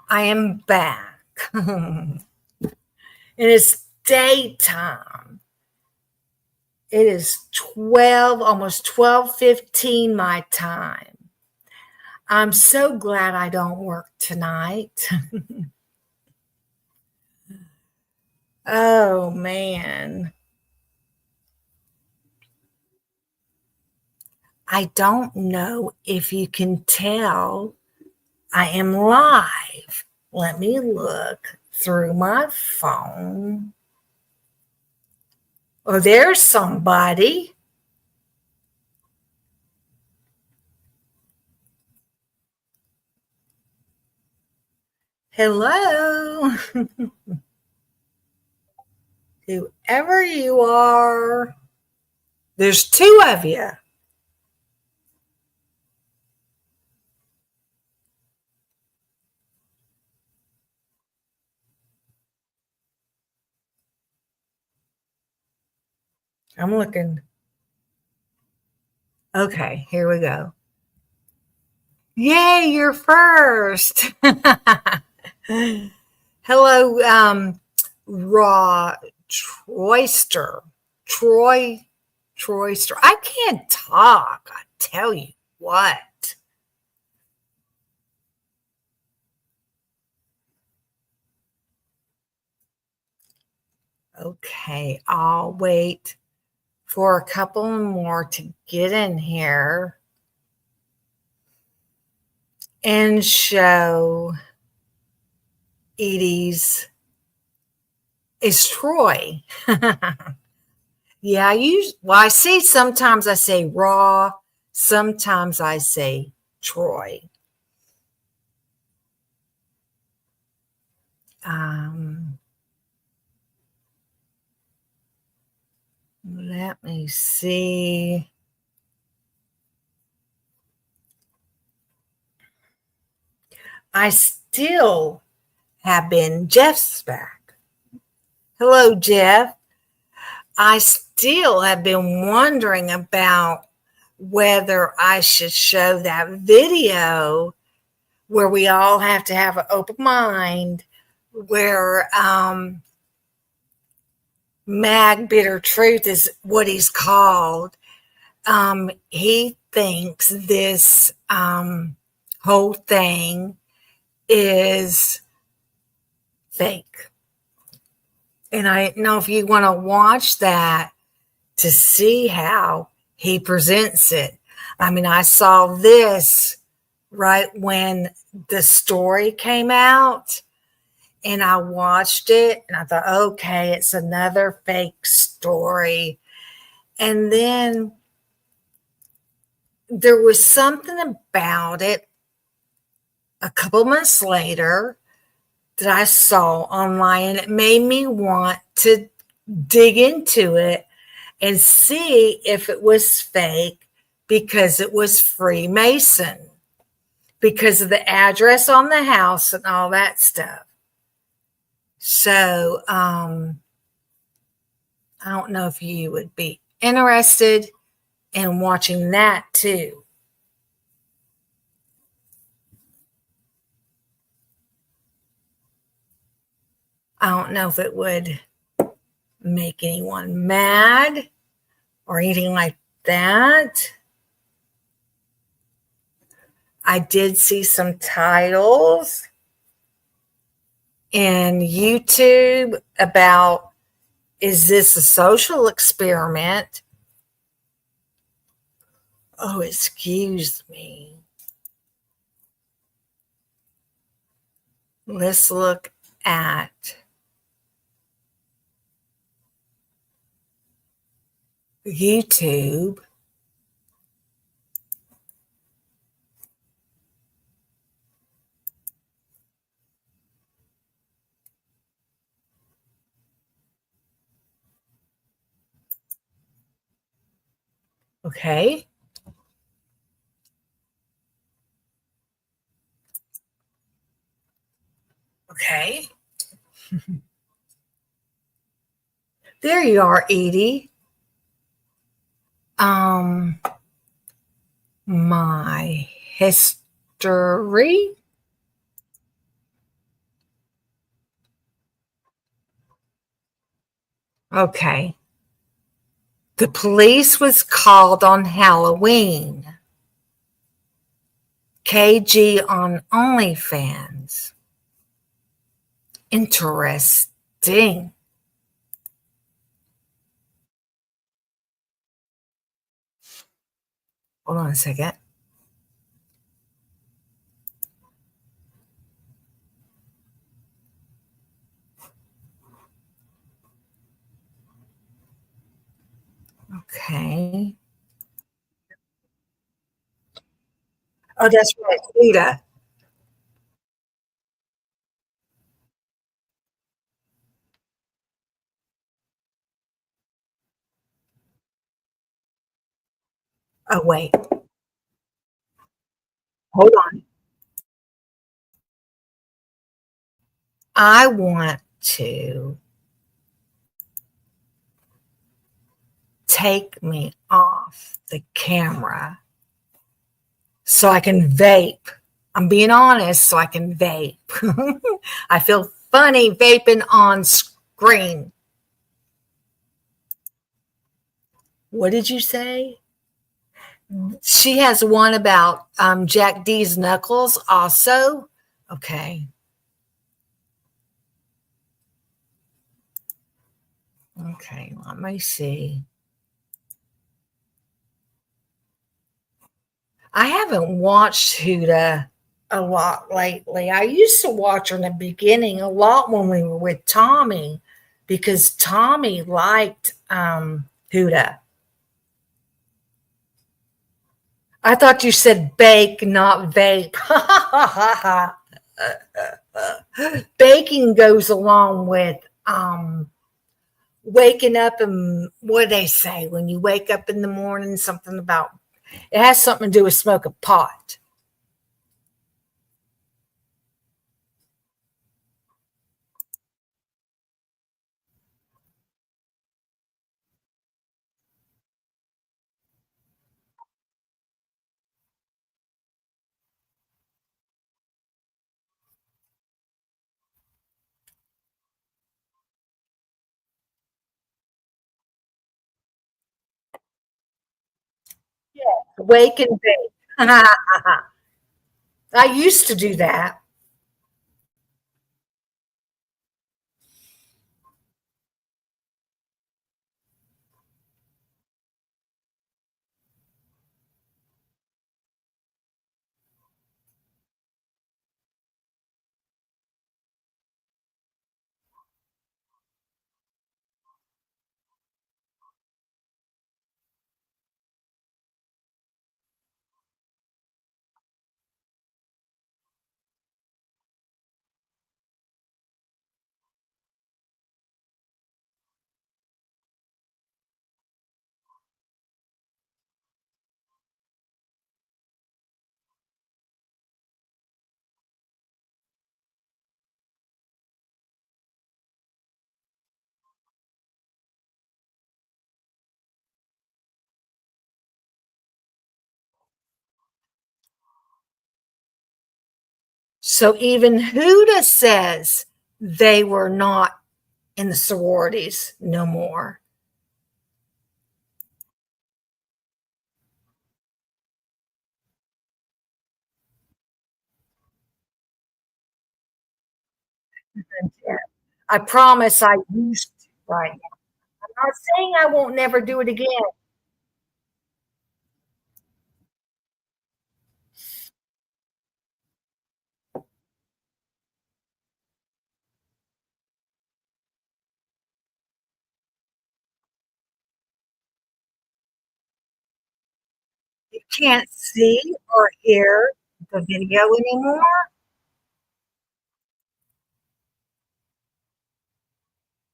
I am back. It is daytime. It is 12, almost 12:15 my time. I'm so glad I don't work tonight. Oh man. I don't know if you can tell I am live. Let me look through my phone. Oh, there's somebody. Hello. Whoever you are. There's two of you. I'm looking. Okay, here we go. Yay, you're first. Hello, Raw Troyster. Troy Troyster. I can't talk. I tell you what. Okay, I'll wait for a couple more to get in here and show Edie's is Troy. Yeah, I see sometimes I say raw, sometimes I say Troy. Um, Let me see. I still have been Jeff's back. Hello, Jeff. I still have been wondering about whether I should show that video where we all have to have an open mind, where Mag Bitter Truth is what he's called. He thinks this whole thing is fake. And I don't know if you want to watch that to see how he presents it. I mean, I saw this right when the story came out, and I watched it and I thought, okay, it's another fake story. And then there was something about it a couple months later that I saw online, and it made me want to dig into it and see if it was fake because it was Freemason, because of the address on the house and all that stuff. So I don't know if you would be interested in watching that too. I don't know if it would make anyone mad or anything like that. I did see some titles in YouTube about, is this a social experiment? Oh, excuse me. Let's look at YouTube. Okay. Okay. There you are, Edie. Um, my history. Okay. The police was called on Halloween. KG on OnlyFans. Interesting. Hold on a second. Okay. Oh, that's right. Rita. Oh, wait. Hold on. I want to take me off the camera so I can vape. I'm being honest, so I can vape. I feel funny vaping on screen. What did you say? She has one about Jack D's knuckles also. Okay. Okay, let me see. I haven't watched Huda a lot lately. I used to watch her in the beginning a lot when we were with Tommy because Tommy liked Huda. I thought you said bake, not vape. Baking goes along with waking up, and what do they say when you wake up in the morning? Something about it has something to do with smoke a pot. Wake and bake. I used to do that. So even Huda says they were not in the sororities no more. Yeah. I promise I used to. Right. I'm not saying I won't never do it again. You can't see or hear the video anymore.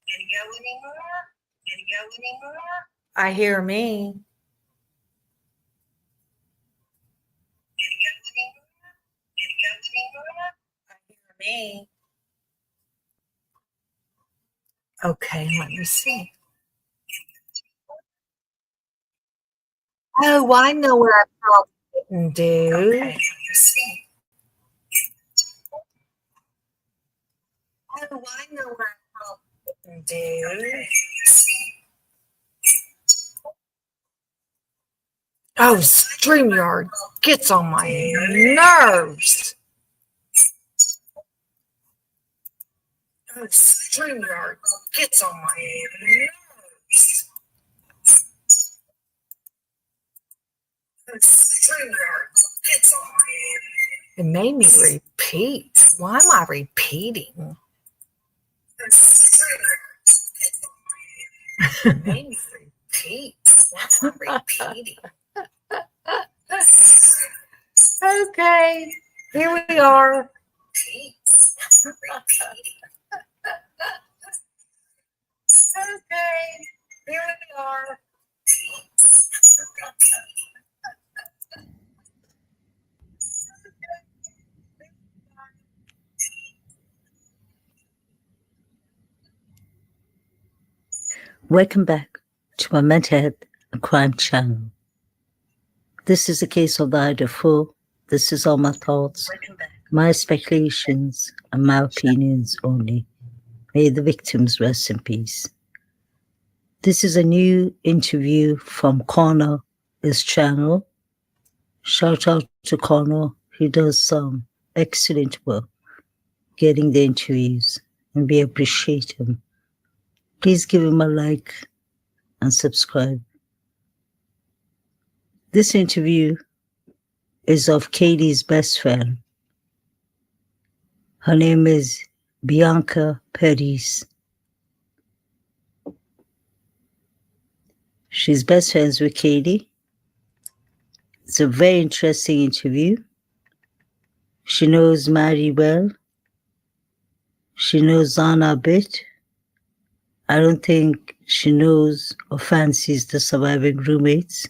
Video anymore. Video anymore. I hear me. Video anymore. Video anymore. I hear me. Okay, let me see. Oh, I know what I probably didn't do. Okay, let me see. Oh, I know what I probably didn't do. Okay. Oh, StreamYard gets on my nerves. Oh, StreamYard gets on my nerves. Oh, StreamYard gets on my nerves. It made me repeat. Why am I repeating? Oh, StreamYard gets on my nerves. It made me repeat. Why am I repeating? Okay, here we are. Okay, here we are. Welcome back to my mental health and crime channel. This is a case of the Ida Fool. This is all my thoughts, my speculations, and my opinions only. May the victims rest in peace. This is a new interview from Connor, his channel. Shout out to Connor. He does some excellent work getting the interviews, and we appreciate him. Please give him a like and subscribe. This interview is of Katie's best friend. Her name is Bianca Perez. She's best friends with Katie. It's a very interesting interview. She knows Maddie well. She knows Zana a bit. I don't think she knows or fancies the surviving roommates.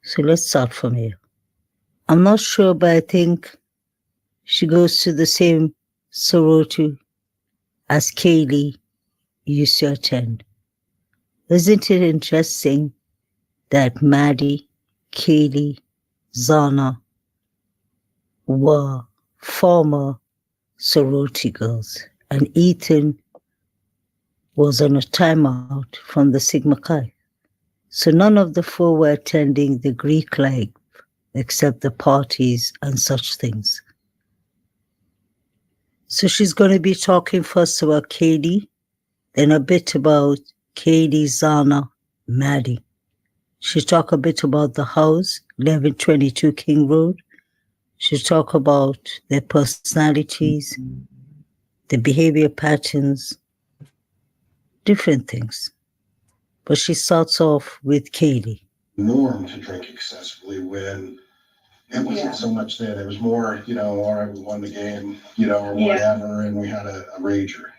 So let's start from here. I'm not sure, but I think she goes to the same sorority as Kaylee used to attend. Isn't it interesting that Maddie, Kaylee, Zana were former sorority girls, and Ethan was on a timeout from the Sigma Chi. So none of the four were attending the Greek life except the parties and such things. So she's going to be talking first about Katie, then a bit about Katie, Zana, Maddie. She'll talk a bit about the house, 1122 King Road. She'll talk about their personalities, the behavior patterns, different things. But she starts off with Kaylee. Norm to drink excessively when it wasn't so much that. It was more, all right, we won the game, or whatever, and we had a rager.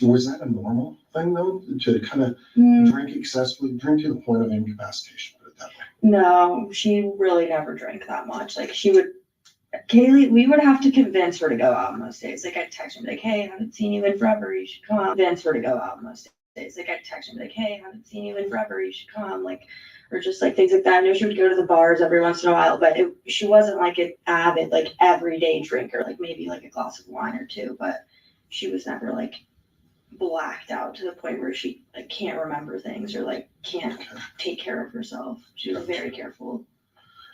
Was that a normal thing, though, to kind of drink excessively, drink to the point of incapacitation, put it that way? No, she really never drank that much. Like, Kaylee, we would have to convince her to go out most days. Like, I'd text her, like, hey, I haven't seen you in forever, you should come. Convince her to go out most days. Like, I'd text her, like, hey, I haven't seen you in forever, you should come. Like, or just like things like that. I know she would go to the bars every once in a while, but she wasn't like an avid, like, everyday drinker, like maybe like a glass of wine or two, but she was never like blacked out to the point where she like can't remember things or like can't take care of herself. She was very careful.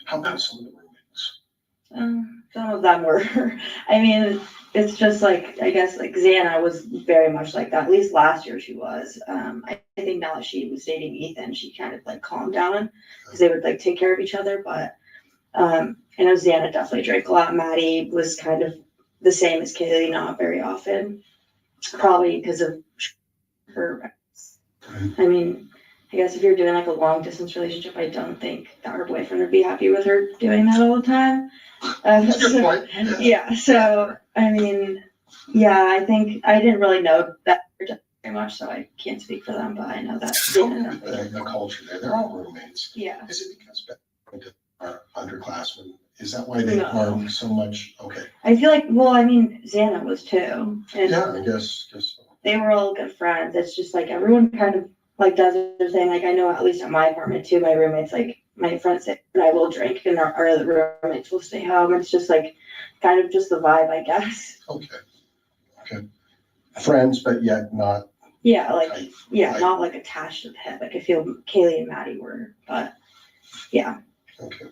How about some of the roommates? Some of them were. I mean, it's just like, I guess like Xana was very much like that. At least last year she was. I think now that she was dating Ethan, she kind of like calmed down because they would like take care of each other. But I know Xana definitely drank a lot. Maddie was kind of the same as Kaylee, not very often. Probably because of her. I mean, I guess if you're doing like a long distance relationship, I don't think that her boyfriend would be happy with her doing that all the time. That's a good point. Yeah, so I mean, yeah, I think I didn't really know that very much, so I can't speak for them, but I know that. The culture there, they're all roommates. Yeah. Is it because our underclassmen? Is that why they are so much? Okay. I feel like, well, I mean, Xana was too. And yeah, I guess so. They were all good friends. It's just like everyone kind of like does their thing. Like I know at least at my apartment too, my roommates, like my friends say I will drink and our other roommates will stay home. It's just like kind of just the vibe, I guess. Okay. Friends, but yet not Yeah, like, type. yeah, not like attached to the hip. Like I feel Kaylee and Maddie were, but yeah. Okay.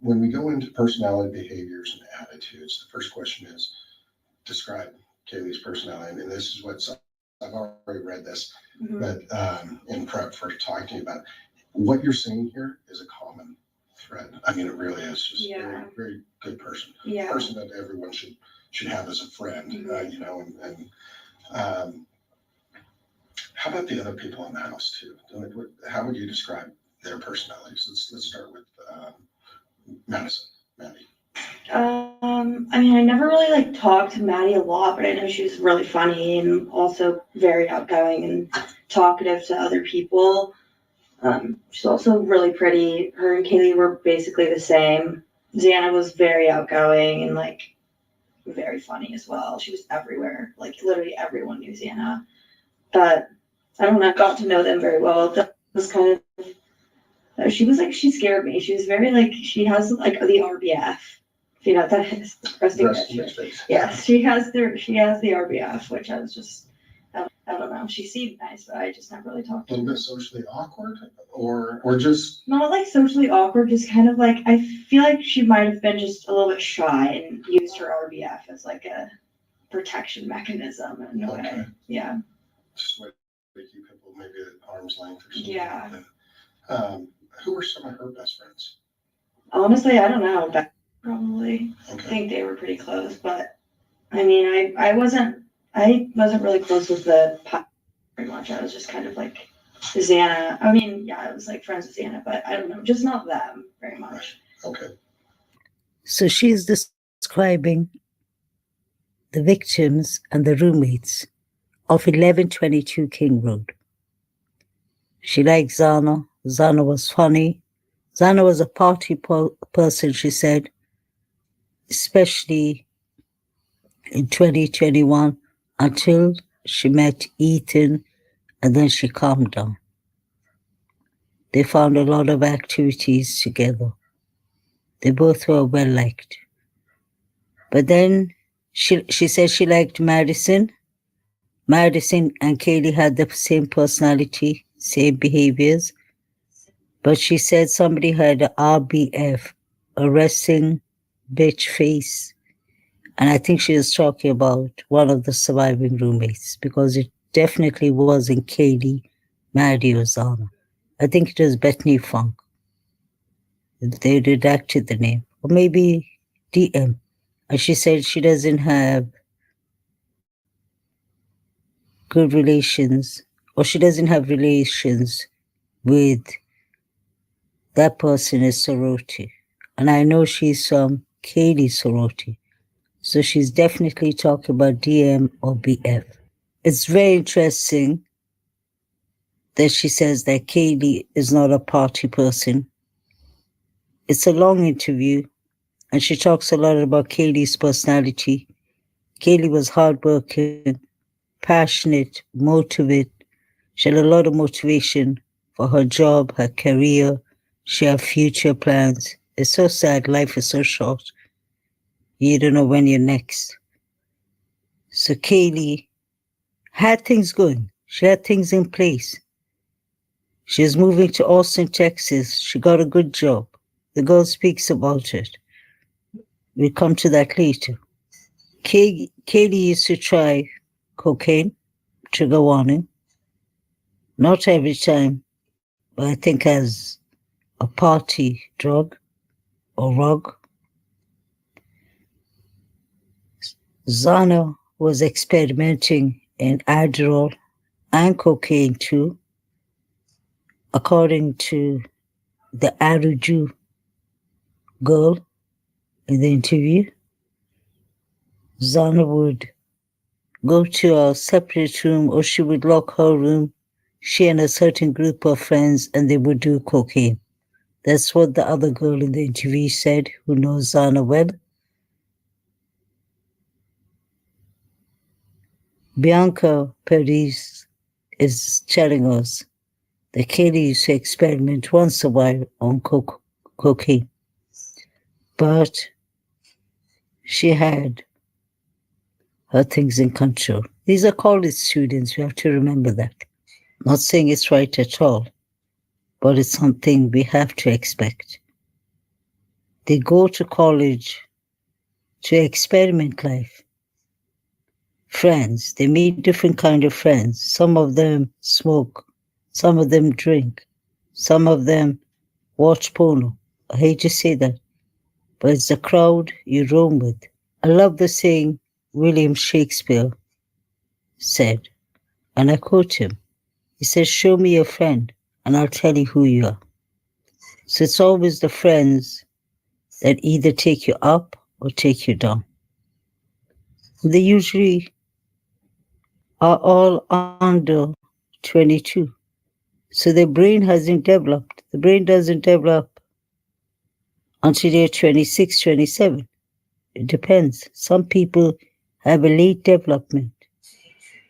When we go into personality, behaviors, and attitudes, the first question is describe Kaylee's personality. And this is what I've already read this, Mhm. but in prep for talking to you about it. What you're seeing here is a common thread. I mean, it really is just Yeah. very, very good person. Yeah. Person that everyone should have as a friend, Mhm. you know, and how about the other people in the house too? How would you describe their personalities? Let's start with Madison, Maddie. I mean, I never really like talked to Maddie a lot, but I know she was really funny and also very outgoing and talkative to other people. She's also really pretty. Her and Kaylee were basically the same. Xana was very outgoing and like very funny as well. She was everywhere. Like literally everyone knew Xana. But I don't know, I got to know them very well. That was kind of, she was like, she scared me. She was very like, she has like the RBF. If you know what that is, resting Rest bitch. in face. Yes, she has the RBF, which I was just, I don't know. She seemed nice, but I just never really talked A to little her. bit socially awkward, or just Not like socially awkward, just kind of like, I feel like she might have been just a little bit shy and used her RBF as like a protection mechanism in a way. Okay. Yeah. just way to keep people maybe at arm's length or something. Yeah. Like that. Who were some of her best friends? Honestly, I don't know, but probably. I Okay. think they were pretty close, but I mean, I wasn't really close with the pop very much. I was just kind of like Xana. I mean, yeah, I was like friends with Xana, but I don't know, just not them very much. Okay. So she's describing the victims and the roommates of 1122 King Road. She liked Zana. Zana was funny. Zana was a party person, she said, especially in 2021 until she met Ethan, and then she calmed down. They found a lot of activities together. They both were well liked. But then she said she liked Madison. Madison and Kaylee had the same personality, same behaviors. But she said somebody had a RBF, a resting bitch face. And I think she was talking about one of the surviving roommates because it definitely wasn't Kaylee, Maddie, or Zana. I think it was Bethany Funk. They redacted the name. Or maybe DM. And she said she doesn't have good relations, or she doesn't have relations with that person is sorority. And I know she's from Kaylee's sorority. So she's definitely talking about DM or BF. It's very interesting that she says that Kaylee is not a party person. It's a long interview, and she talks a lot about Kaylee's personality. Kaylee was hardworking, passionate, motivated. She had a lot of motivation for her job, her career. She had future plans. It's so sad. Life is so short. You don't know when you're next. So Kaylee had things going. She had things in place. She was moving to Austin, Texas. She got a good job. The girl speaks about it. We'll come to that later. Kaylee used to try cocaine, trigger warning. Not every time, but I think as a party drug or rug. Zana was experimenting in Adderall and cocaine too, according to the Aruju girl in the interview. Zana would go to a separate room, or she would lock her room, she and a certain group of friends, and they would do cocaine. That's what the other girl in the interview said, who knows Zana well. Bianca Perez is telling us that Kaylee used to experiment once a while on cocaine, but she had her things in control. These are college students. We have to remember that. Not saying it's right at all, but it's something we have to expect. They go to college to experiment life. Friends, they meet different kind of friends. Some of them smoke, some of them drink, some of them watch porno. I hate to say that, but it's the crowd you roam with. I love the saying William Shakespeare said, and I quote him. He says, "Show me your friend, and I'll tell you who you are." So it's always the friends that either take you up or take you down. They usually are all under 22. So their brain hasn't developed. The brain doesn't develop until they're 26, 27. It depends. Some people have a late development.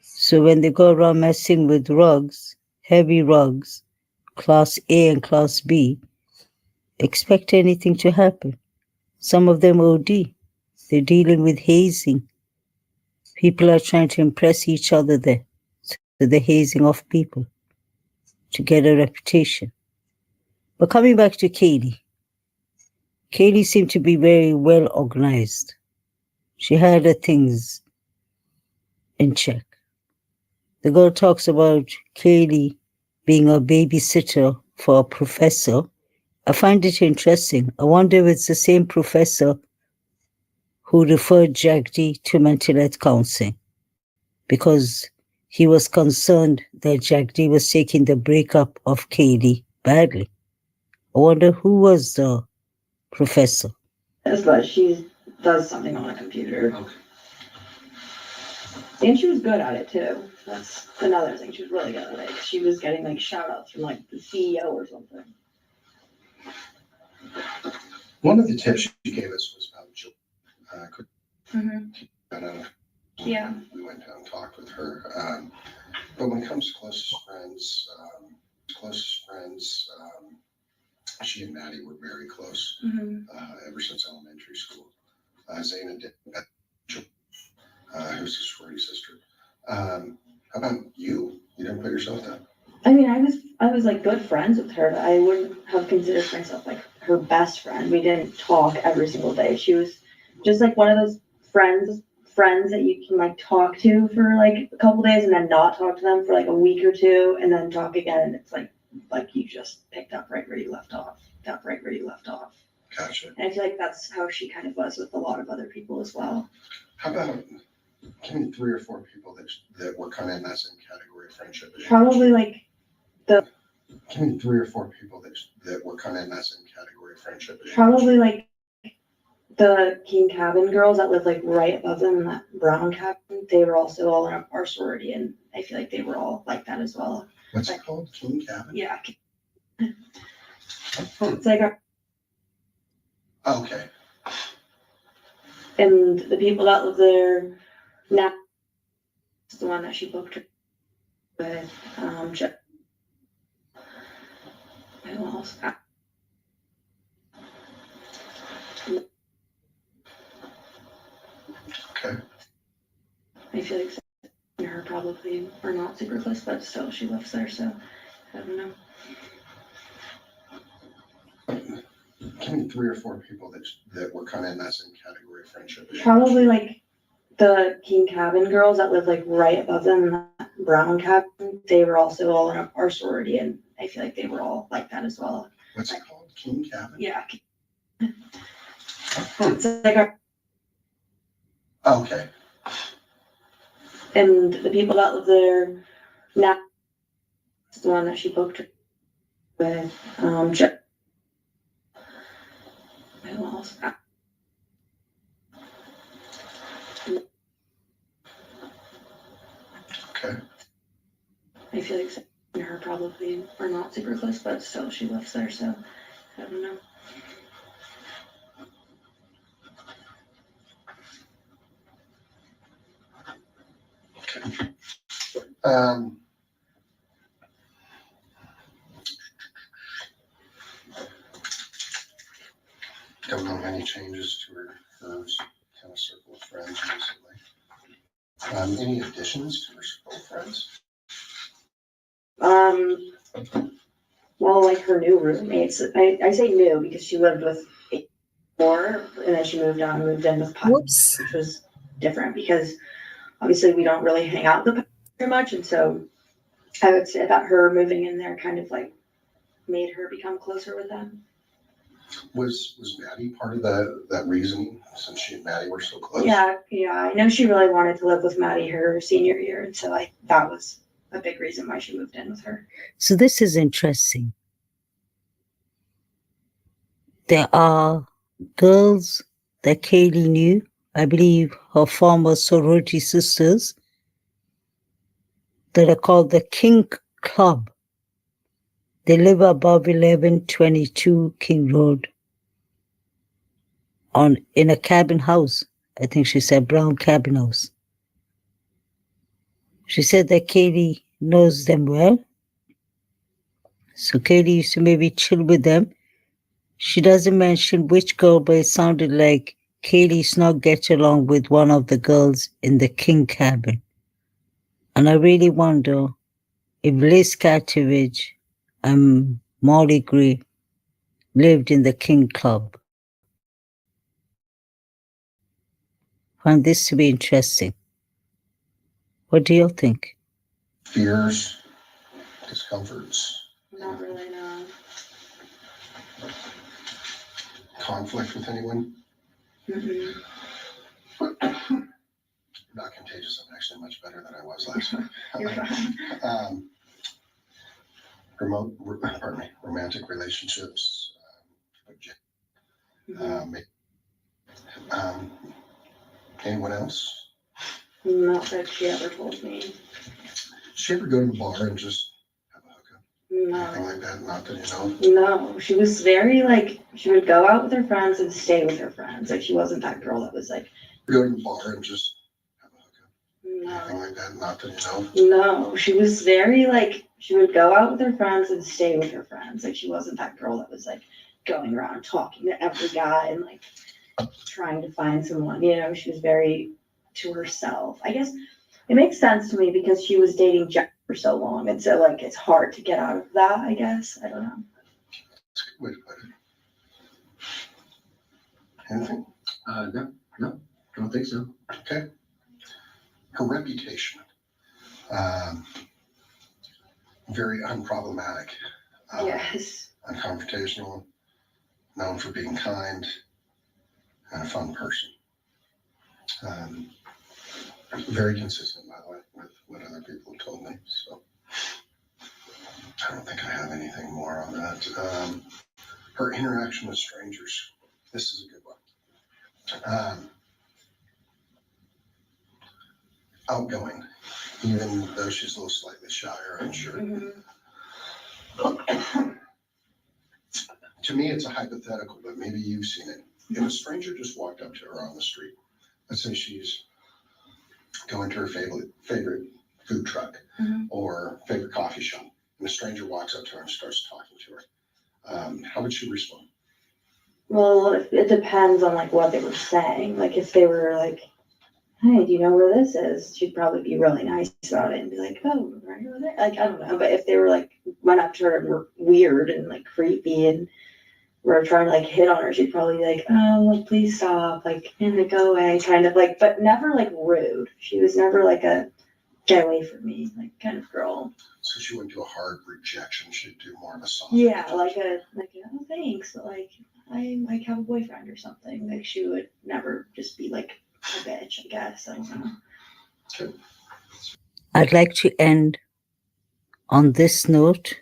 So when they go around messing with rugs, heavy rugs, class A and class B, expect anything to happen. Some of them OD. They're dealing with hazing. People are trying to impress each other there. So they're hazing off people to get a reputation. But coming back to Kaylee, Kaylee seemed to be very well organized. She had her things in check. The girl talks about Kaylee being a babysitter for a professor. I find it interesting. I wonder if it's the same professor who referred Jagdi to mental health counseling, because he was concerned that Jagdi was taking the breakup of Kaylee badly. I wonder who was the professor. But she does something on a computer. Okay. And she was good at it too. That's another thing. She was really good at it. She was getting like shout outs from like the CEO or something. One of the tips she gave us was about Jill. Yeah. We went down and talked with her. But when it comes to closest friends, she and Maddie were very close ever since elementary school. Zaina did, who's a sorority sister. How about you? You didn't put yourself down? I mean, I was like good friends with her, but I wouldn't have considered myself like her best friend. We didn't talk every single day. She was just like one of those friends that you can like talk to for like a couple days and then not talk to them for like a week or two and then talk again. And it's like you just picked up right where you left off. Gotcha. And I feel like that's how she kind of was with a lot of other people as well. How about, give me 3 or 4 people that were kind of in that same category of friendship? Probably like Give me 3 or 4 people that were kind of in that same category of friendship. probably like the King Cabin girls that lived like right above them in that brown cabin. They were also all in our sorority, and I feel like they were all like that as well. What's it called? King Cabin? Yeah. It's like Okay. and the people that live there now is the one that she booked with who else? Okay. I feel like her probably are not super close, but still she lives there, so I don't know. Give me 3 or 4 people that were kind of in that same category of friendship. Probably like the King Cabin girls that lived like right above them in that brown cabin. They were also all in our sorority, and I feel like they were all like that as well. What's it called? King Cabin? Yeah. It's like Okay. and the people that live there now is the one that she booked with who else? Okay. I feel like her probably are not super close, but still she lives there, so I don't know. Okay. Don't know any changes to her kind of circle of friends recently. Any additions to her school friends? Well, like her new roommates, I say new because she lived with 4, and then she moved in with Puck, Whoops. which was different because obviously we don't really hang out with the Puck very much, and so I would say that her moving in there kind of like made her become closer with them. Was Maddie part of that reason, since she and Maddie were so close? Yeah, I know she really wanted to live with Maddie her senior year, and so that was a big reason why she moved in with her. So this is interesting. There are girls that Kaylee knew, I believe her former sorority sisters, that are called the King Club. They live above 1122 King Road in a cabin house. I think she said brown cabin house. She said that Kaylee knows them well. So Kaylee used to maybe chill with them. She doesn't mention which girl, but it sounded like Kaylee's not get along with one of the girls in the King cabin. And I really wonder if Liz Katovich and Molly Gray lived in the King Club. Find this to be interesting. What do you think? Fears, discomforts, Not really, no. conflict with anyone? Mm-mm. Not contagious. I'm actually much better than I was last time. You're fine. Romantic relationships. Mhm. Anyone else? Not that she ever told me. Did she ever go to the bar and just have a hookup? Anything No. like that? Not that you know. No, she was very like, she would go out with her friends and stay with her friends. Like she wasn't that girl that was like, Go to the bar and just have a hookup. Anything no. like that? Not that you know. No, she was very like, she would go out with her friends and stay with her friends. Like she wasn't that girl that was like going around talking to every guy and like trying to find someone, she was very to herself. I guess it makes sense to me because she was dating Jack for so long. And so like, it's hard to get out of that, I guess. I don't know. That's a good way to put it. Anything? No, don't think so. Okay. Her reputation. Very unproblematic. Yes. Unconfrontational, known for being kind, and a fun person. Very consistent, by the way, with what other people have told me. So I don't think I have anything more on that. Her interaction with strangers. This is a good one. Outgoing, even though she's a little slightly shy or unsure. Mm-hmm. To me, it's a hypothetical, but maybe you've seen it. If a stranger just walked up to her on the street, let's say she's going to her favorite food truck Mhm. or favorite coffee shop, and a stranger walks up to her and starts talking to her, how would she respond? Well, it depends on like what they were saying. Like if they were like, "Hey, do you know where this is?" She'd probably be really nice about it and be like, "Oh, right over there." Like I don't know, but if they were like went up to her and were weird and like creepy and were trying to like hit on her, she'd probably be like, "Oh, like please stop," like and like go away, kind of like, but never like rude. She was never like a get away from me like kind of girl. So she wouldn't do a hard rejection. She'd do more of a soft. Yeah, rejection. like oh thanks, but like I like have a boyfriend or something. Like she would never just be like a bitch, I guess. I don't know. I'd like to end on this note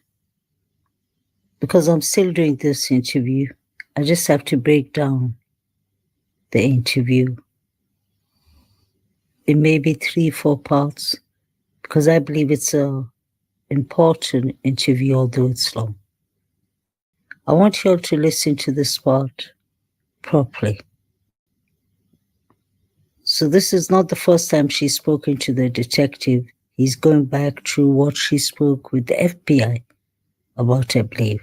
because I'm still doing this interview. I just have to break down the interview. It may be 3-4 parts because I believe it's a important interview, although it's long. I want you all to listen to this part properly. So this is not the first time she's spoken to the detective. He's going back through what she spoke with the FBI about, I believe.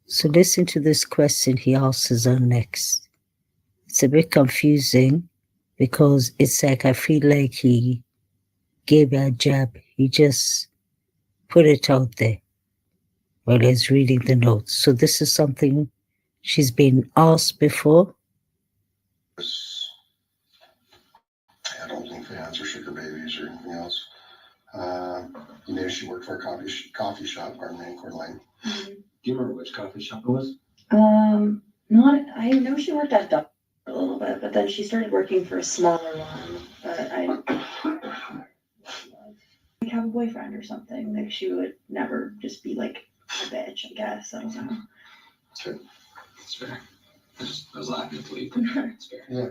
So listen to this question he asks her next. It's a bit confusing, because it's like I feel like he gave her a jab. He just put it out there while he's reading the notes. So this is something she's been asked before. Had OnlyFans or sugar babies or anything else. You know, she worked for a coffee shop, pardon me, in Coeur d'Alene. Do you remember which coffee shop it was? Not, I know she worked at Duck for a little bit, but then she started working for a smaller one, but I like have a boyfriend or something, like she would never just be like a bitch, I guess, I don't know. It's fair. I was laughing until you put it. It's fair. Yeah.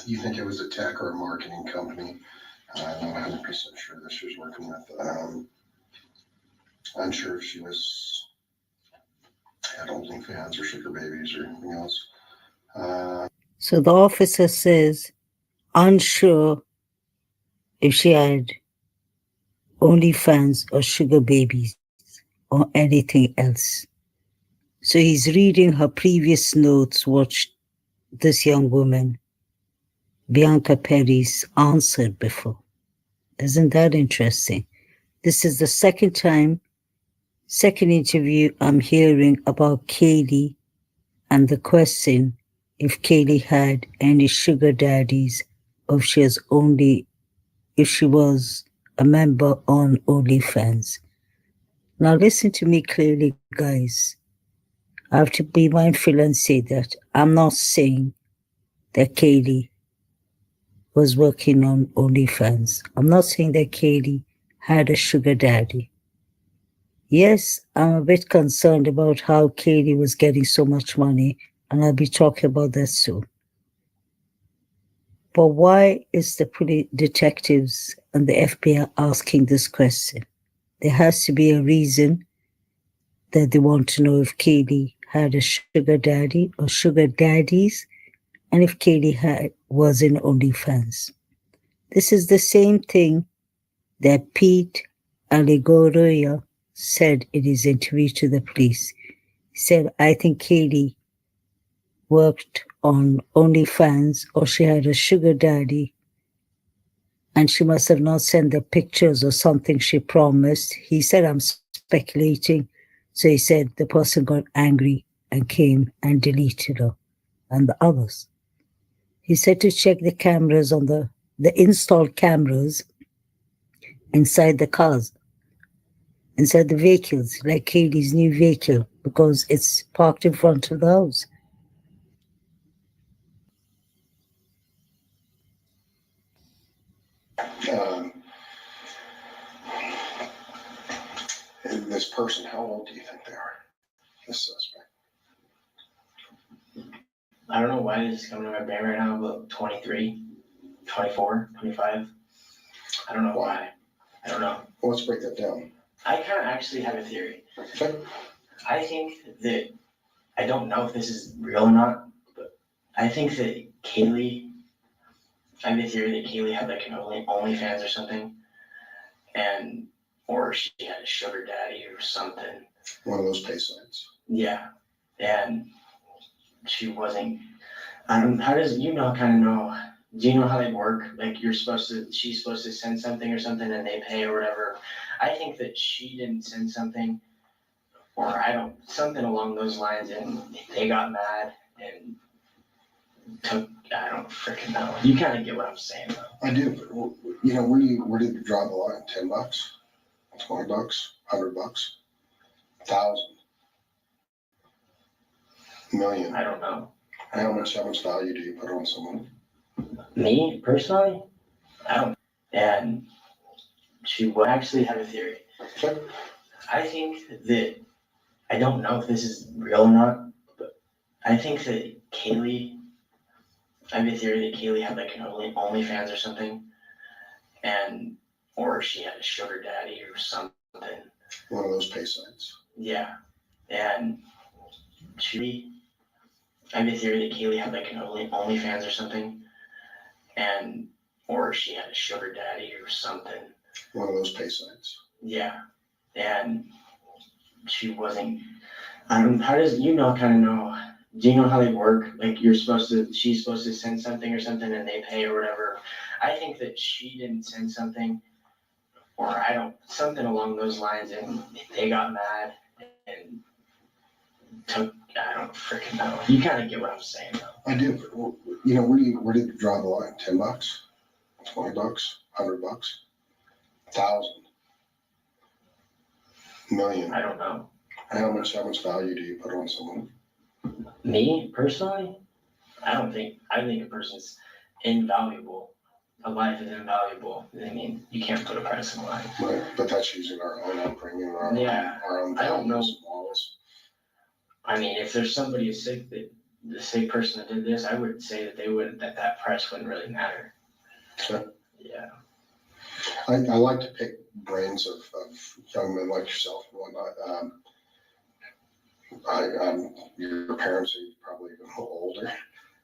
You think it was a tech or a marketing company? I'm not 100% sure that she was working with. Unsure if she was had OnlyFans or sugar babies or anything else. So the officer says, unsure if she had OnlyFans or sugar babies or anything else. So he's reading her previous notes, what this young woman, Bianca Perez, answered before. Isn't that interesting? This is the second interview I'm hearing about Kaylee and the question if Kaylee had any sugar daddies or if she was a member on OnlyFans. Now listen to me clearly, guys. I have to be mindful and say that I'm not saying that Kaylee was working on OnlyFans. I'm not saying that Kaylee had a sugar daddy. Yes, I'm a bit concerned about how Kaylee was getting so much money, and I'll be talking about that soon. But why is the detectives and the FBI asking this question? There has to be a reason that they want to know if Kaylee had a sugar daddy or sugar daddies, and if Kaylee was in OnlyFans. This is the same thing that Pete Aligoroya said in his interview to the police. He said, I think Kaylee worked on OnlyFans or she had a sugar daddy and she must have not sent the pictures or something she promised. He said, I'm speculating. So he said the person got angry and came and deleted her and the others. He said to check the cameras on the installed cameras inside the cars, inside the vehicles, like Kaylee's new vehicle, because it's parked in front of the house. And this person, how old do you think they are? This suspect. I don't know why this is coming to my brain right now, but 23, 24, 25. I don't know why. I don't know. Well, let's break that down. I kind of actually have a theory. Okay. I think that, I don't know if this is real or not, but I think that Kaylee, I have a theory that Kaylee had like an OnlyFans or something, or she had a sugar daddy or something. One of those pay sites. Yeah, and she wasn't, how does, kind of know, do you know how they work? Like she's supposed to send something or something and they pay or whatever. I think that she didn't send something, or something along those lines, and they got mad and took, I don't freaking know. You kind of get what I'm saying though. I do, but you know, where did you draw the line? $10, $20, $100, 1,000, million. I don't know. How much value do you put on someone? Me, personally, I don't. And she will actually have a theory. Okay. I think that, I don't know if this is real or not, but I think that Kaylee, I have a theory that Kaylee had like an OnlyFans or something, or she had a sugar daddy or something. One of those pay sites. Yeah, and I have a theory that Kaylee had like an OnlyFans or something, or she had a sugar daddy or something. One of those pay sites. Yeah, and she wasn't. How does you know kind of know? Do you know how they work? Like she's supposed to send something or something, and they pay or whatever. I think that she didn't send something, or something along those lines, and they got mad and took. I don't freaking know. You kind of get what I'm saying, though. I do. You know, where do you draw the line? $10, $20, $100, 1,000, million. I don't know. How much value do you put on someone? Me personally, I think a person's invaluable. A life is invaluable. I mean, you can't put a price on life. Right, but that's using our own upbringing, Yeah, our own I don't know. values and morals. I mean, if there's somebody sick the sick person that did this, I would say that that price wouldn't really matter. Sure. Yeah. I like to pick brains of young men like yourself and whatnot. Your parents are probably even a little older.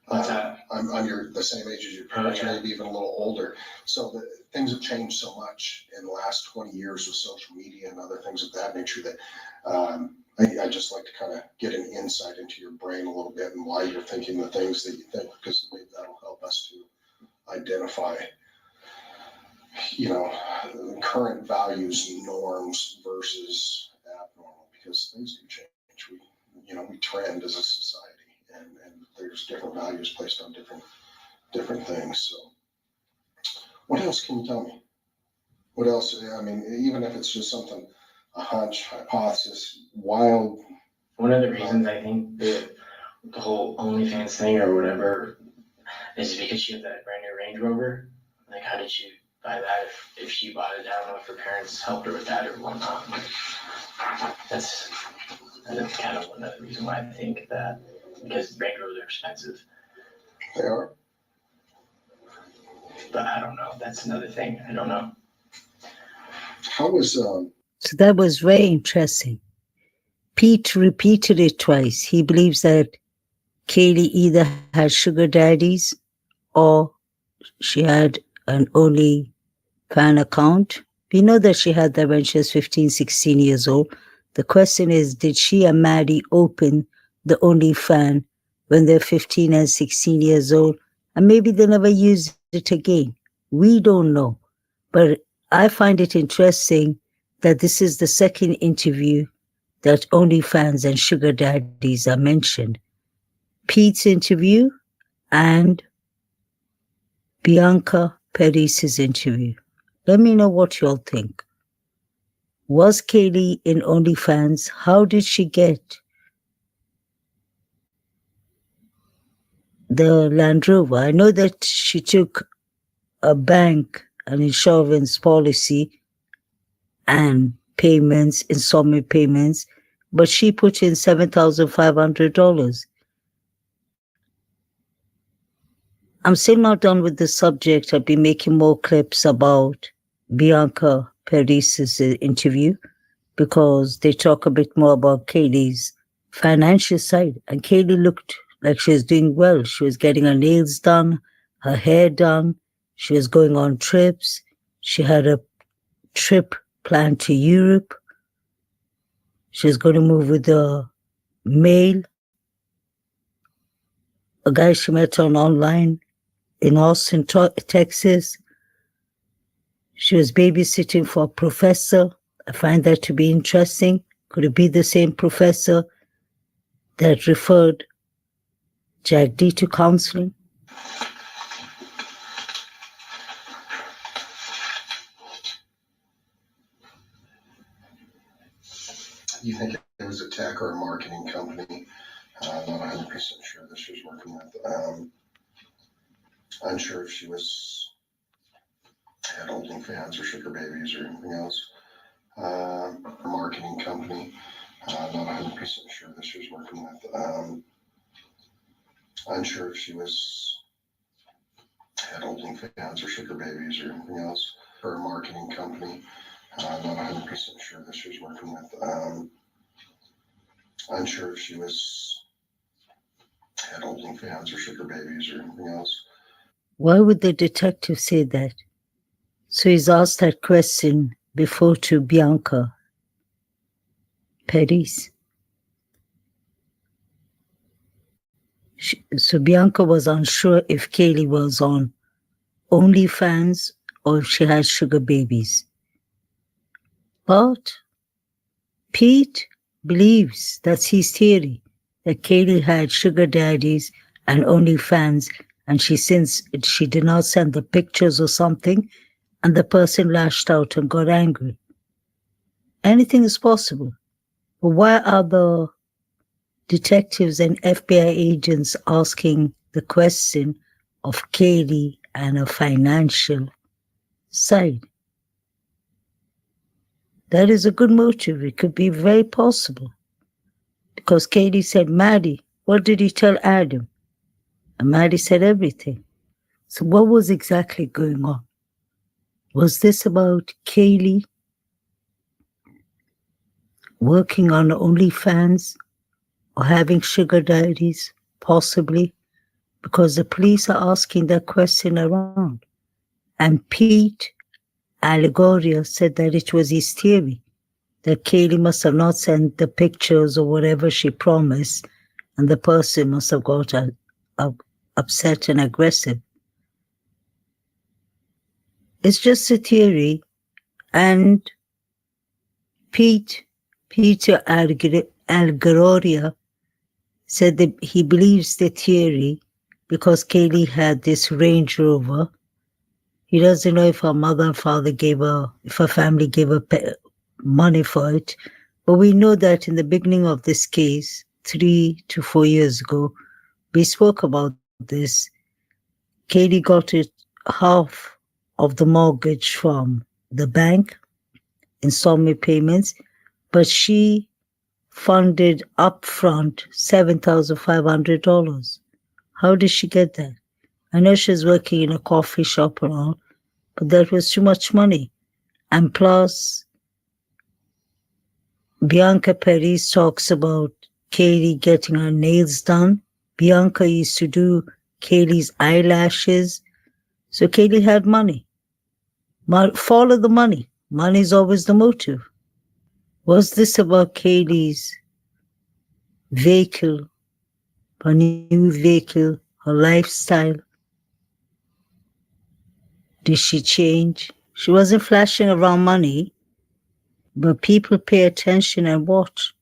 What's that? I'm the same age as your parents, Oh, yeah. maybe even a little older. So things have changed so much in the last 20 years with social media and other things of that nature that I just like to kind of get an insight into your brain a little bit and why you're thinking the things that you think, because maybe that'll help us to identify, current values and norms versus abnormal, because things do change. We trend as a society, and there's different values placed on different things. So what else can you tell me? What else? I mean, even if it's just something, a hunch, hypothesis, wild. One of the reasons I think the whole OnlyFans thing or whatever is because she had that brand new Range Rover. Like, how did she buy that if she bought it? I don't know if her parents helped her with that or whatnot. That's kind of another reason why I think that, because Range Rovers are expensive. They are. But I don't know. That's another thing. I don't know. How was So that was very interesting. Pete repeated it twice. He believes that Kaylee either had sugar daddies or she had an OnlyFans account. We know that she had that when she was 15, 16 years old. The question is, did she and Maddie open the OnlyFans when they're 15 and 16 years old? And maybe they never used it again. We don't know. But I find it interesting that this is the second interview that OnlyFans and sugar daddies are mentioned. Pete's interview and Bianca Paris's interview. Let me know what y'all think. Was Kaylee in OnlyFans? How did she get the Land Rover? I know that she took a bank, an insurance policy, and payments, installment payments, but she put in $7,500. I'm still not done with the subject. I'll be making more clips about Bianca Paris's interview because they talk a bit more about Kaylee's financial side. And Kaylee looked like she was doing well. She was getting her nails done, her hair done. She was going on trips. She had a trip planned to Europe. She was going to move with a male, a guy she met online in Austin, Texas. She was babysitting for a professor. I find that to be interesting. Could it be the same professor that referred Jack D to counseling? you think it was a tech or a marketing company? I'm not 100% sure that she was working with. Unsure if she had OnlyFans or sugar babies or anything else. A marketing company. I'm not 100% sure that she was working with. Unsure if she had OnlyFans or sugar babies or anything else. Or a marketing company. I'm not 100% sure that she was working with. Unsure if she had OnlyFans or sugar babies or anything else. Why would the detective say that? So he's asked that question before to Bianca Perez. So Bianca was unsure if Kaylee was on OnlyFans or if she had sugar babies. But Pete believes, that's his theory, that Kaylee had sugar daddies and OnlyFans, and since she did not send the pictures or something, and the person lashed out and got angry. Anything is possible. But why are the detectives and FBI agents asking the question of Kaylee and a financial side? That is a good motive. It could be very possible. Because Kaylee said, Maddie, what did he tell Adam? And Maddie said everything. So what was exactly going on? Was this about Kaylee working on OnlyFans or having sugar daddies? Possibly. Because the police are asking that question around. And Pete Allegoria said that it was his theory, that Kaylee must have not sent the pictures or whatever she promised, and the person must have got upset and aggressive. It's just a theory, and Peter Allegoria said that he believes the theory because Kaylee had this Range Rover. He doesn't know if her mother and father if her family gave her money for it. But we know that in the beginning of this case, 3 to 4 years ago, we spoke about this. Kaylee got half of the mortgage from the bank, installment payments, but she funded upfront $7,500. How did she get that? I know she's working in a coffee shop and all, but that was too much money. And plus, Bianca Perez talks about Kaylee getting her nails done. Bianca used to do Kaylee's eyelashes. So Kaylee had money. Follow the money. Money is always the motive. Was this about Kaylee's vehicle, her new vehicle, her lifestyle? Did she change? She wasn't flashing around money, but people pay attention and watch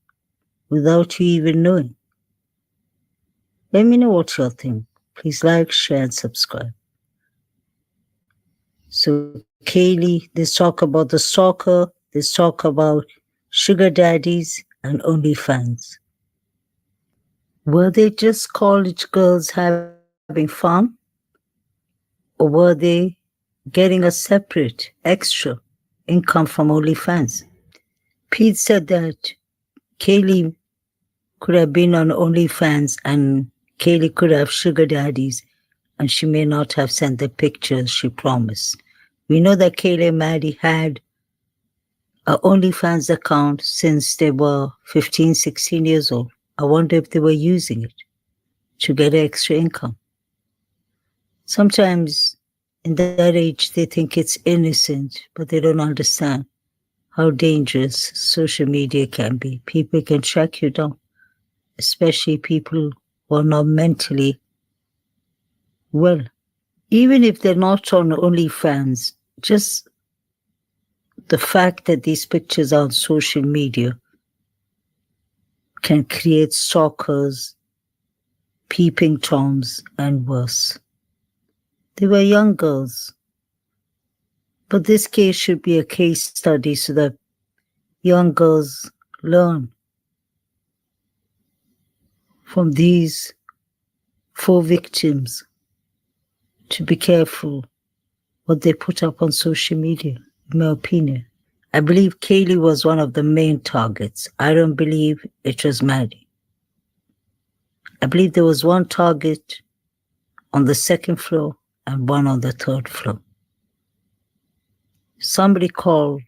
without you even knowing. Let me know what you think. Please like, share, and subscribe. So Kaylee, let's talk about the stalker. Let's talk about sugar daddies and OnlyFans. Were they just college girls having fun? Or were they getting a separate, extra income from OnlyFans? Pete said that Kaylee could have been on OnlyFans and Kaylee could have sugar daddies and she may not have sent the pictures she promised. We know that Kaylee and Maddie had an OnlyFans account since they were 15, 16 years old. I wonder if they were using it to get extra income. Sometimes in that age, they think it's innocent, but they don't understand how dangerous social media can be. People can track you down, especially people who are not mentally well. Even if they're not on OnlyFans, just the fact that these pictures are on social media can create stalkers, peeping toms, and worse. They were young girls. But this case should be a case study so that young girls learn from these 4 victims to be careful what they put up on social media, in my opinion. I believe Kaylee was one of the main targets. I don't believe it was Maddie. I believe there was one target on the 2nd floor and one on the 3rd floor. Somebody called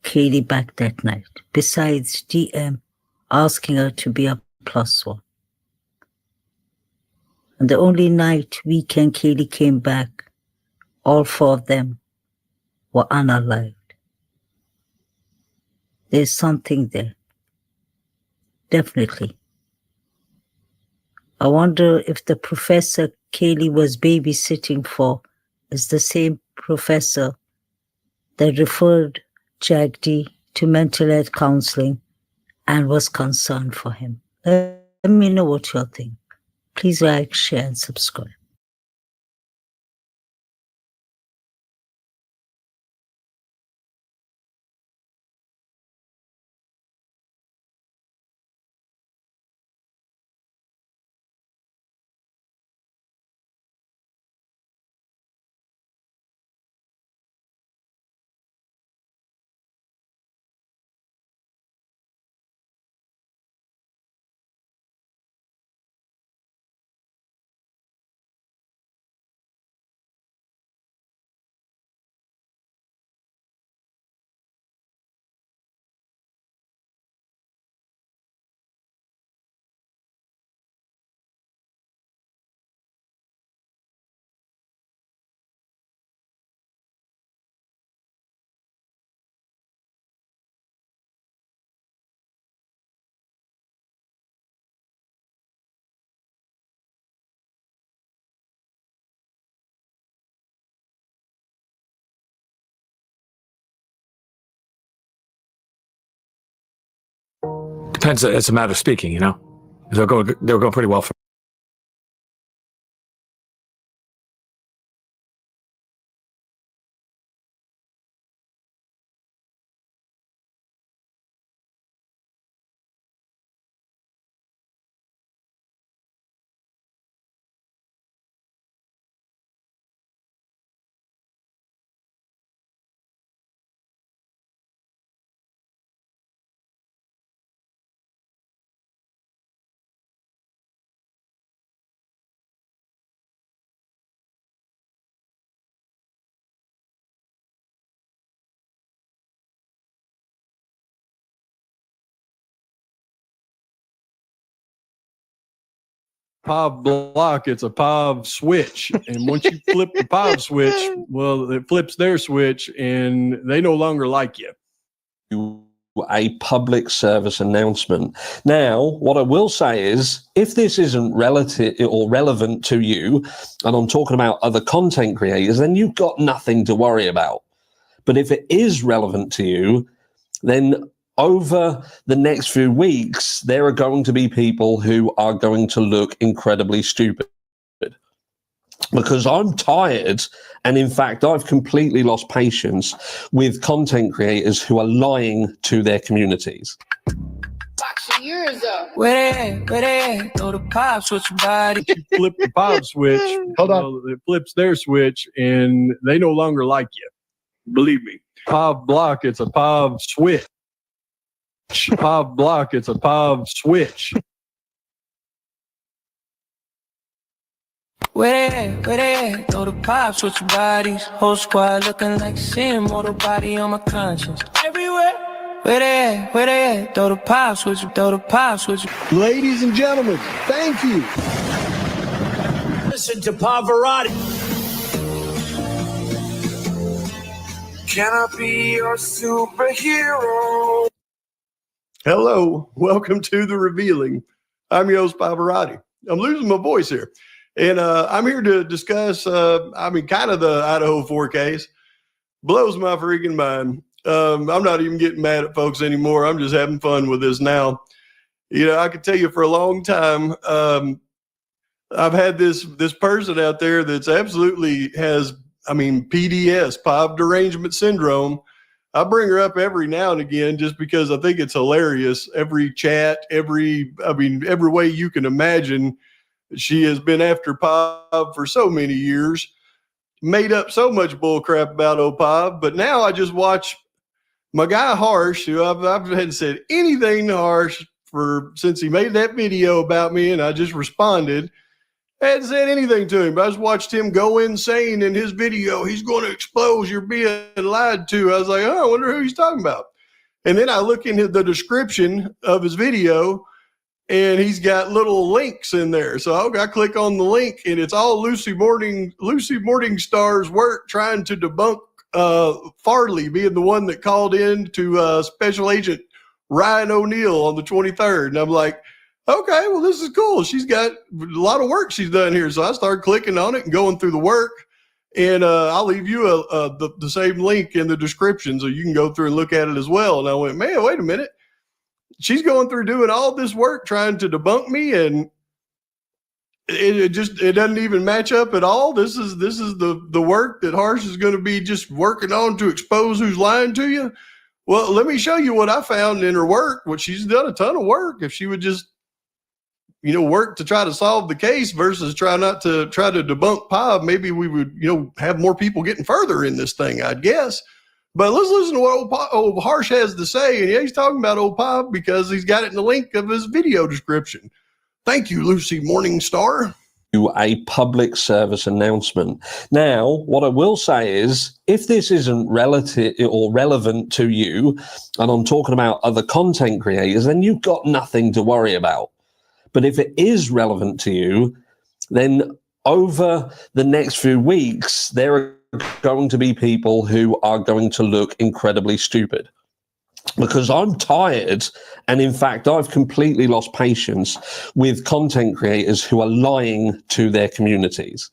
Kaylee back that night, besides DM asking her to be a +1. And the only night, weekend, Kaylee came back, all 4 of them were unalived. There's something there. Definitely. I wonder if the professor Kaylee was babysitting for is the same professor that referred Jagdi to mental health counseling and was concerned for him. Let me know what you think. Please like, share, and subscribe. Depends. It's a matter of speaking, you know. They'll go pretty well for. POV block, it's a POV switch. And once you flip the POV switch, well, it flips their switch and they no longer like you. A public service announcement. Now, what I will say is, if this isn't relative or relevant to you, and I'm talking about other content creators, then you've got nothing to worry about. But if it is relevant to you, then over the next few weeks, there are going to be people who are going to look incredibly stupid. Because I'm tired, and in fact, I've completely lost patience with content creators who are lying to their communities. Years up. Where they throw the POV switch body. You flip the POV switch, well, it flips their switch, and they no longer like you. Believe me. POV block, it's a POV switch. POV block, it's a POV switch. Where they throw the POV switch bodies. Whole squad looking like sin, mortal body on my conscience. Everywhere. Where they throw the POV switch. Ladies and gentlemen, thank you. Listen to Pavarotti. Can I be your superhero? Hello, welcome to The Revealing. I'm your host, Pavarotti. I'm losing my voice here. And I'm here to discuss, kind of the Idaho 4 case. Blows my freaking mind. I'm not even getting mad at folks anymore. I'm just having fun with this now. You know, I can tell you for a long time, I've had this person out there that's absolutely has, PDS, POV derangement syndrome. I bring her up every now and again just because I think it's hilarious. Every chat, every way you can imagine. She has been after POV for so many years, made up so much bull crap about POV, but now I just watch my guy Harsh, who I hadn't said anything to Harsh since he made that video about me, and I just responded. I hadn't said anything to him, but I just watched him go insane in his video. He's going to expose, you're being lied to. I was like, I wonder who he's talking about. And then I look into the description of his video, and he's got little links in there. So I click on the link, and it's all Lucy Morningstar's work trying to debunk Farley being the one that called in to Special Agent Ryan O'Neal on the 23rd. And I'm like, okay, well, this is cool. She's got a lot of work she's done here. So I started clicking on it and going through the work. And I'll leave you the same link in the description so you can go through and look at it as well. And I went, man, wait a minute. She's going through doing all this work trying to debunk me, and it doesn't even match up at all. This is the work that Harsh is going to be just working on to expose who's lying to you. Well, let me show you what I found in her work. What she's done a ton of work. If she would just, work to try to solve the case versus try to debunk Pob, maybe we would, have more people getting further in this thing, I'd guess. But let's listen to what old Harsh has to say. And yeah, he's talking about old Pob because he's got it in the link of his video description. Thank you, Lucy Morningstar. A public service announcement. Now, what I will say is, if this isn't relative or relevant to you, and I'm talking about other content creators, then you've got nothing to worry about. But if it is relevant to you, then over the next few weeks, there are going to be people who are going to look incredibly stupid. Because I'm tired, and in fact, I've completely lost patience with content creators who are lying to their communities.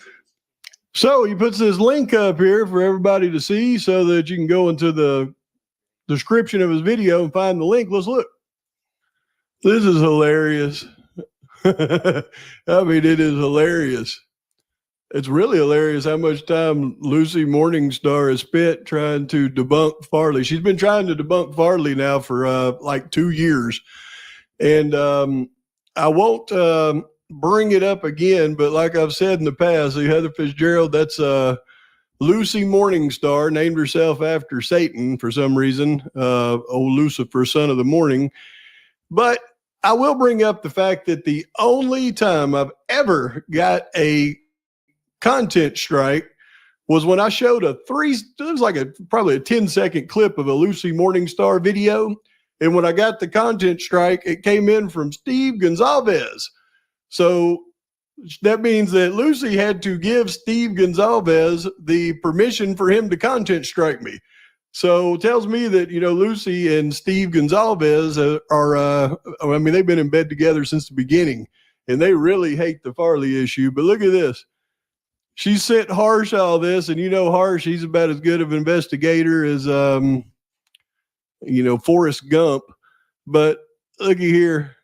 So he puts this link up here for everybody to see so that you can go into the description of his video and find the link. Let's look. This is hilarious. I mean, it is hilarious. It's really hilarious how much time Lucy Morningstar has spent trying to debunk Farley. She's been trying to debunk Farley now for like 2 years. And I won't bring it up again, but like I've said in the past, Heather Fitzgerald, that's Lucy Morningstar, named herself after Satan for some reason, old Lucifer, son of the morning. But I will bring up the fact that the only time I've ever got a content strike was when I showed probably a 10-second clip of a Lucy Morningstar video. And when I got the content strike, it came in from Steve Gonzalez. So that means that Lucy had to give Steve Gonzalez the permission for him to content strike me. So it tells me that, Lucy and Steve Gonzalez they've been in bed together since the beginning, and they really hate the Farley issue. But look at this. She sent Harsh all this, and Harsh, he's about as good of an investigator as, Forrest Gump. But looky here.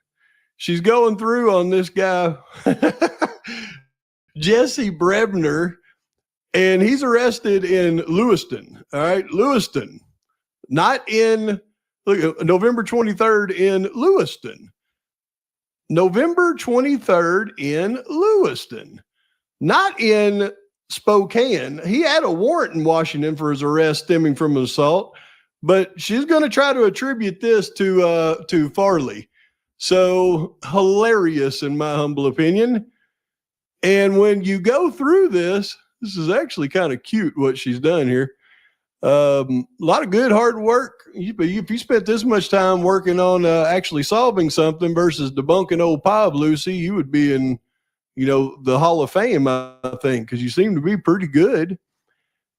She's going through on this guy, Jesse Brebner, and he's arrested in Lewiston. All right, Lewiston, not in, November 23rd in Lewiston. November 23rd in Lewiston. Not in Spokane. He had a warrant in Washington for his arrest stemming from an assault, but she's going to try to attribute this to Farley. So hilarious, in my humble opinion. And when you go through this is actually kind of cute what she's done here. A lot of good hard work. If you spent this much time working on actually solving something versus debunking old Pob, Lucy, you would be in the Hall of Fame, I think, because you seem to be pretty good.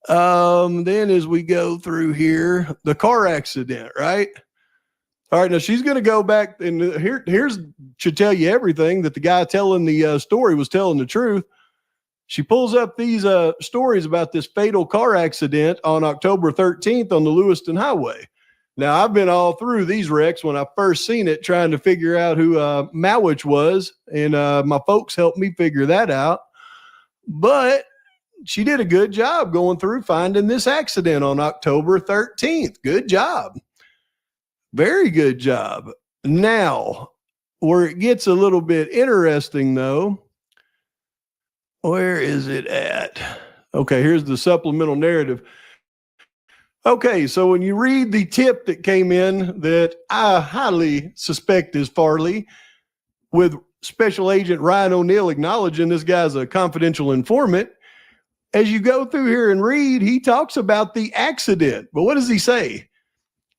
Then as we go through here, the car accident, right? All right, now she's going to go back, and here's should tell you everything that the guy telling the story was telling the truth. She pulls up these stories about this fatal car accident on October 13th on the Lewiston Highway. Now, I've been all through these wrecks when I first seen it, trying to figure out who Mowich was, and my folks helped me figure that out. But she did a good job going through finding this accident on October 13th. Good job. Very good job. Now, where it gets a little bit interesting, though, where is it at? Okay, here's the supplemental narrative. Okay, so when you read the tip that came in that I highly suspect is Farley, with Special Agent Ryan O'Neal acknowledging this guy's a confidential informant, as you go through here and read, he talks about the accident. But what does he say?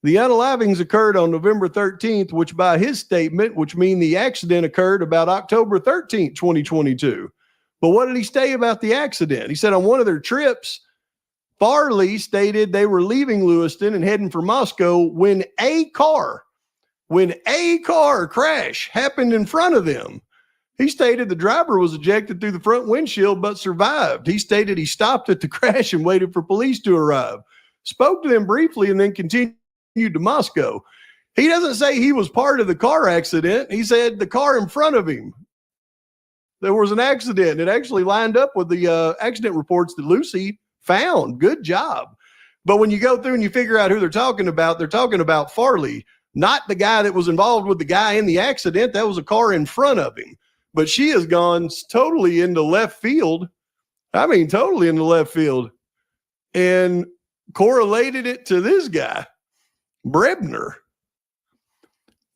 The unalivings occurred on November 13th, which by his statement, which mean the accident occurred about October 13th, 2022. But what did he say about the accident? He said on one of their trips, Farley stated they were leaving Lewiston and heading for Moscow when a car crash happened in front of them. He stated the driver was ejected through the front windshield but survived. He stated he stopped at the crash and waited for police to arrive, spoke to them briefly, and then continued to Moscow. He doesn't say he was part of the car accident. He said the car in front of him. There was an accident. It actually lined up with the accident reports that Lucy found. Good job. But when you go through and you figure out who they're talking about Farley, not the guy that was involved with the guy in the accident. That was a car in front of him. But she has gone totally into left field. I mean, totally into left field. And correlated it to this guy, Brebner.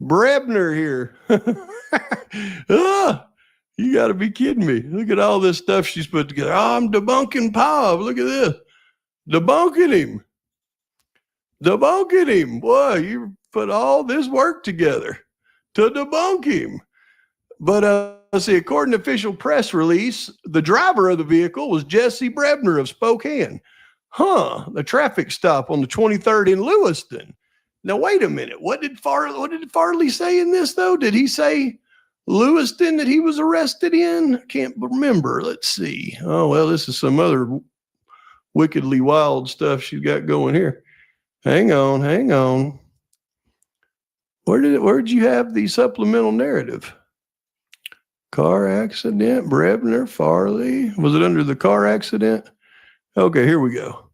Brebner here. You got to be kidding me. Look at all this stuff she's put together. Oh, I'm debunking Pav. Look at this. Debunking him. Debunking him. Boy, you put all this work together to debunk him. But let's see, according to official press release, the driver of the vehicle was Jesse Brebner of Spokane. The traffic stop on the 23rd in Lewiston. Now, wait a minute. What did Farley say in this, though? Did he say Lewiston that he was arrested in? I can't remember. Let's see. Oh, well, this is some other wickedly wild stuff she's got going here. Hang on. Where'd you have the supplemental narrative? Car accident, Brebner, Farley. Was it under the car accident? Okay, here we go.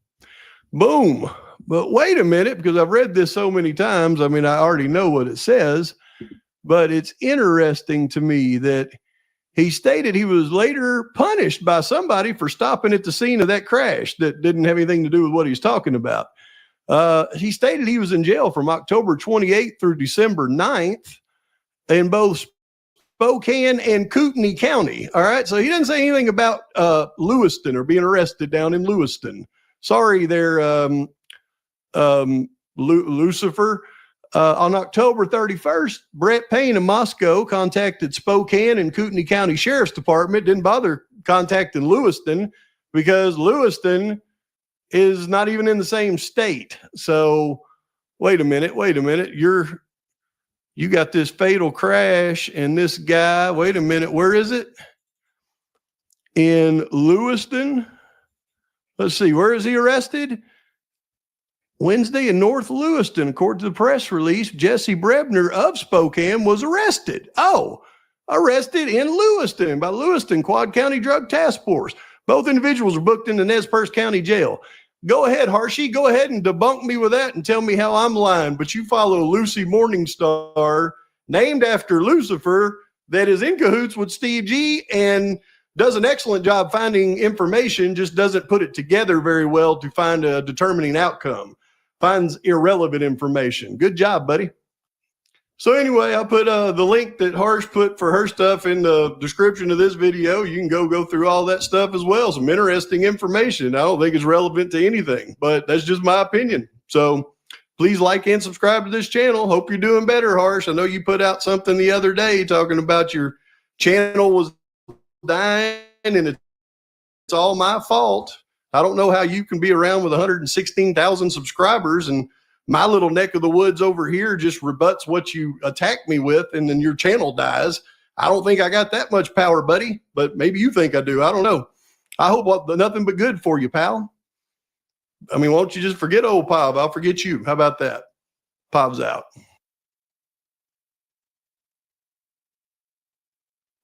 Boom. But wait a minute, because I've read this so many times. I mean, I already know what it says, but it's interesting to me that he stated he was later punished by somebody for stopping at the scene of that crash that didn't have anything to do with what he's talking about. He stated he was in jail from October 28th through December 9th in both Spokane and Kootenai County. All right. So he didn't say anything about Lewiston or being arrested down in Lewiston. Sorry there, Lucifer. On October 31st, Brett Payne of Moscow contacted Spokane and Kootenai County Sheriff's Department, didn't bother contacting Lewiston because Lewiston is not even in the same state. So wait a minute. You got this fatal crash and this guy, wait a minute, where is it? In Lewiston. Let's see, where is he arrested? Wednesday in North Lewiston. According to the press release, Jesse Brebner of Spokane was arrested. Arrested in Lewiston by Lewiston Quad County Drug Task Force. Both individuals were booked into Nez Perce County Jail. Go ahead, Hershey. Go ahead and debunk me with that and tell me how I'm lying. But you follow Lucy Morningstar, named after Lucifer, that is in cahoots with Steve G and does an excellent job finding information, just doesn't put it together very well to find a determining outcome. Finds irrelevant information. Good job, buddy. So anyway, I'll put the link that Harsh put for her stuff in the description of this video. You can go through all that stuff as well. Some interesting information. I don't think it's relevant to anything, but that's just my opinion. So please like and subscribe to this channel. Hope you're doing better, Harsh. I know you put out something the other day talking about your channel was dying and it's all my fault. I don't know how you can be around with 116,000 subscribers and my little neck of the woods over here just rebuts what you attack me with, and then your channel dies. I don't think I got that much power, buddy, but maybe you think I do. I don't know. I hope nothing but good for you, pal. I mean, won't you just forget old Pav? I'll forget you. How about that? Pav's out.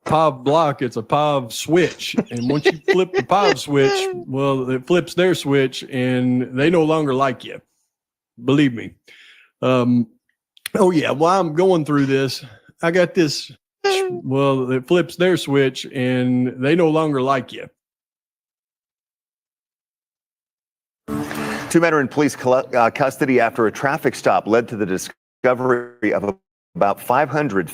Pav block, it's a Pav switch. And once you flip the Pav switch, well, it flips their switch and they no longer like you. Believe me. Oh yeah, while I'm going through this, I got this. Well, it flips their switch and they no longer like you. Two men are in police custody after a traffic stop led to the discovery of about 500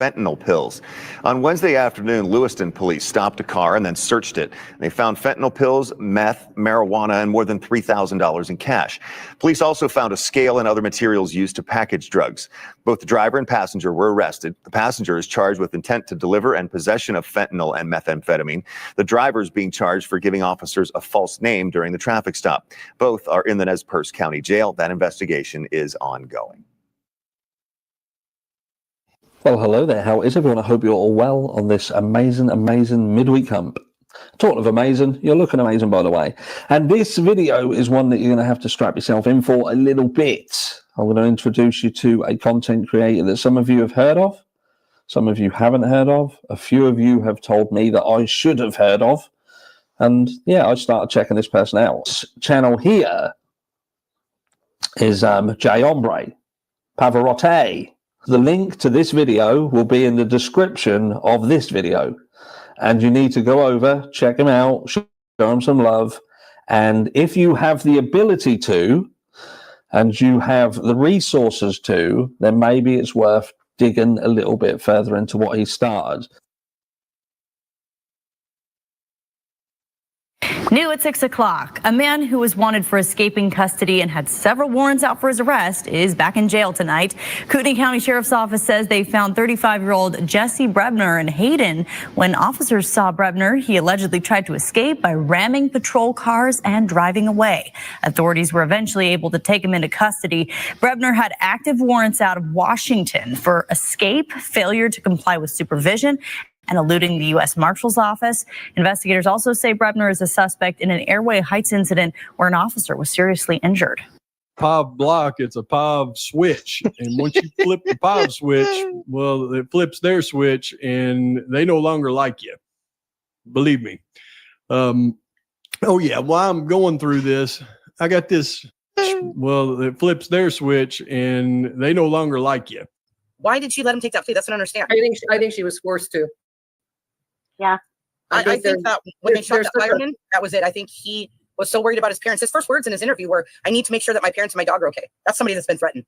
fentanyl pills. On Wednesday afternoon, Lewiston police stopped a car and then searched it. They found fentanyl pills, meth, marijuana, and more than $3,000 in cash. Police also found a scale and other materials used to package drugs. Both the driver and passenger were arrested. The passenger is charged with intent to deliver and possession of fentanyl and methamphetamine. The driver is being charged for giving officers a false name during the traffic stop. Both are in the Nez Perce County Jail. That investigation is ongoing. Well, hello there. How is everyone? I hope you're all well on this amazing midweek hump. Talking of amazing, you're looking amazing, by the way. And this video is one that you're going to have to strap yourself in for a little bit. I'm going to introduce you to a content creator that some of you have heard of, some of you haven't heard of, a few of you have told me that I should have heard of. And yeah, I started checking this person out. This channel here is J Hombre Pavarotti. The link to this video will be in the description of this video. And you need to go over, check him out, show him some love. And if you have the ability to, and you have the resources to, then maybe it's worth digging a little bit further into what he started. New at 6 o'clock, a man who was wanted for escaping custody and had several warrants out for his arrest is back in jail tonight. Kootenai County Sheriff's Office says they found 35-year-old Jesse Brebner in Hayden. When officers saw Brebner, he allegedly tried to escape by ramming patrol cars and driving away. Authorities were eventually able to take him into custody. Brebner had active warrants out of Washington for escape, failure to comply with supervision, and eluding the U.S. Marshal's Office. Investigators also say Brebner is a suspect in an Airway Heights incident where an officer was seriously injured. POV block, it's a POV switch. And once you flip the POV switch, well, it flips their switch and they no longer like you. Believe me. Oh, yeah, while I'm going through this, I got this. Well, it flips their switch and they no longer like you. Why did she let him take that plea? That's what I don't understand. I think she was forced to. Yeah. I think that when they shot that fireman, that was it. I think he was so worried about his parents. His first words in his interview were, I need to make sure that my parents and my dog are okay. That's somebody that's been threatened.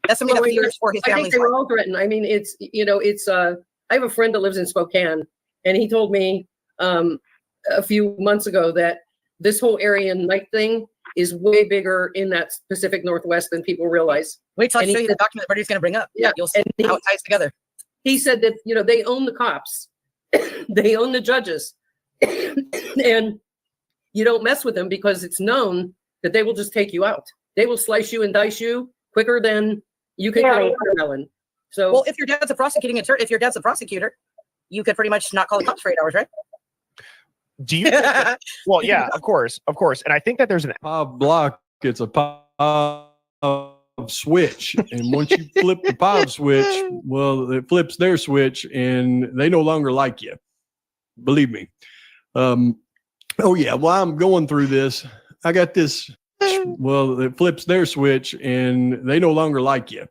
That's somebody that fears for his I family's think they were life. all threatened. I mean, I have a friend that lives in Spokane, and he told me a few months ago that this whole Aryan night thing is way bigger in that Pacific Northwest than people realize. Wait till I show you the document that Brady's going to bring up. Yeah, you'll see how it ties together. He said that, they own the cops. They own the judges. And you don't mess with them because it's known that they will just take you out. They will slice you and dice you quicker than you can cut a watermelon. So, well, if your dad's a prosecuting attorney, if your dad's a prosecutor, you could pretty much not call the cops for 8 hours, right? Do you? Well, yeah, of course. And I think that there's an POV block, it's a POV switch. And once you flip the POV switch, well, it flips their switch and they no longer like you. Believe me. Oh, yeah, while I'm going through this, I got this. Well, it flips their switch and they no longer like you.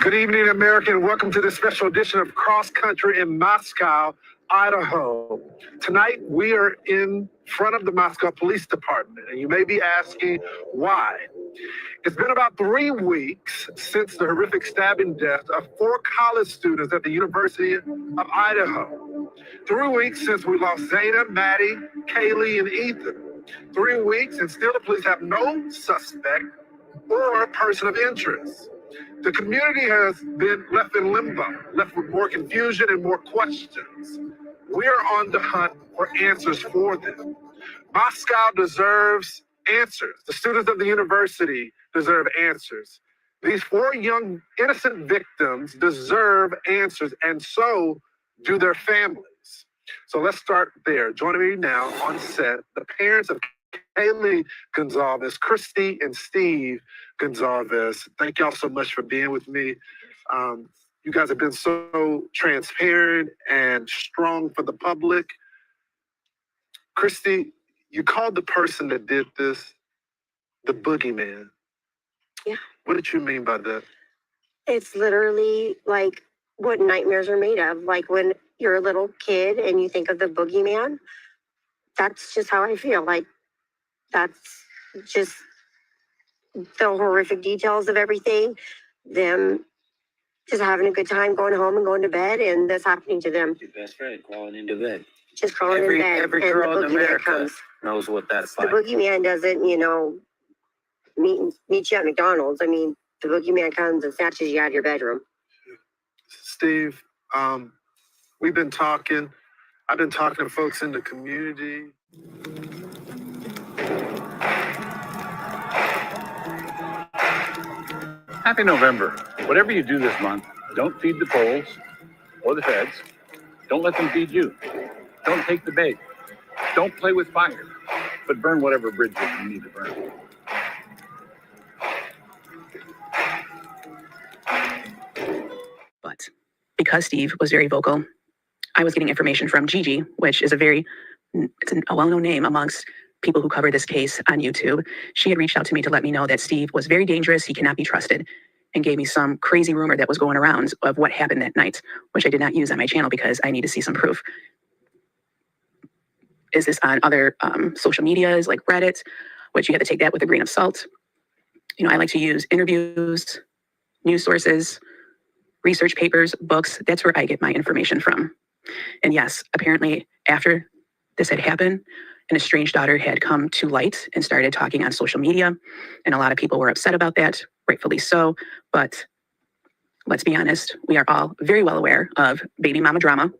Good evening, America, and welcome to this special edition of Cross Country in Moscow. Idaho. Tonight, we are in front of the Moscow Police Department, and you may be asking why. It's been about 3 weeks since the horrific stabbing death of 4 college students at the University of Idaho. 3 weeks since we lost Zayna, Maddie, Kaylee, and Ethan. 3 weeks, and still the police have no suspect or person of interest. The community has been left in limbo, left with more confusion and more questions. We are on the hunt for answers for them. Moscow deserves answers. The students of the university deserve answers. These 4 young innocent victims deserve answers, and so do their families. So let's start there. Joining me now on set, the parents of Kaylee Gonzalez, Christy and Steve Gonzalez. Thank y'all so much for being with me. You guys have been so transparent and strong for the public. Christy, you called the person that did this the boogeyman. Yeah. What did you mean by that? It's literally like what nightmares are made of. Like when you're a little kid and you think of the boogeyman, that's just how I feel. Like that's just the horrific details of everything. Them just having a good time, going home and going to bed, and this happening to them. Your best friend crawling into bed. Just crawling in bed. Every and girl the in boogeyman America comes. knows what that's The like. boogeyman doesn't, meet you at McDonald's. I mean, the boogeyman comes and snatches you out of your bedroom. Steve, we've been talking. I've been talking to folks in the community. Happy November. Whatever you do this month, don't feed the polls or the feds. Don't let them feed you. Don't take the bait. Don't play with fire, but burn whatever bridges you need to burn. But because Steve was very vocal, I was getting information from Gigi, which is a well-known name amongst people who cover this case on YouTube. She had reached out to me to let me know that Steve was very dangerous, he cannot be trusted, and gave me some crazy rumor that was going around of what happened that night, which I did not use on my channel because I need to see some proof. Is this on other social medias like Reddit, which you have to take that with a grain of salt. I like to use interviews, news sources, research papers, books. That's where I get my information from. And yes, apparently after this had happened, an estranged daughter had come to light and started talking on social media. And a lot of people were upset about that, rightfully so. But let's be honest, we are all very well aware of baby mama drama.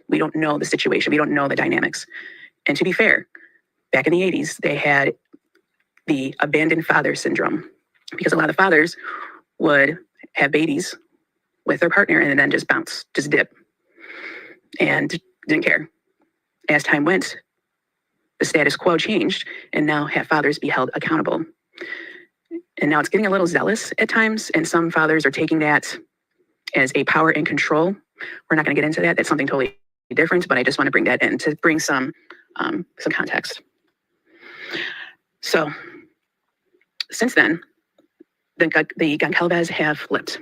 We don't know the situation. We don't know the dynamics. And to be fair, back in the 80s, they had the abandoned father syndrome because a lot of fathers would have babies with their partner and then just bounce, just dip, and didn't care. As time went, the status quo changed, and now have fathers be held accountable. And now it's getting a little zealous at times, and some fathers are taking that as a power and control. We're not going to get into that. That's something totally different, but I just want to bring that in to bring some context. So, since then, the Goncalves have flipped.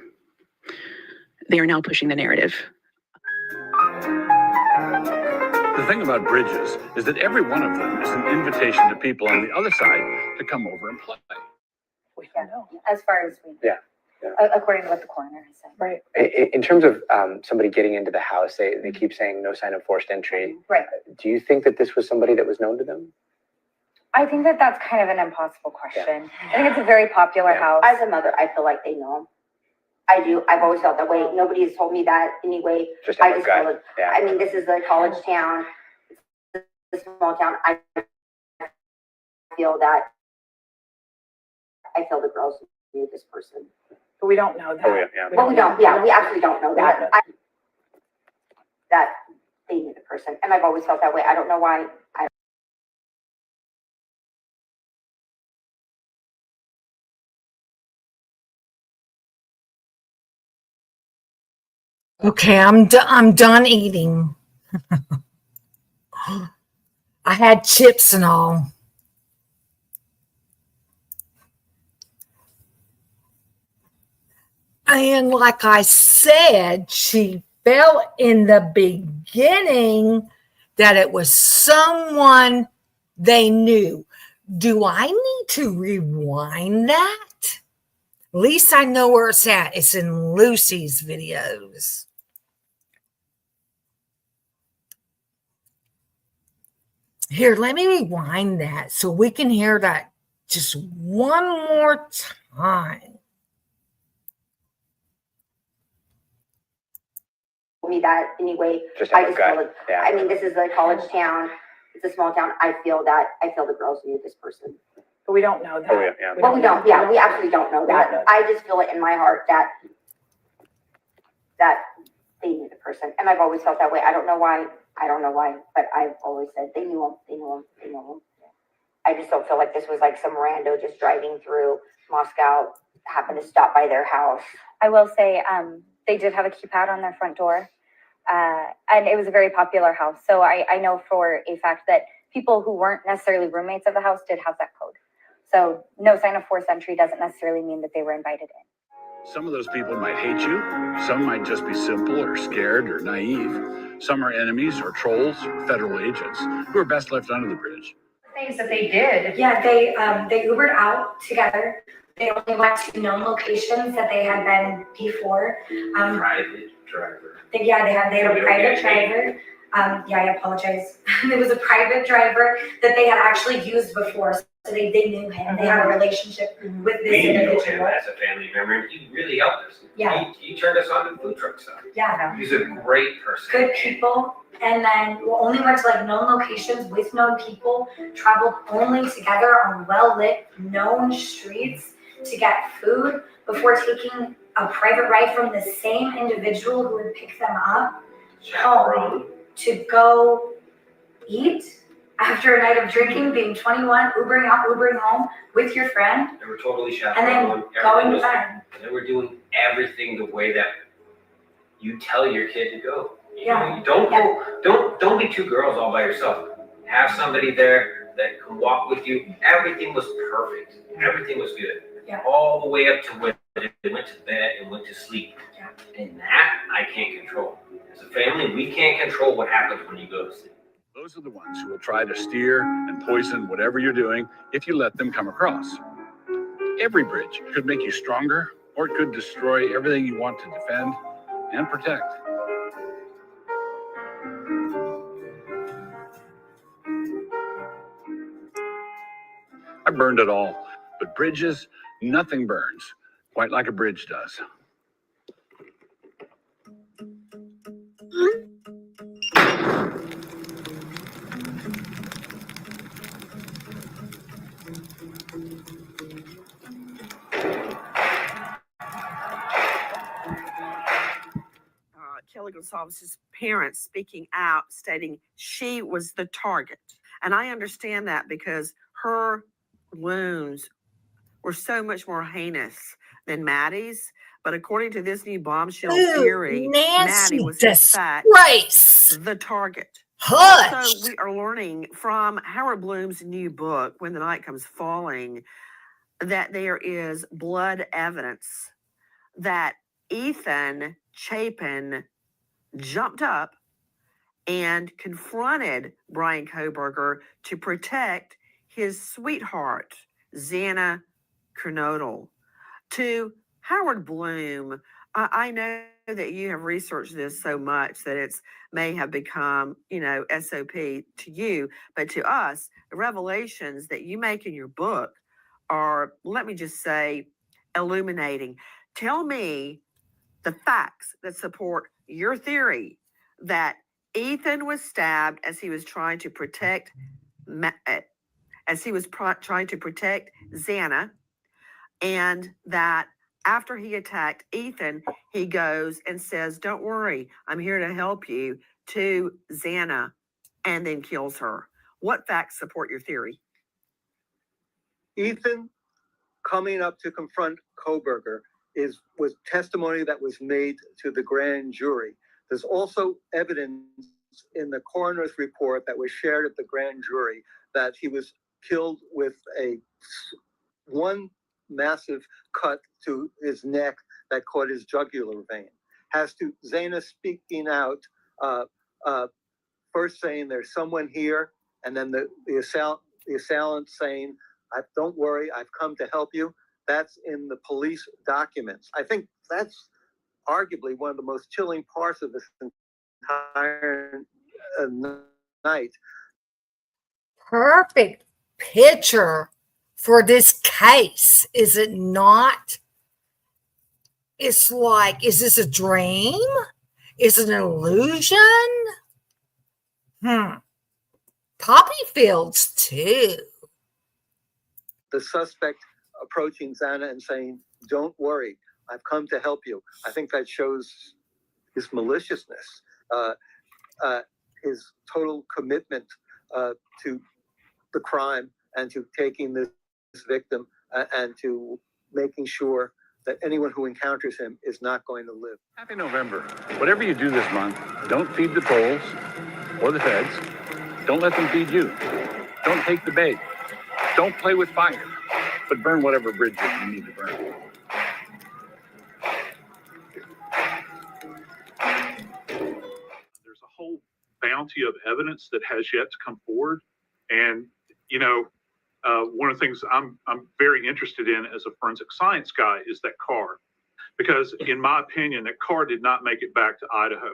They are now pushing the narrative. The thing about bridges is that every one of them is an invitation to people on the other side to come over and play. Yeah, as far as we, Yeah. according to what the coroner has said. Right. In terms of somebody getting into the house, they keep saying no sign of forced entry. Right. Do you think that this was somebody that was known to them? I think that that's kind of an impossible question. I think it's a very popular house. As a mother, I feel like they know him. I do. I've always felt that way. Nobody has told me that anyway. Just I have a just gut. feel like, Yeah. I mean, this is a college town. It's a small town. I feel that. I feel the girls knew this person. But we don't know that. Oh, yeah. Well, we don't. Yeah, we actually don't know that. That they knew the person, and I've always felt that way. I don't know why. Okay, I'm done eating. I had chips and all. And like I said, she felt in the beginning that it was someone they knew. Do I need to rewind that? At least I know where it's at. It's in Lucy's videos. Here, let me rewind that so we can hear that just one more time. Me that anyway. Just I have a just gut. feel like, Yeah. I mean, this is a college town. It's a small town. I feel the girls knew this person. But we don't know that. Oh, yeah. Well, we don't. Yeah, we absolutely don't know that. I just feel it in my heart that they knew the person, and I've always felt that way. I don't know why, but I've always said they knew him. I just don't feel like this was like some rando just driving through Moscow, happened to stop by their house. I will say, they did have a keypad on their front door, and it was a very popular house. So I know for a fact that people who weren't necessarily roommates of the house did have that code. So no sign of forced entry doesn't necessarily mean that they were invited in. Some of those people might hate you. Some might just be simple or scared or naive. Some are enemies or trolls or federal agents who are best left under the bridge. Things that they did. Yeah, they Ubered out together. They only went to known locations that they had been before. Private driver. They had a private driver. I apologize. It was a private driver that they had actually used before, so they knew him. They had a relationship with this We knew him individual. as a family member, and he really helped us. Yeah. He turned us on to food truck stuff. Yeah, He's a great person. good people. And then we only went to like known locations with known people, traveled only together on well-lit, known streets to get food before taking a private ride from the same individual who would pick them up home to go eat after a night of drinking, being 21, Ubering out, Ubering home with your friend, They were totally and then going to bed. They were doing everything the way that you tell your kid to go. You Yeah. know, don't be two girls all by yourself. Have somebody there that can walk with you. Everything was perfect. Everything was good. Yeah. All the way up to when they went to bed and went to sleep. Yeah. And that I can't control. As a family, we can't control what happens when you go to sleep. Those are the ones who will try to steer and poison whatever you're doing if you let them come across. Every bridge could make you stronger, or it could destroy everything you want to defend and protect. I burned it all, but bridges, nothing burns quite like a bridge does. Kelly Gonzalez's parents speaking out, stating she was the target. And I understand that because her wounds were so much more heinous than Maddie's. But according to this new bombshell theory, Nancy Maddie was in fact disgrace. the target. Hush. So we are learning from Howard Bloom's new book, When the Night Comes Falling, that there is blood evidence that Ethan Chapin jumped up and confronted Brian Kohberger to protect his sweetheart, Xana Kernodle. To Howard Bloom, I know that you have researched this so much that it's may have become, SOP to you, but to us, the revelations that you make in your book are, let me just say, illuminating. Tell me the facts that support your theory that Ethan was stabbed as he was trying to protect Xana, and that after he attacked Ethan, he goes and says, "Don't worry, I'm here to help you," to Xana, and then kills her. What facts support your theory? Ethan coming up to confront Kohberger was testimony that was made to the grand jury. There's also evidence in the coroner's report that was shared at the grand jury that he was killed with one massive cut to his neck that caught his jugular vein. has to Zaina speaking out, first saying there's someone here, and then the assailant saying, don't worry, I've come to help you. That's in the police documents. I think that's arguably one of the most chilling parts of this entire night. Perfect picture for this case, is it not? It's like, is this a dream? Is it an illusion? Poppy fields too. The suspect approaching Zaina and saying, don't worry, I've come to help you. I think that shows his maliciousness, his total commitment to the crime and to taking this victim and to making sure that anyone who encounters him is not going to live. Happy November. Whatever you do this month, don't feed the trolls or the feds. Don't let them feed you. Don't take the bait. Don't play with fire, but burn whatever bridges you need to burn. There's a whole bounty of evidence that has yet to come forward. And, one of the things I'm very interested in as a forensic science guy is that car. Because in my opinion, that car did not make it back to Idaho.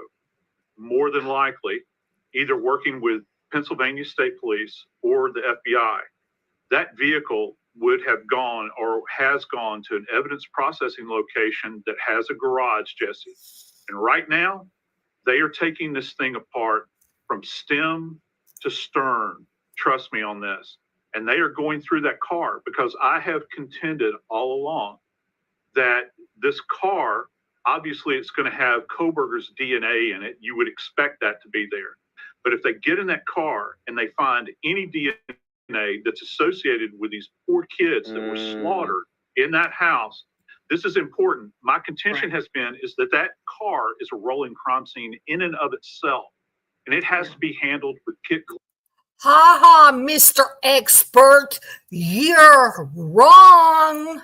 More than likely, either working with Pennsylvania State Police or the FBI, that vehicle would have gone or has gone to an evidence processing location that has a garage, Jesse. And right now, they are taking this thing apart from stem to stern. Trust me on this. And they are going through that car because I have contended all along that this car, obviously it's going to have Kohberger's DNA in it. You would expect that to be there. But if they get in that car and they find any DNA that's associated with these poor kids that were slaughtered in that house, this is important. My contention has been is that car is a rolling crime scene in and of itself. And it has to be handled with kit Ha ha, Mr. Expert, you're wrong.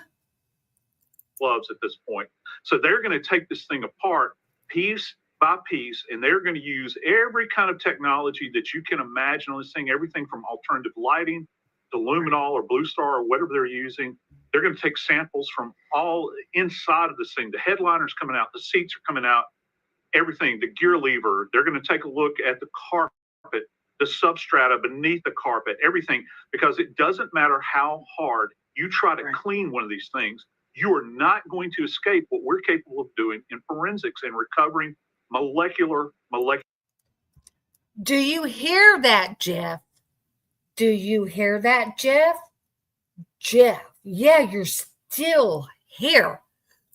gloves at this point. So they're going to take this thing apart piece by piece, and they're going to use every kind of technology that you can imagine on this thing, everything from alternative lighting to luminol or blue star or whatever they're using. They're going to take samples from all inside of this thing. The headliner's coming out, the seats are coming out, everything, the gear lever. They're going to take a look at the carpet, the substrata beneath the carpet, everything, because it doesn't matter how hard you try to clean one of these things, you are not going to escape what we're capable of doing in forensics and recovering molecular. Do you hear that, Jeff? Do you hear that, Jeff? Jeff, yeah, you're still here.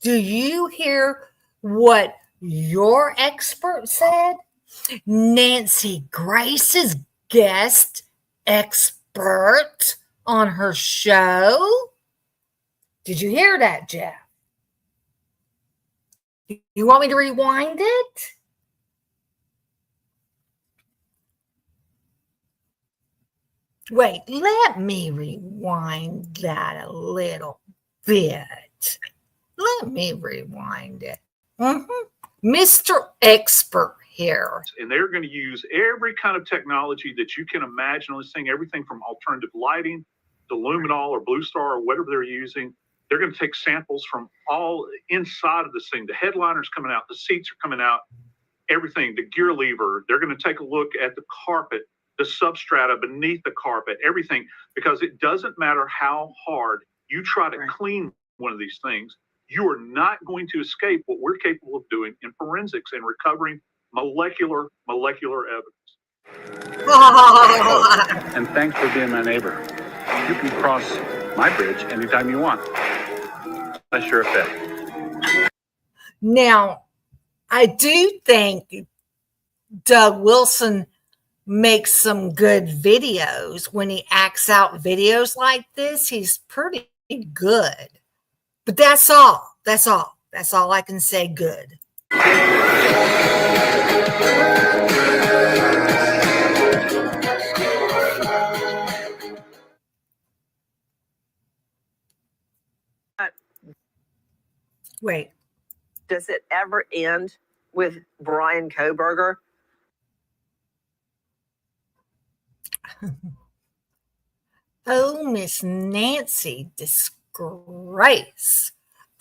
Do you hear what your expert said? Nancy Grace's guest expert on her show. Did you hear that, Jeff? You want me to rewind it? Wait, let me rewind that a little bit. Let me rewind it. Mr. Expert here. And they're going to use every kind of technology that you can imagine on this thing, everything from alternative lighting to luminol or blue star or whatever they're using. They're going to take samples from all inside of this thing. The headliner's coming out, the seats are coming out, everything, the gear lever. They're going to take a look at the carpet, the substrata beneath the carpet, everything, because it doesn't matter how hard you try to clean one of these things, you are not going to escape what we're capable of doing in forensics and recovering molecular evidence. And thanks for being my neighbor. You can cross my bridge anytime you want. Unless you're a fed. Now, I do think Doug Wilson makes some good videos. When he acts out videos like this, he's pretty good. But that's all. That's all. That's all I can say. Good. Wait. does it ever end with Brian Koberger? Oh, Miss Nancy Disgrace.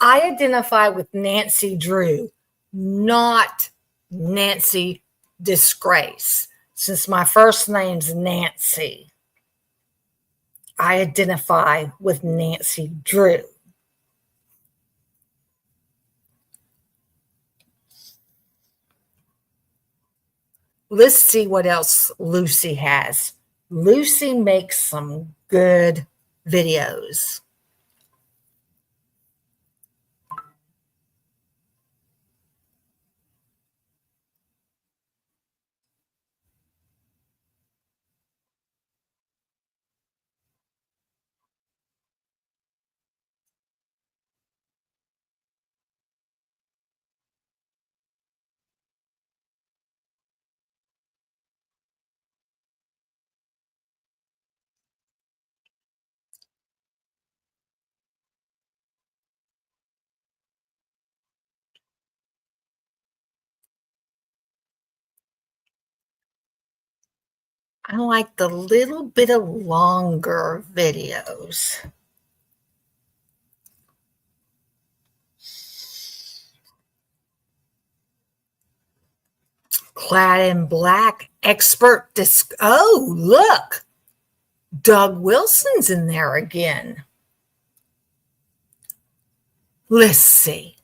I identify with Nancy Drew, not Nancy Disgrace, since my first name's Nancy. I identify with Nancy Drew. Let's see what else Lucy has. Lucy makes some good videos. I like the little bit of longer videos. Clad in black, expert disc. Oh, look. Doug Wilson's in there again. Let's see.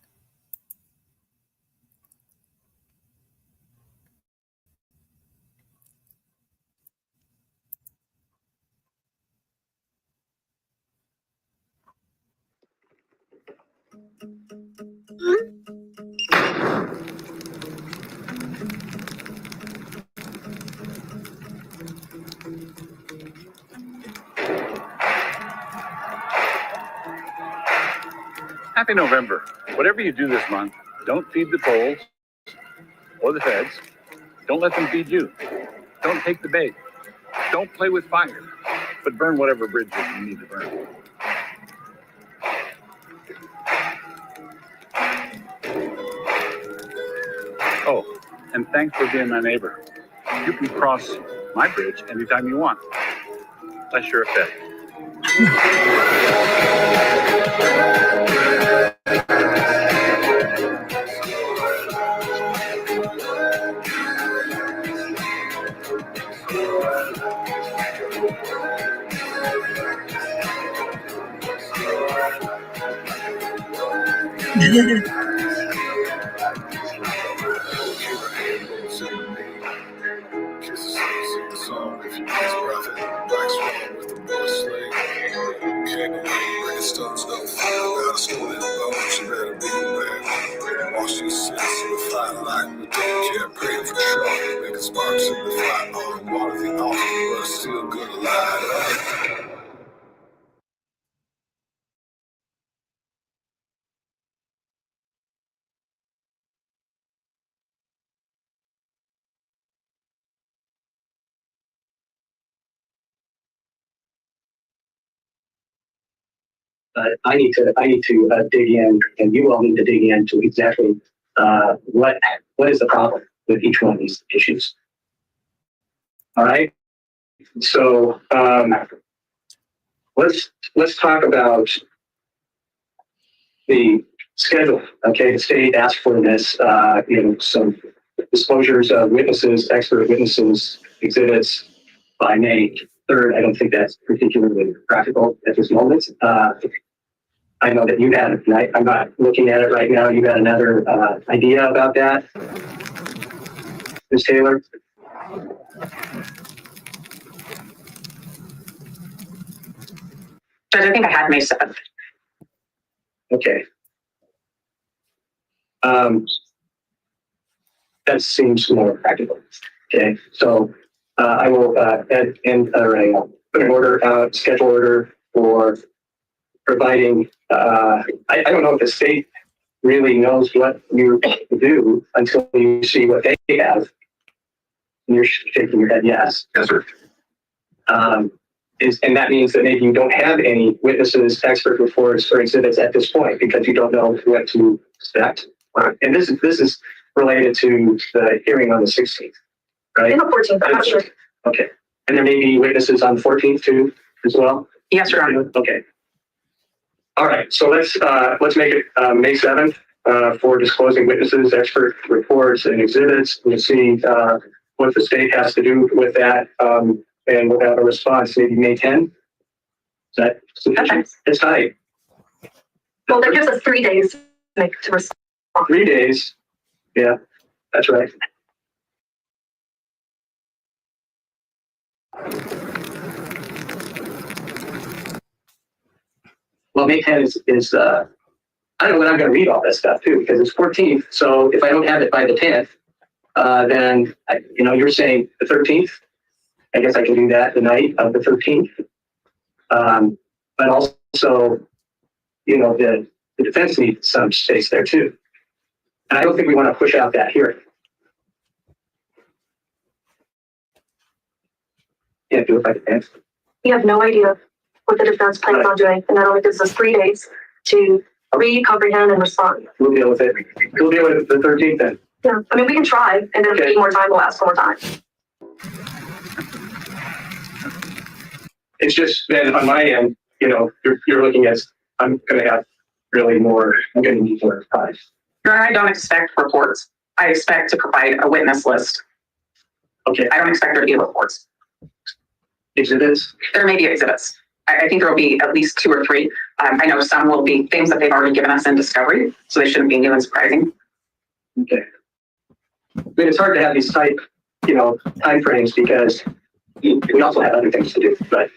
Happy November. Whatever you do this month, don't feed the polls or the feds. Don't let them feed you. Don't take the bait. Don't play with fire, but burn whatever bridges you need to burn. Oh, and thanks for being my neighbor. You can cross my bridge anytime you want, unless you're a fed. I need to dig in, and you all need to dig into exactly what is the problem with each one of these issues. All right. So let's talk about the schedule. Okay, the state asked for this, some disclosures of witnesses, expert witnesses, exhibits by May 3rd. I don't think that's particularly practical at this moment. I know that you had, and I'm not looking at it right now. You got another idea about that, Ms. Taylor? Judge, I think I had May 7th. Okay. That seems more practical. Okay, so I will put an order out, schedule order for providing. I don't know if the state really knows what you do until you see what they have. And you're shaking your head, yes. Yes, sir. And that means that maybe you don't have any witnesses, expert reports, or exhibits at this point because you don't know what to expect And this is related to the hearing on the 16th, right? In the 14th, I'm not sure. Okay. And there may be witnesses on the 14th too, as well? Yes, Your Honor. Okay. All right, so let's make it May 7th for disclosing witnesses, expert reports, and exhibits. We'll see what the state has to do with that, and we'll have a response maybe May 10th. Is that sufficient? Okay. It's tight. Well, that gives us 3 days to respond. 3 days. Yeah, that's right. Well, May 10th is I don't know when I'm going to read all this stuff too, because it's 14th. So if I don't have it by the 10th, then you're saying the 13th. I guess I can do that the night of the 13th. But also, the defense needs some space there too. And I don't think we want to push out that hearing. Can't do it by the 10th. We have no idea what the defense plans on doing, and that only gives us 3 days to read, comprehend, and respond. We'll deal with it. We'll deal with it the 13th then. Yeah, I mean, we can try, and then if we need more time, we'll ask for more time. It's just then on my end, you're looking at, I'm going to have really more, I'm going to need more time. Your Honor, I don't expect reports. I expect to provide a witness list. Okay. I don't expect there to be reports. Exhibits? There may be exhibits. I think there will be at least 2 or 3. I know some will be things that they've already given us in discovery, so they shouldn't be new and surprising. Okay. I mean, it's hard to have these tight, time frames because we also have other things to do, but.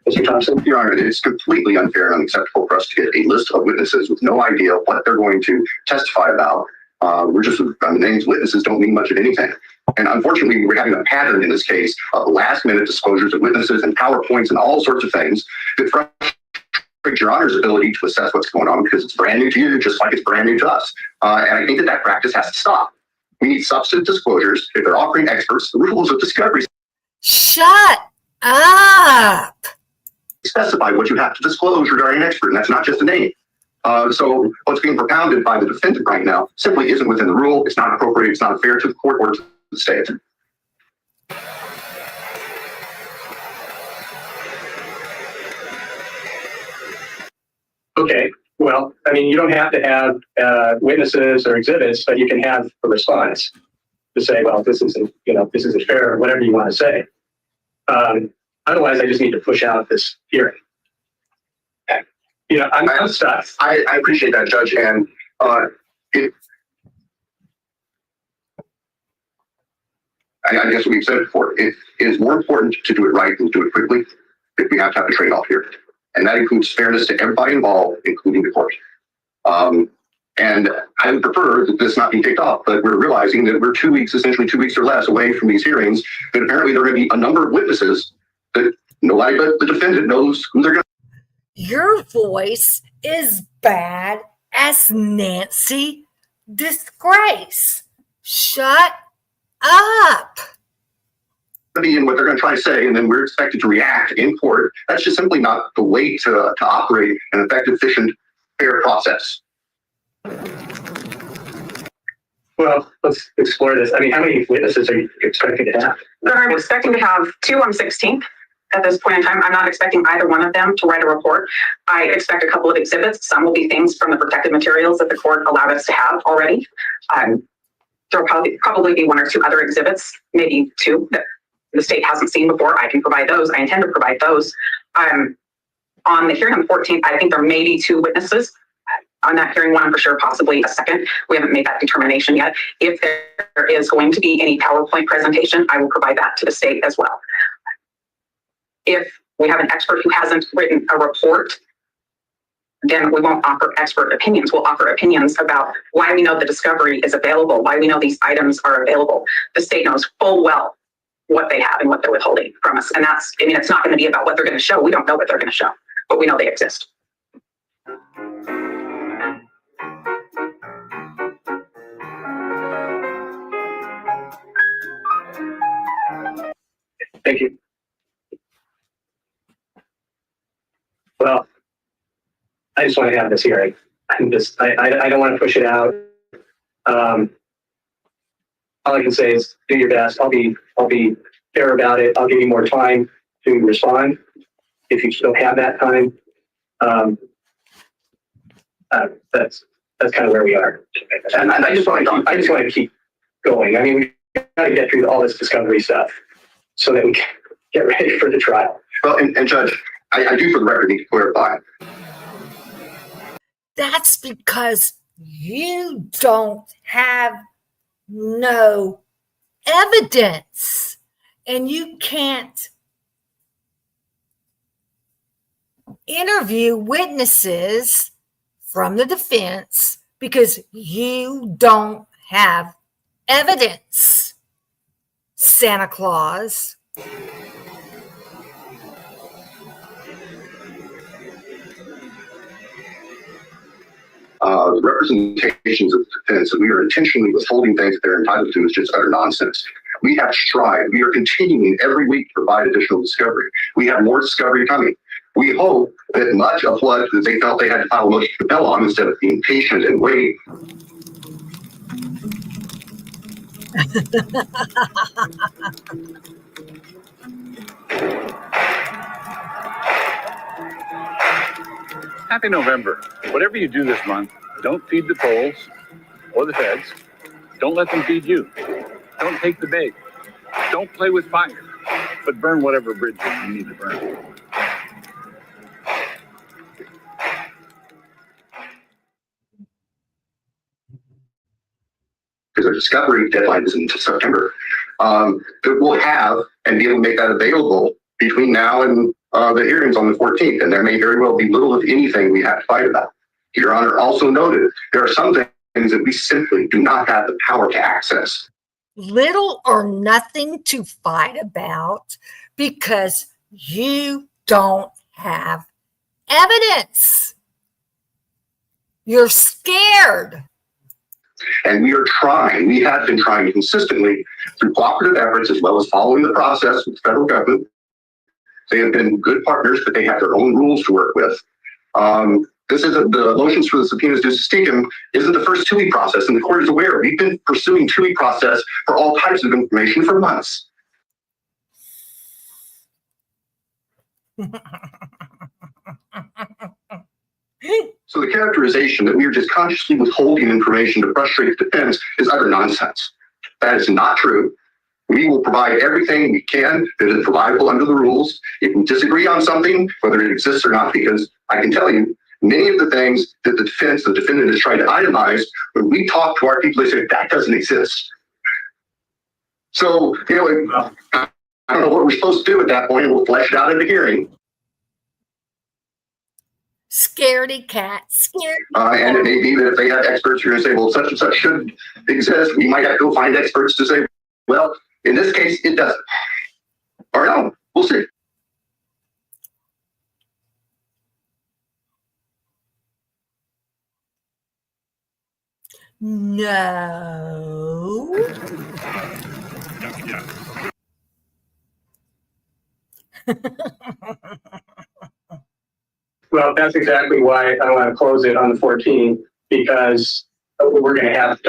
Mr. Thompson? Your Honor, it's completely unfair and unacceptable for us to get a list of witnesses with no idea what they're going to testify about. We're just, the names witnesses don't mean much of anything. And unfortunately, we're having a pattern in this case of last minute disclosures of witnesses and PowerPoints and all sorts of things that frustrate Your Honor's ability to assess what's going on because it's brand new to you, just like it's brand new to us. And I think that practice has to stop. We need substantive disclosures. If they're offering experts, the rules of discovery Shut up. specify what you have to disclose regarding an expert, and that's not just a name. So what's being propounded by the defendant right now simply isn't within the rule. It's not appropriate. It's not fair to the court or to the state. Okay. Well, I mean, you don't have to have witnesses or exhibits, but you can have a response to say, well, this isn't fair, or whatever you want to say. Otherwise, I just need to push out this hearing. I'm stuck. I appreciate that, Judge, and I guess we've said it before. It is more important to do it right than to do it quickly if we have to have a trade-off here. And that includes fairness to everybody involved, including the court. And I would prefer that this not be kicked off, but we're realizing that we're 2 weeks, essentially 2 weeks or less away from these hearings, that apparently there are going to be a number of witnesses that nobody but the defendant knows who they're going to. Your voice is bad as Nancy Disgrace. Shut up. And what they're going to try to say, and then we're expected to react in court. That's just simply not the way to operate an effective, efficient, fair process. Well, let's explore this. I mean, how many witnesses are you expecting to have? I'm expecting to have 2 on 16th. At this point in time, I'm not expecting either one of them to write a report. I expect a couple of exhibits. Some will be things from the protected materials that the court allowed us to have already. There will probably be 1 or 2 other exhibits, maybe 2 that the state hasn't seen before. I can provide those. I intend to provide those. On the hearing on the 14th, I think there may be 2 witnesses. On that hearing, 1 for sure, possibly a second. We haven't made that determination yet. If there is going to be any PowerPoint presentation, I will provide that to the state as well. If we have an expert who hasn't written a report, then we won't offer expert opinions. We'll offer opinions about why we know the discovery is available, why we know these items are available. The state knows full well what they have and what they're withholding from us. And it's not going to be about what they're going to show. We don't know what they're going to show, but we know they exist. Thank you. Well, I just want to have this hearing. I don't want to push it out. All I can say is do your best. I'll be fair about it. I'll give you more time to respond if you still have that time. That's kind of where we are. And I just want to keep going. I mean, we got to get through all this discovery stuff so that we can get ready for the trial. Well, and Judge, I do for the record need to clarify. That's because you don't have no evidence and you can't interview witnesses from the defense because you don't have evidence, Santa Claus. Representations of the defense that we are intentionally withholding things that they're entitled to is just utter nonsense. We have strived. We are continuing every week to provide additional discovery. We have more discovery coming. We hope that much of what they felt they had to file a motion to compel on instead of being patient and waiting. Happy November. Whatever you do this month, don't feed the trolls or the feds. Don't let them feed you. Don't take the bait. Don't play with fire, but burn whatever bridges you need to burn. Because our discovery deadline is in September. That we'll have and be able to make that available between now and the hearings on the 14th. And there may very well be little, if anything, we have to fight about. Your Honor also noted there are some things that we simply do not have the power to access. Little or nothing to fight about because you don't have evidence. You're scared. And we are trying, we have been trying consistently through cooperative efforts as well as following the process with the federal government. They have been good partners, but they have their own rules to work with. This isn't the motions for the subpoenas to Steakum isn't the first TUI process, and the court is aware. We've been pursuing TUI process for all types of information for months. So the characterization that we are just consciously withholding information to frustrate the defense is utter nonsense. That is not true. We will provide everything we can that is providable under the rules. If we disagree on something, whether it exists or not, because I can tell you, many of the things that the defendant is trying to itemize, when we talk to our people, they say that doesn't exist. So, I don't know what we're supposed to do at that point. We'll flesh it out in the hearing. Scaredy cat, scared. And it may be that if they have experts who are going to say, well, such and such should exist, we might have to go find experts to say, well, in this case, it doesn't. Or no, we'll see. No. Well, that's exactly why I want to close it on the 14th, because we're going to have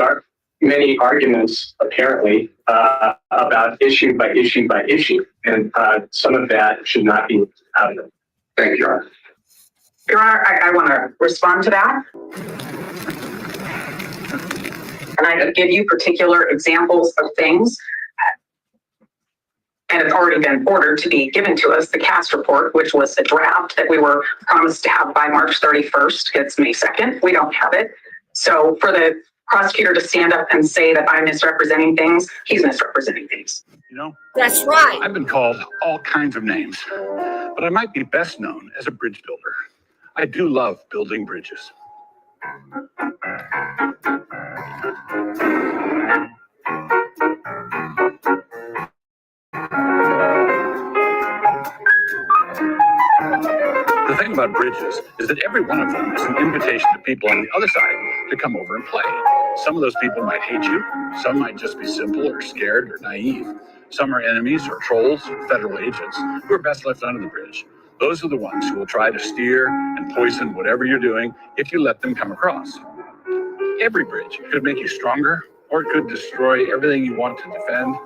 many arguments, apparently, about issue by issue by issue. And some of that should not be out of it. Thank you, Your Honor. Your Honor, I want to respond to that. And I give you particular examples of things. And it's already been ordered to be given to us, the CAST report, which was a draft that we were promised to have by March 31st. It's May 2nd. We don't have it. So for the prosecutor to stand up and say that I'm misrepresenting things, he's misrepresenting things. You know? That's right. I've been called all kinds of names, but I might be best known as a bridge builder. I do love building bridges. The thing about bridges is that every one of them is an invitation to people on the other side to come over and play. Some of those people might hate you. Some might just be simple or scared or naive. Some are enemies or trolls or federal agents who are best left under the bridge. Those are the ones who will try to steer and poison whatever you're doing if you let them come across. Every bridge could make you stronger, or it could destroy everything you want to defend.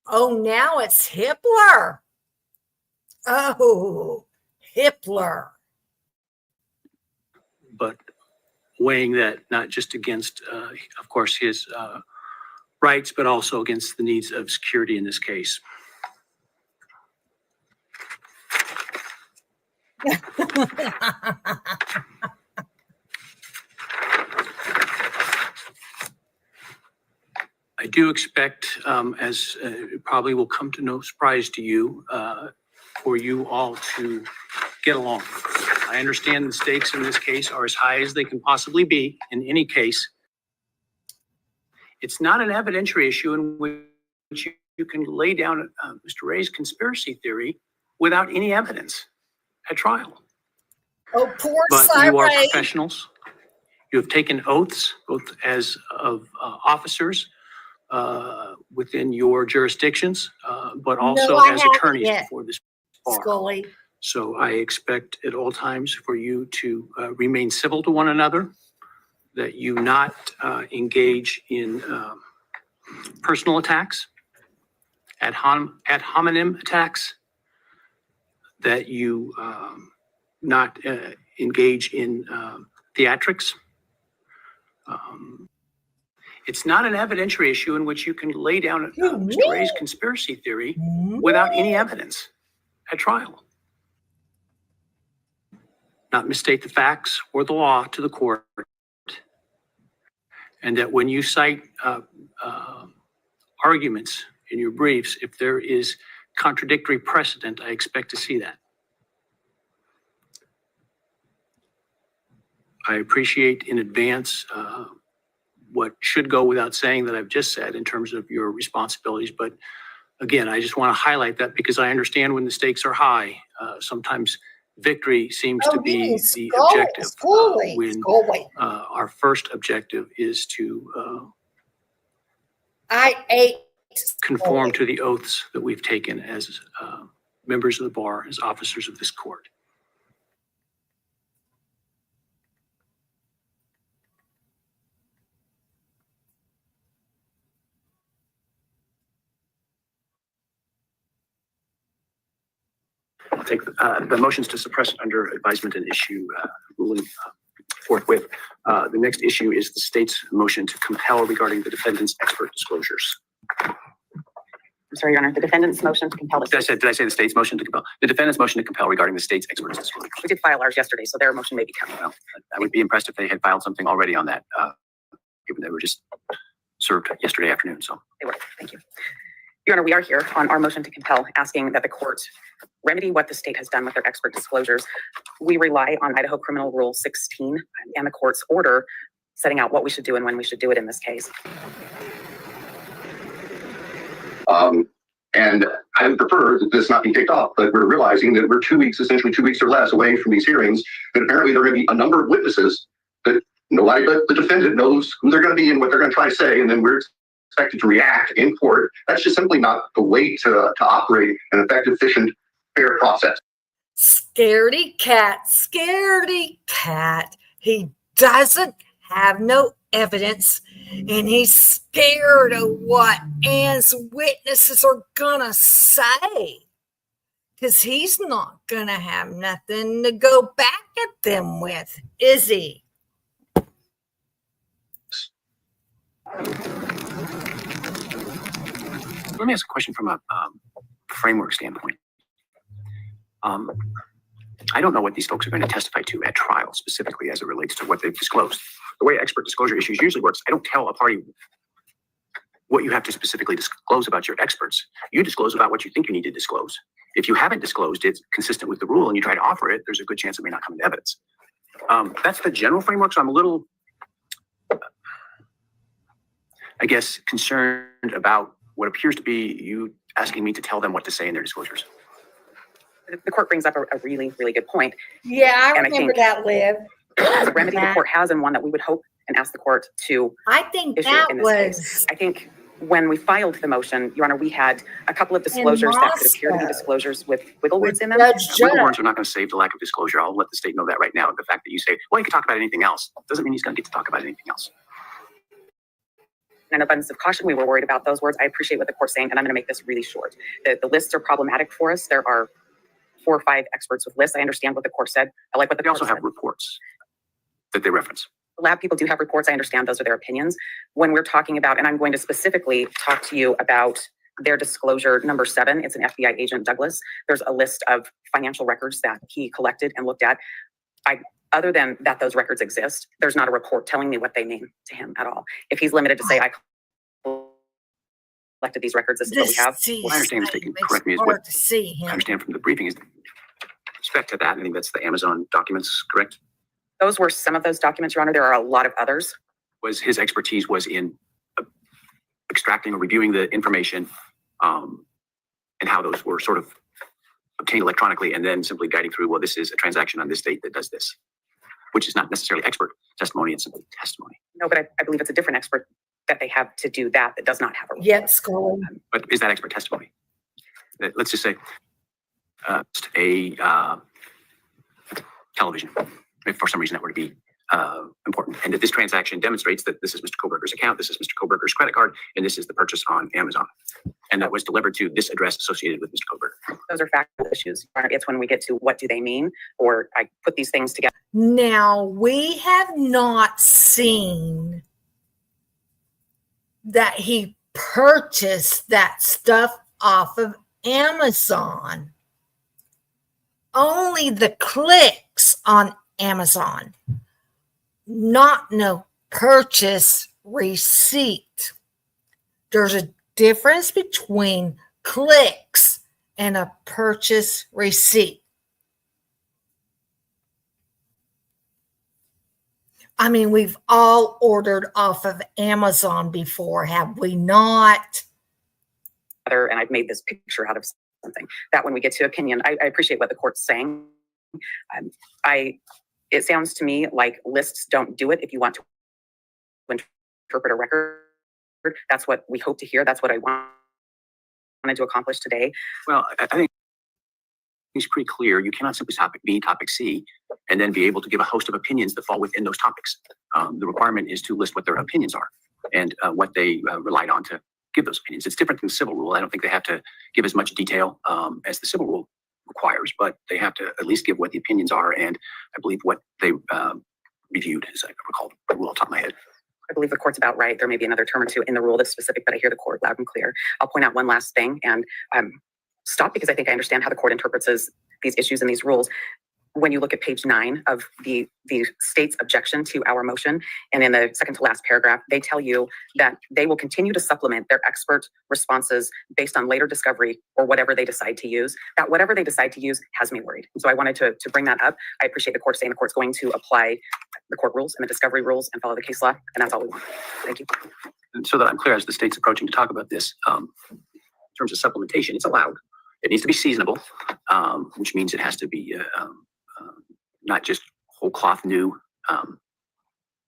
Oh, now it's Hitler. Oh, Hitler. But weighing that not just against, of course, his rights, but also against the needs of security in this case. I do expect, as probably will come to no surprise to you, for you all to get along. I understand the stakes in this case are as high as they can possibly be in any case. It's not an evidentiary issue in which you can lay down Mr. Ray's conspiracy theory without any evidence at trial. Oh, poor But you are Ray. professionals. You have taken oaths, both as of officers within your jurisdictions, but also I as haven't attorneys yet, before this bar. Scully. So I expect at all times for you to remain civil to one another, that you not engage in personal attacks, ad hominem attacks, that you not engage in theatrics. It's not an evidentiary issue in which you can lay down Mr. Ray's conspiracy theory without any evidence at trial. Not misstate the facts or the law to the court. And that when you cite arguments in your briefs, if there is contradictory precedent, I expect to see that. I appreciate in advance what should go without saying that I've just said in terms of your responsibilities. But again, I just want to highlight that because I understand when the stakes are high, sometimes victory seems to be the objective when our first objective is to conform to the oaths that we've taken as members of the bar, as officers of this court. I'll take the motions to suppress under advisement and issue ruling forthwith. The next issue is the state's motion to compel regarding the defendant's expert disclosures. I'm sorry, Your Honor, the defendant's motion to compel. Did I say the state's motion to compel? The defendant's motion to compel regarding the state's expert disclosures. We did file ours yesterday, so their motion may be coming. Well, I would be impressed if they had filed something already on that, given they were just served yesterday afternoon. So they were. Thank you. Your Honor, we are here on our motion to compel, asking that the court remedy what the state has done with their expert disclosures. We rely on Idaho Criminal Rule 16 and the court's order setting out what we should do and when we should do it in this case. And I would prefer that this not be kicked off, but we're realizing that we're 2 weeks, essentially 2 weeks or less away from these hearings, that apparently there are going to be a number of witnesses that nobody but the defendant knows who they're going to be and what they're going to try to say, and then we're expected to react in court. That's just simply not the way to operate an effective, efficient, fair process. Scaredy cat. He doesn't have no evidence, and he's scared of what Ann's witnesses are gonna say, because he's not gonna have nothing to go back at them with, is he? let me ask a question from a framework standpoint. I don't know what these folks are going to testify to at trial, specifically as it relates to what they've disclosed. The way expert disclosure issues usually works, I don't tell a party what you have to specifically disclose about your experts. You disclose about what you think you need to disclose. If you haven't disclosed it consistent with the rule and you try to offer it, there's a good chance it may not come into evidence. That's the general framework, so I'm a little, I guess, concerned about what appears to be you asking me to tell them what to say in their disclosures. The court brings up a really, really good point. Yeah, I And remember that, Liv. The remedy the court has, and one that we would hope and ask the court to I think issue that in this was case. I think when we filed the motion, Your Honor, we had a couple of disclosures that could appear to be Moscow. disclosures with wiggle words in them. Wiggle words are not going to save the lack of disclosure. I'll let the state know that right now. The fact that you say, well, you can talk about anything else doesn't mean he's going to get to talk about anything else. An abundance of caution, we were worried about those words. I appreciate what the court's saying, and I'm going to make this really short. The lists are problematic for us. There are 4 or 5 experts with lists. I understand what the court said. I like what the They court also said. have reports that they reference. Lab people do have reports. I understand those are their opinions. When we're talking about, and I'm going to specifically talk to you about their disclosure number 7. It's an FBI agent, Douglas. There's a list of financial records that he collected and looked at. Other than that, those records exist. There's not a report telling me what they mean to him at all. If he's limited to say, I collected these records, this is what we have. Well, I understand the state can correct me, is what I understand from the briefing is respect to that. I think that's the Amazon documents, correct? Those were some of those documents, Your Honor. There are a lot of others. Was his expertise was in extracting or reviewing the information and how those were sort of obtained electronically and then simply guiding through, well, this is a transaction on this date that does this, which is not necessarily expert testimony, it's simply testimony. No, but I believe it's a different expert that they have to do that does not have a report. Yet, Scully. But is that expert testimony? Let's just say a television, if for some reason that were to be important, and that this transaction demonstrates that this is Mr. Koberger's account, this is Mr. Koberger's credit card, and this is the purchase on Amazon, and that was delivered to this address associated with Mr. Koberger. Those are factual issues. It's when we get to what do they mean, or I put these things together. Now, we have not seen that he purchased that stuff off of Amazon. Only the clicks on Amazon, not no purchase receipt. There's a difference between clicks and a purchase receipt. I mean, we've all ordered off of Amazon before, have we not? And I've made this picture out of something that when we get to opinion, I appreciate what the court's saying. It sounds to me like lists don't do it if you want to interpret a record. That's what we hope to hear. That's what I wanted to accomplish today. Well, I think it's pretty clear. You cannot simply topic B, topic C, and then be able to give a host of opinions that fall within those topics. The requirement is to list what their opinions are and what they relied on to give those opinions. It's different than the civil rule. I don't think they have to give as much detail as the civil rule requires, but they have to at least give what the opinions are and I believe what they reviewed, as I recall the rule off the top of my head. I believe the court's about right. There may be another term or two in the rule that's specific, but I hear the court loud and clear. I'll point out one last thing and stop because I think I understand how the court interprets these issues and these rules. When you look at page 9 of the state's objection to our motion, and in the second to last paragraph, they tell you that they will continue to supplement their expert responses based on later discovery or whatever they decide to use. That whatever they decide to use has me worried. So I wanted to bring that up. I appreciate the court saying the court's going to apply the court rules and the discovery rules and follow the case law, and that's all we want. Thank you. And so that I'm clear, as the state's approaching to talk about this, in terms of supplementation, it's allowed. It needs to be seasonable, which means it has to be not just whole cloth new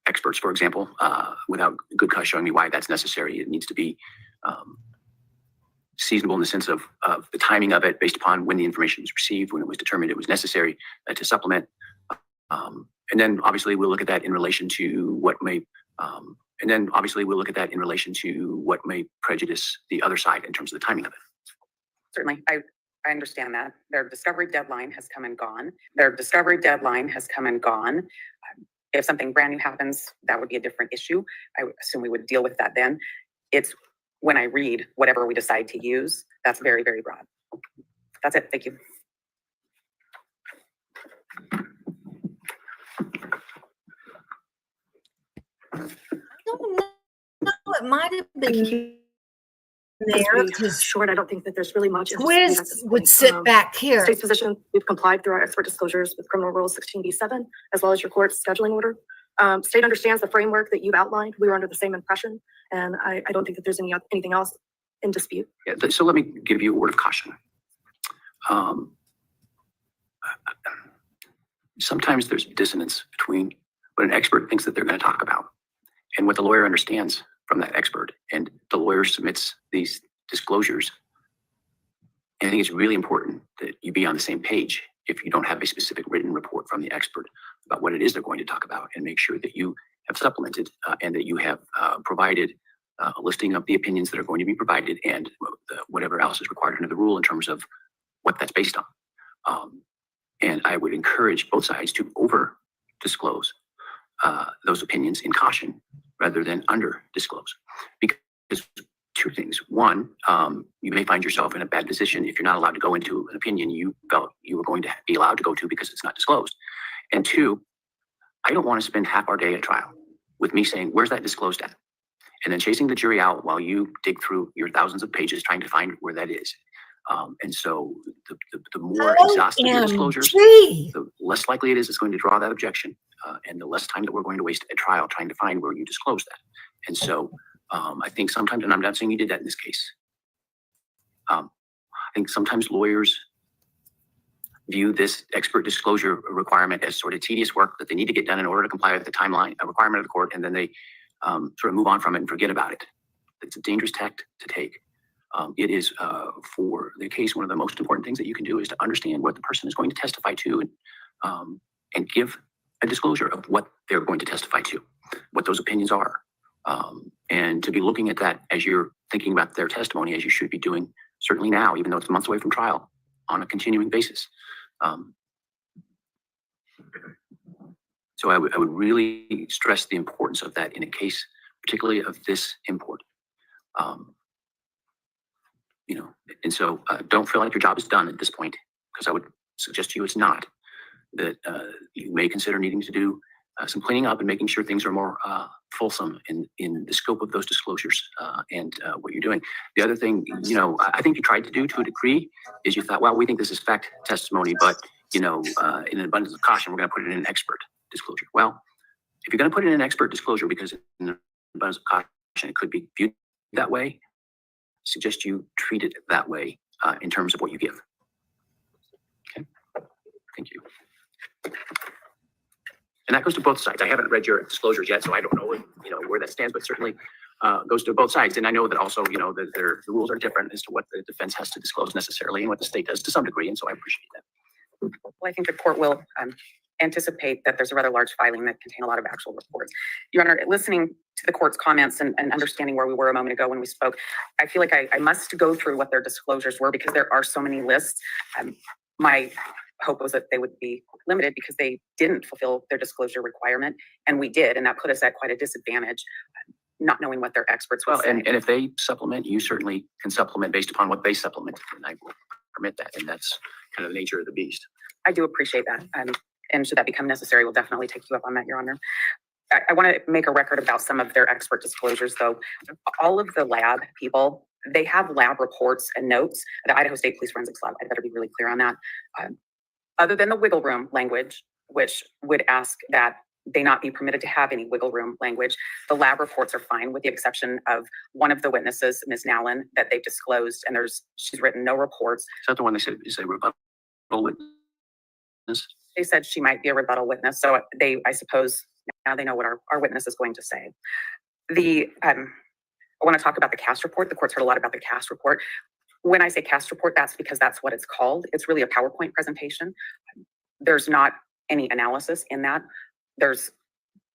experts, for example, without good cause showing me why that's necessary. It needs to be seasonable in the sense of the timing of it based upon when the information was received, when it was determined it was necessary to supplement. And then obviously we'll look at that in relation to what may prejudice the other side in terms of the timing of it. Certainly, I understand that. Their discovery deadline has come and gone. If something brand new happens, that would be a different issue. I would assume we would deal with that then. It's when I read whatever we decide to use, that's very, very broad. That's it. Thank you. I don't know. It might have been there because short. I don't think that there's really much. Quiz would sit back here. State's position, we've complied through our expert disclosures with Criminal Rule 16b7, as well as your court's scheduling order. State understands the framework that you've outlined. We were under the same impression, and I don't think that there's anything else in dispute. Yeah, so let me give you a word of caution. Sometimes there's dissonance between what an expert thinks that they're going to talk about and what the lawyer understands from that expert, and the lawyer submits these disclosures. And I think it's really important that you be on the same page if you don't have a specific written report from the expert about what it is they're going to talk about, and make sure that you have supplemented and that you have provided a listing of the opinions that are going to be provided and whatever else is required under the rule in terms of what that's based on. And I would encourage both sides to over disclose those opinions in caution rather than under disclose. Because two things. One, you may find yourself in a bad position if you're not allowed to go into an opinion you felt you were going to be allowed to go to because it's not disclosed. And two, I don't want to spend half our day at trial with me saying, where's that disclosed at? And then chasing the jury out while you dig through your thousands of pages trying to find where that is. And so the more exhaustive your disclosures, the less likely it is it's going to draw that objection, and the less time that we're going to waste at trial trying to find where you disclose that. And so I think sometimes, and I'm not saying you did that in this case, I think sometimes lawyers view this expert disclosure requirement as sort of tedious work that they need to get done in order to comply with the timeline, a requirement of the court, and then they sort of move on from it and forget about it. It's a dangerous tact to take. It is, for the case, one of the most important things that you can do is to understand what the person is going to testify to, and give a disclosure of what they're going to testify to, what those opinions are. And to be looking at that as you're thinking about their testimony, as you should be doing certainly now, even though it's months away from trial, on a continuing basis. So I would really stress the importance of that in a case, particularly of this import. You know, and so don't feel like your job is done at this point, because I would suggest to you it's not. That you may consider needing to do some cleaning up and making sure things are more fulsome in the scope of those disclosures and what you're doing. The other thing, you know, I think you tried to do to a degree is you thought, well, we think this is fact testimony, but, you know, in an abundance of caution, we're going to put it in an expert disclosure. Well, if you're going to put it in an expert disclosure because in an abundance of caution, it could be viewed that way, suggest you treat it that way in terms of what you give. Okay, thank you. And that goes to both sides. I haven't read your disclosures yet, so I don't know, you know, where that stands, but certainly goes to both sides. And I know that also, you know, that the rules are different as to what the defense has to disclose necessarily and what the state does to some degree. And so I appreciate that. Well, I think the court will anticipate that there's a rather large filing that contain a lot of actual reports. Your Honor, listening to the court's comments and understanding where we were a moment ago when we spoke, I feel like I must go through what their disclosures were because there are so many lists. My hope was that they would be limited because they didn't fulfill their disclosure requirement, and we did, and that put us at quite a disadvantage, not knowing what their experts would say. And if they supplement, you certainly can supplement based upon what they supplemented, and I will permit that, and that's kind of the nature of the beast. I do appreciate that, and should that become necessary, we'll definitely take you up on that, Your Honor. I want to make a record about some of their expert disclosures, though. All of the lab people, they have lab reports and notes. The Idaho State Police Forensics Lab, I better be really clear on that. Other than the wiggle room language, which would ask that they not be permitted to have any wiggle room language, the lab reports are fine with the exception of one of the witnesses, Ms. Nallen, that they've disclosed, and she's written no reports. Is that the one they said is a rebuttal witness? They said she might be a rebuttal witness, so I suppose now they know what our witness is going to say. I want to talk about the CAST report. The court's heard a lot about the CAST report. When I say CAST report, that's because that's what it's called. It's really a PowerPoint presentation. There's not any analysis in that. There's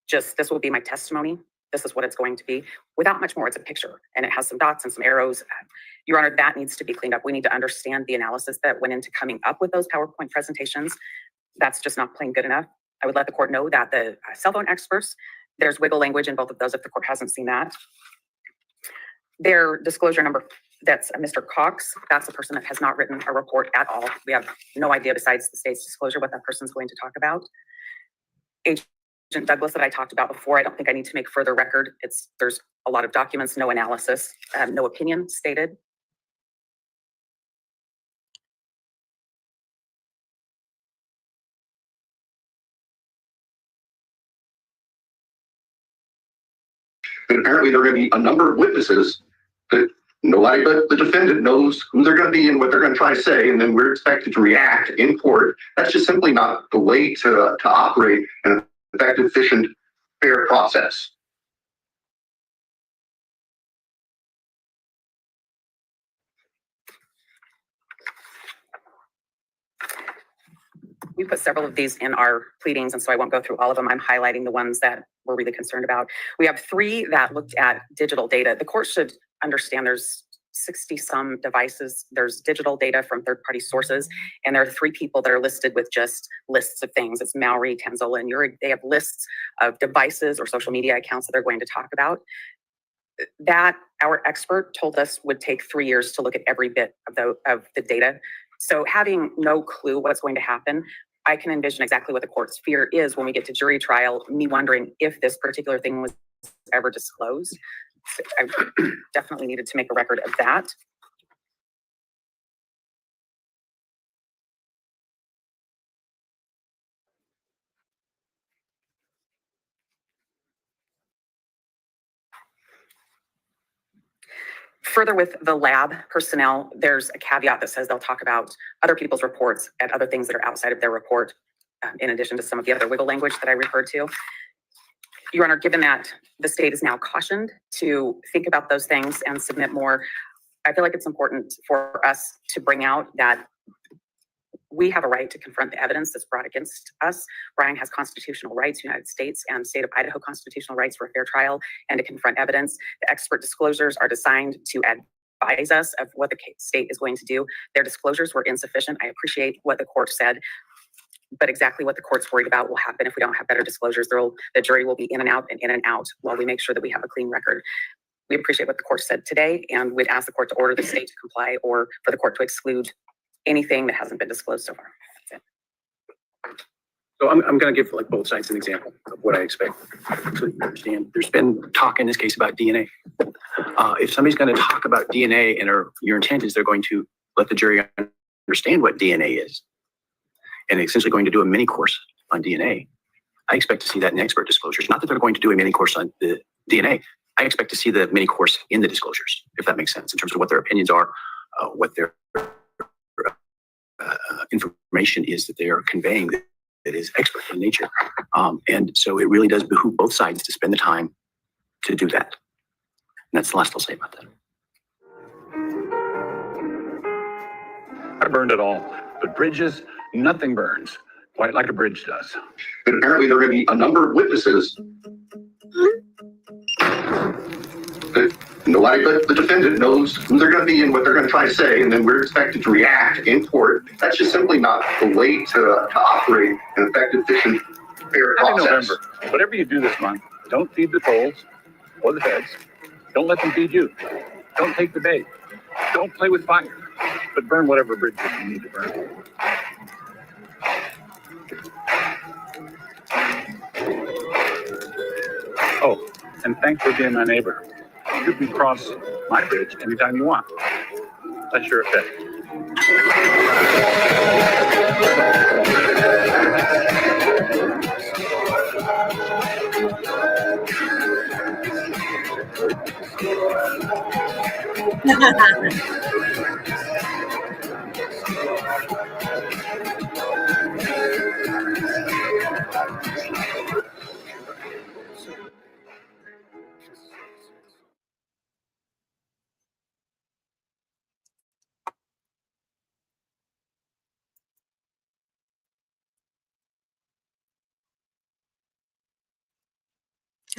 just, this will be my testimony. This is what it's going to be. Without much more, it's a picture, and it has some dots and some arrows. Your Honor, that needs to be cleaned up. We need to understand the analysis that went into coming up with those PowerPoint presentations. That's just not plain good enough. I would let the court know that the cell phone experts, there's wiggle language in both of those if the court hasn't seen that. Their disclosure number, that's Mr. Cox. That's a person that has not written a report at all. We have no idea besides the state's disclosure what that person's going to talk about. Agent Douglas that I talked about before, I don't think I need to make further record. There's a lot of documents, no analysis, no opinion stated. And apparently there are going to be a number of witnesses that nobody but the defendant knows who they're going to be and what they're going to try to say, and then we're expected to react in court. That's just simply not the way to operate an effective, efficient, fair process. we put several of these in our pleadings, and so I won't go through all of them. I'm highlighting the ones that we're really concerned about. We have 3 that looked at digital data. The court should understand there's 60 some devices. There's digital data from third-party sources, and there are 3 people that are listed with just lists of things. It's Mallory, Tanzola, and Uri. They have lists of devices or social media accounts that they're going to talk about. That our expert told us would take 3 years to look at every bit of the data. So having no clue what's going to happen, I can envision exactly what the court's fear is when we get to jury trial, me wondering if this particular thing was ever disclosed. So I definitely needed to make a record of that. Further, with the lab personnel, there's a caveat that says they'll talk about other people's reports and other things that are outside of their report, in addition to some of the other wiggle language that I referred to. Your Honor, given that the state is now cautioned to think about those things and submit more, I feel like it's important for us to bring out that we have a right to confront the evidence that's brought against us. Brian has constitutional rights, United States and state of Idaho constitutional rights for a fair trial and to confront evidence. The expert disclosures are designed to advise us of what the state is going to do. Their disclosures were insufficient. I appreciate what the court said, but exactly what the court's worried about will happen if we don't have better disclosures. The jury will be in and out while we make sure that we have a clean record. We appreciate what the court said today, and we'd ask the court to order the state to comply or for the court to exclude anything that hasn't been disclosed so far. That's it. So I'm going to give like both sides an example of what I expect. So you understand, there's been talk in this case about DNA. If somebody's going to talk about DNA and your intent is they're going to let the jury understand what DNA is, and essentially going to do a mini course on DNA, I expect to see that in expert disclosures. Not that they're going to do a mini course on the DNA. I expect to see the mini course in the disclosures, if that makes sense, in terms of what their opinions are, what their information is that they are conveying that is expert in nature. And so it really does behoove both sides to spend the time to do that. And that's the last I'll say about that. I burned it all, but bridges, nothing burns quite like a bridge does. But apparently there are going to be a number of witnesses that nobody but the defendant knows who they're going to be and what they're going to try to say, and then we're expected to react in court. That's just simply not the way to operate an effective, efficient, fair Happy process. November. Whatever you do this month, don't feed the polls or the feds. Don't let them feed you. Don't take the bait. Don't play with fire, but burn whatever bridges you need to burn. Oh, and thanks for being my neighbor. You can cross my bridge anytime you want. That's your effect.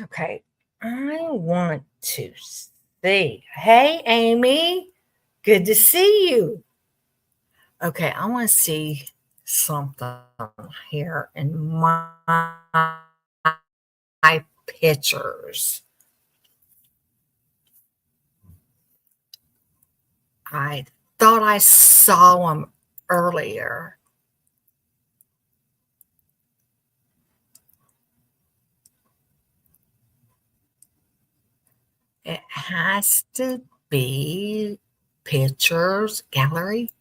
Okay, I want to see. Hey, Amy, good to see you. Okay, I want to see something here in my pictures. I thought I saw them earlier. It has to be pictures gallery.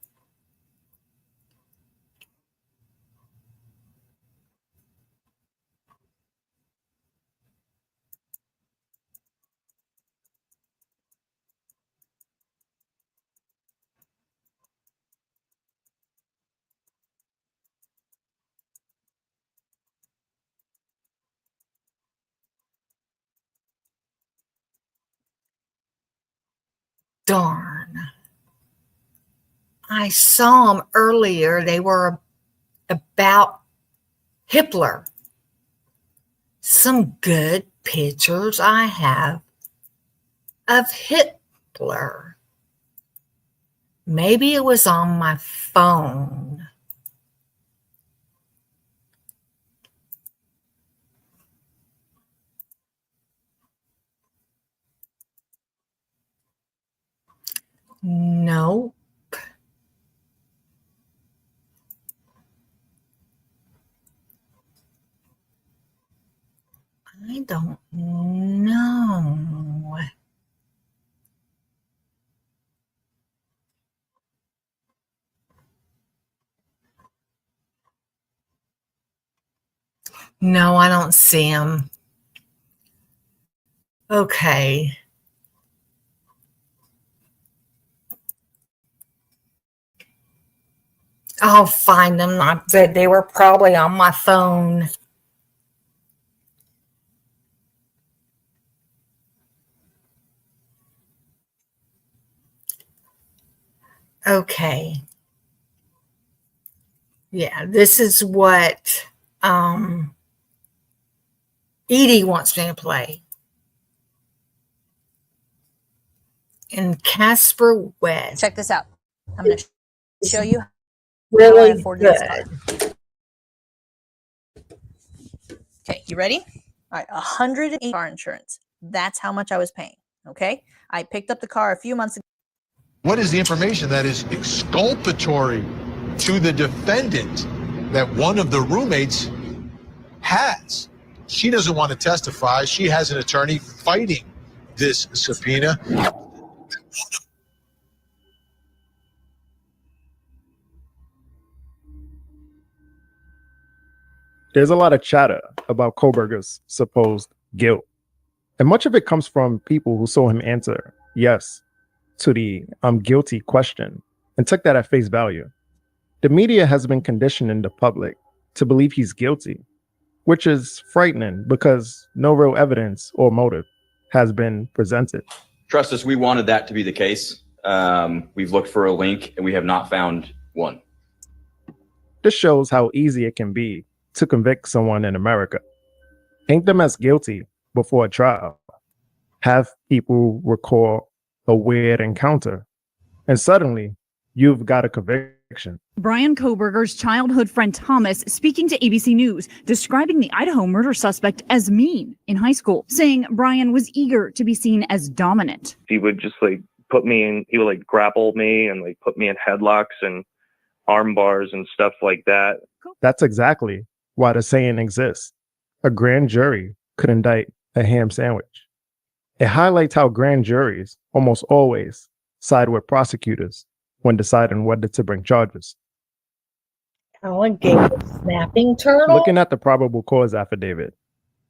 Darn. I saw them earlier. They were about Hitler. Some good pictures I have of Hitler. Maybe it was on my phone. No. I don't know. No, I don't see him. Okay. I'll find them. I bet they were probably on my phone. Okay. Yeah, this is what Edie wants me to play. And Casper West. Check this out. I'm going to show you Really how I afforded this car. good. Okay, you ready? All right, 108 car insurance. That's how much I was paying. Okay, I picked up the car a few months ago. What is the information that is exculpatory to the defendant that one of the roommates has? She doesn't want to testify. She has an attorney fighting this subpoena. There's a lot of chatter about Kohberger's supposed guilt. And much of it comes from people who saw him answer yes to the "I'm guilty" question and took that at face value. The media has been conditioning the public to believe he's guilty, which is frightening because no real evidence or motive has been presented. Trust us, we wanted that to be the case. We've looked for a link and we have not found one. This shows how easy it can be to convict someone in America. Paint them as guilty before a trial. Have people recall a weird encounter, and suddenly you've got a conviction. Bryan Kohberger's childhood friend Thomas speaking to ABC News, describing the Idaho murder suspect as mean in high school, saying Bryan was eager to be seen as dominant. He would just put me in, he would grapple me and put me in headlocks and arm bars and stuff like that. That's exactly why the saying exists. A grand jury could indict a ham sandwich. It highlights how grand juries almost always side with prosecutors when deciding whether to bring charges. Alligator snapping turtle? Looking at the probable cause affidavit,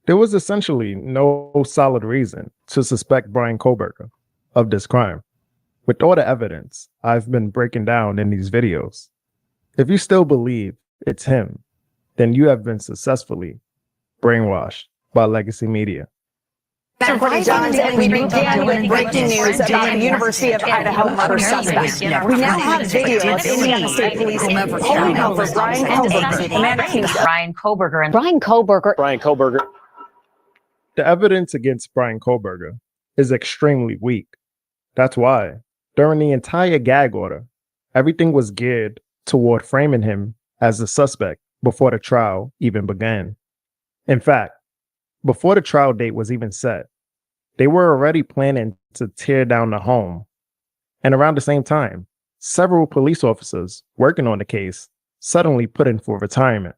there was essentially no solid reason to suspect Bryan Kohberger of this crime. With all the evidence I've been breaking down in these videos, if you still believe it's him, then you have been successfully brainwashed by legacy media. I'm Courtney Johns, and we began with breaking news about the University of Idaho murder suspect. We now have video of Indiana State Police pulling over Bryan Kohberger. Amanda Kingston. Bryan Kohberger and Bryan Kohberger. Bryan Kohberger. The evidence against Bryan Kohberger is extremely weak. That's why, during the entire gag order, everything was geared toward framing him as the suspect before the trial even began. In fact, before the trial date was even set, they were already planning to tear down the home. And around the same time, several police officers working on the case suddenly put in for retirement.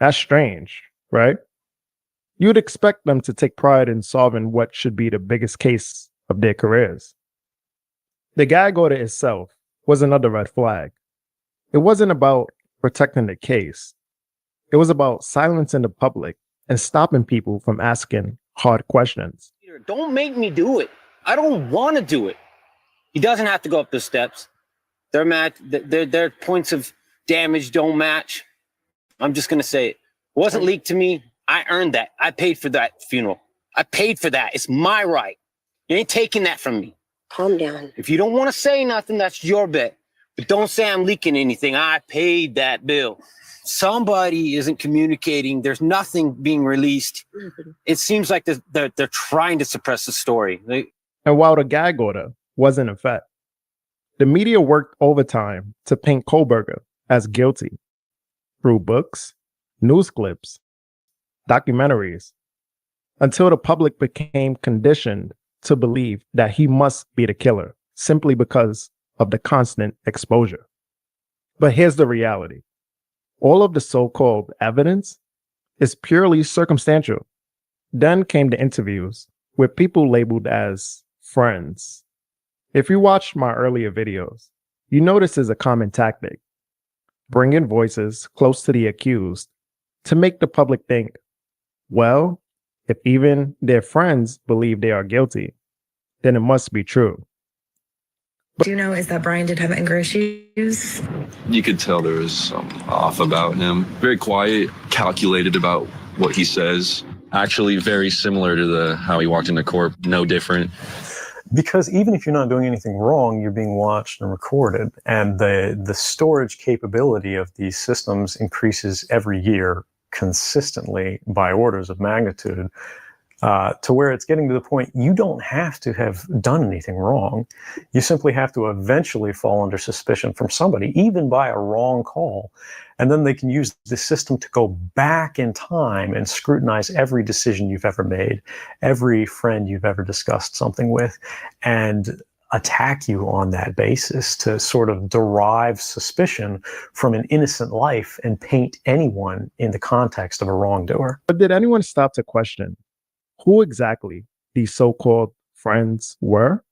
That's strange, right? You'd expect them to take pride in solving what should be the biggest case of their careers. The gag order itself was another red flag. It wasn't about protecting the case. It was about silencing the public and stopping people from asking hard questions. Don't make me do it. I don't want to do it. He doesn't have to go up the steps. Their points of damage don't match. I'm just going to say it. It wasn't leaked to me. I earned that. I paid for that funeral. I paid for that. It's my right. You ain't taking that from me. Calm down. If you don't want to say nothing, that's your bet. But don't say I'm leaking anything. I paid that bill. Somebody isn't communicating. There's nothing being released. It seems like they're trying to suppress the story. And while the gag order was in effect, the media worked overtime to paint Kohlberger as guilty through books, news clips, documentaries, until the public became conditioned to believe that he must be the killer simply because of the constant exposure. But here's the reality. All of the so-called evidence is purely circumstantial. Then came the interviews with people labeled as friends. If you watched my earlier videos, you notice is a common tactic. Bring in voices close to the accused to make the public think, well, if even their friends believe they are guilty, then it must be true. Do you know is that Brian did have anger issues? You could tell there was some off about him. Very quiet, calculated about what he says. Actually very similar to how he walked into court, no different. Because even if you're not doing anything wrong, you're being watched and recorded. And the storage capability of these systems increases every year consistently by orders of magnitude. To where it's getting to the point you don't have to have done anything wrong. You simply have to eventually fall under suspicion from somebody, even by a wrong call. And then they can use the system to go back in time and scrutinize every decision you've ever made, every friend you've ever discussed something with, and attack you on that basis to sort of derive suspicion from an innocent life and paint anyone in the context of a wrongdoer. But did anyone stop to question who exactly these so-called friends were?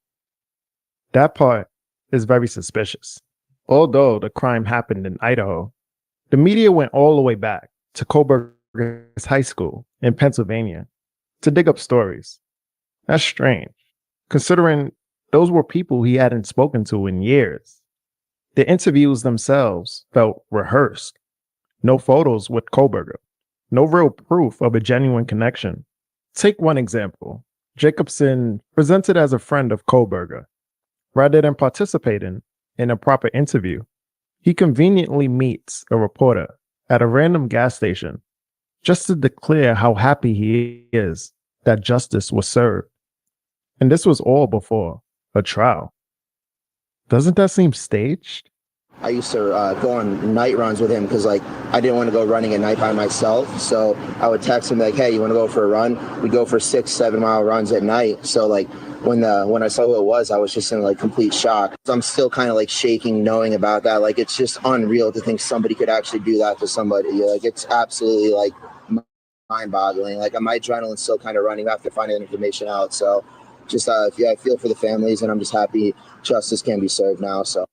That part is very suspicious. Although the crime happened in Idaho, the media went all the way back to Kohlberger's high school in Pennsylvania to dig up stories. That's strange, considering those were people he hadn't spoken to in years. The interviews themselves felt rehearsed. No photos with Kohlberger, no real proof of a genuine connection. Take one example. Jacobson presented as a friend of Kohlberger. Rather than participating in a proper interview, he conveniently meets a reporter at a random gas station just to declare how happy he is that justice was served. And this was all before a trial. Doesn't that seem staged? I used to go on night runs with him because, like, I didn't want to go running at night by myself. So I would text him like, "Hey, you want to go for a run?" We go for 6-7 mile runs at night. So like when I saw who it was, I was just in like complete shock. I'm still kind of like shaking knowing about that. Like it's just unreal to think somebody could actually do that to somebody. Like it's absolutely like mind-boggling. Like my adrenaline's still kind of running after finding the information out. So just I feel for the families, and I'm just happy justice can be served now. So.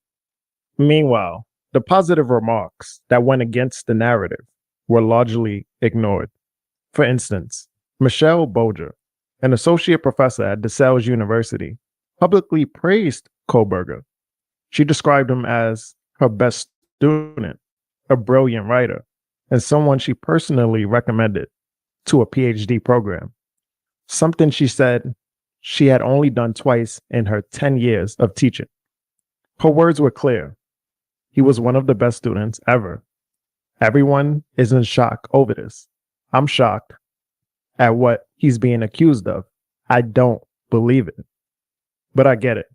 Meanwhile, the positive remarks that went against the narrative were largely ignored. For instance, Michelle Bolger, an associate professor at DeSales University, publicly praised Kohlberger. She described him as her best student, a brilliant writer, and someone she personally recommended to a PhD program, something she said she had only done twice in her 10 years of teaching. Her words were clear. He was one of the best students ever. Everyone is in shock over this. I'm shocked at what he's being accused of. I don't believe it. But I get it.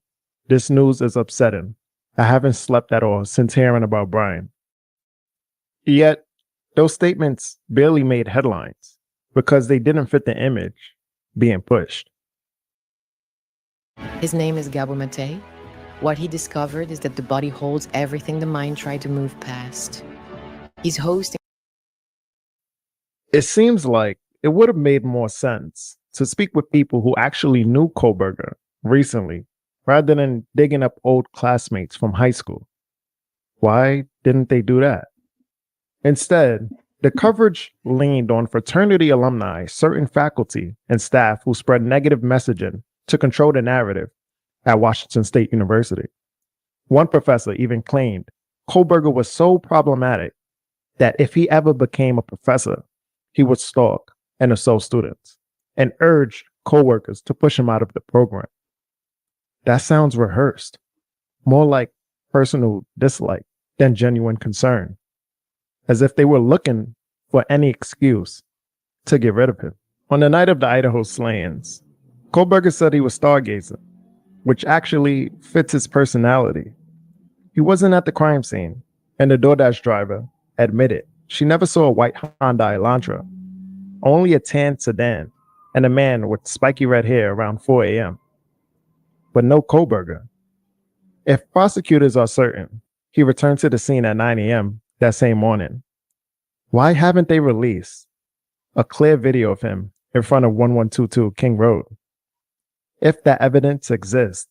This news is upsetting. I haven't slept at all since hearing about Brian. Yet, those statements barely made headlines because they didn't fit the image being pushed. His name is Gabor Mate. What he discovered is that the body holds everything the mind tried to move past. He's hosting. It seems like it would have made more sense to speak with people who actually knew Kohlberger recently, rather than digging up old classmates from high school. Why didn't they do that? Instead, the coverage leaned on fraternity alumni, certain faculty and staff who spread negative messaging to control the narrative at Washington State University. One professor even claimed Kohlberger was so problematic that if he ever became a professor, he would stalk and assault students and urged coworkers to push him out of the program. That sounds rehearsed, more like personal dislike than genuine concern, as if they were looking for any excuse to get rid of him. On the night of the Idaho slayings, Kohlberger said he was stargazing, which actually fits his personality. He wasn't at the crime scene, and the DoorDash driver admitted she never saw a white Honda Elantra, only a tan sedan and a man with spiky red hair around 4 a.m. But no Kohlberger. If prosecutors are certain he returned to the scene at 9 a.m. that same morning, why haven't they released a clear video of him in front of 1122 King Road? If that evidence exists,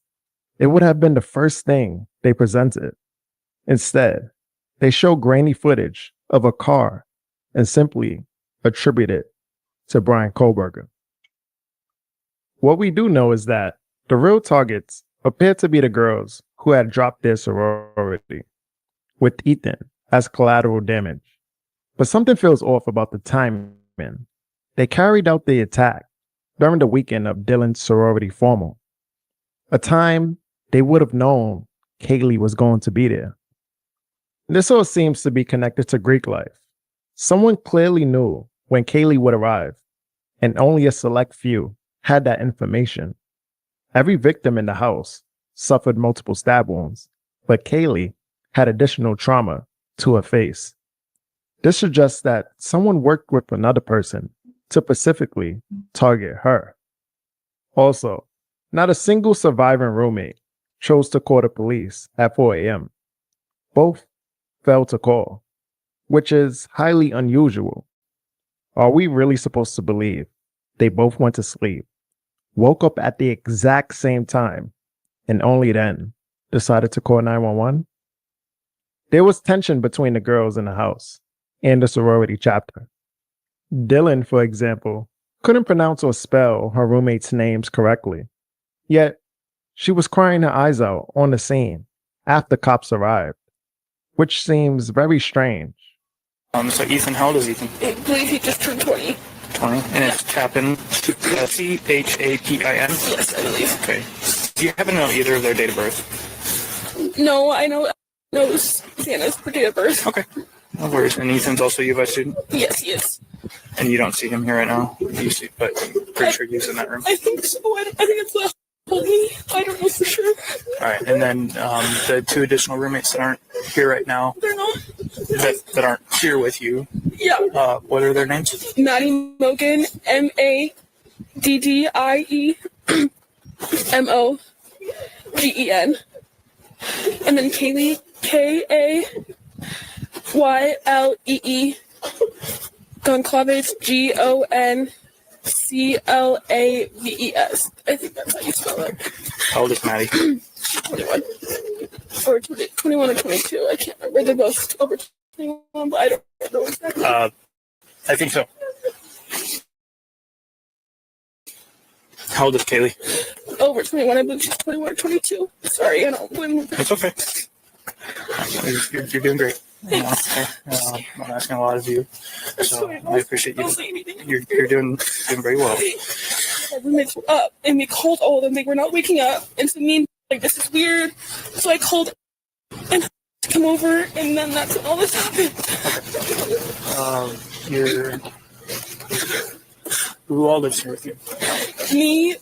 it would have been the first thing they presented. Instead, they show grainy footage of a car and simply attribute it to Bryan Kohberger. What we do know is that the real targets appear to be the girls who had dropped their sorority, with Ethan as collateral damage. But something feels off about the timing. They carried out the attack during the weekend of Dylan's sorority formal, a time they would have known Kaylee was going to be there. This all seems to be connected to Greek life. Someone clearly knew when Kaylee would arrive, and only a select few had that information. Every victim in the house suffered multiple stab wounds, but Kaylee had additional trauma to her face. This suggests that someone worked with another person to specifically target her. Also, not a single surviving roommate chose to call the police at 4 a.m. Both failed to call, which is highly unusual. Are we really supposed to believe they both went to sleep, woke up at the exact same time, and only then decided to call 911? There was tension between the girls in the house and the sorority chapter. Dylan, for example, couldn't pronounce or spell her roommates' names correctly. Yet, she was crying her eyes out on the scene after cops arrived, which seems very strange. So Ethan, how old is Ethan? I believe he just turned 20. 20? And it's Chapin, Chapin? Yes, I believe. Okay. Do you happen to know either of their date of birth? No, I know Sienna's date of birth. Okay. No worries. And Ethan's also a U of I student? Yes, he is. And you don't see him here right now? You see, but I'm pretty sure he's in that room. I think so. I think it's left. I don't know for sure. All right. And then the two additional roommates that aren't here right now, They're not. that aren't here with you, Yeah. What are their names? Maddie Mogen, MADDIE MOGEN. And then Kaylee, KAYLEE. Goncalves, GONCLAVES. I think that's how you spell it. How old is Maddie? 21. Or 21 or 22. I can't remember. They're both over 21, but I don't know exactly. I think so. How old is Kaylee? Over 21. I believe she's 21 or 22. Sorry, I don't blame her. It's okay. You're doing great. I'm asking a lot of you, so I appreciate you. You're doing very well. My roommates were up, and we called all of them. They were not waking up, and so me and like, this is weird. So I called and to come over, and then that's when all this happened. Who all lives here with you? Me,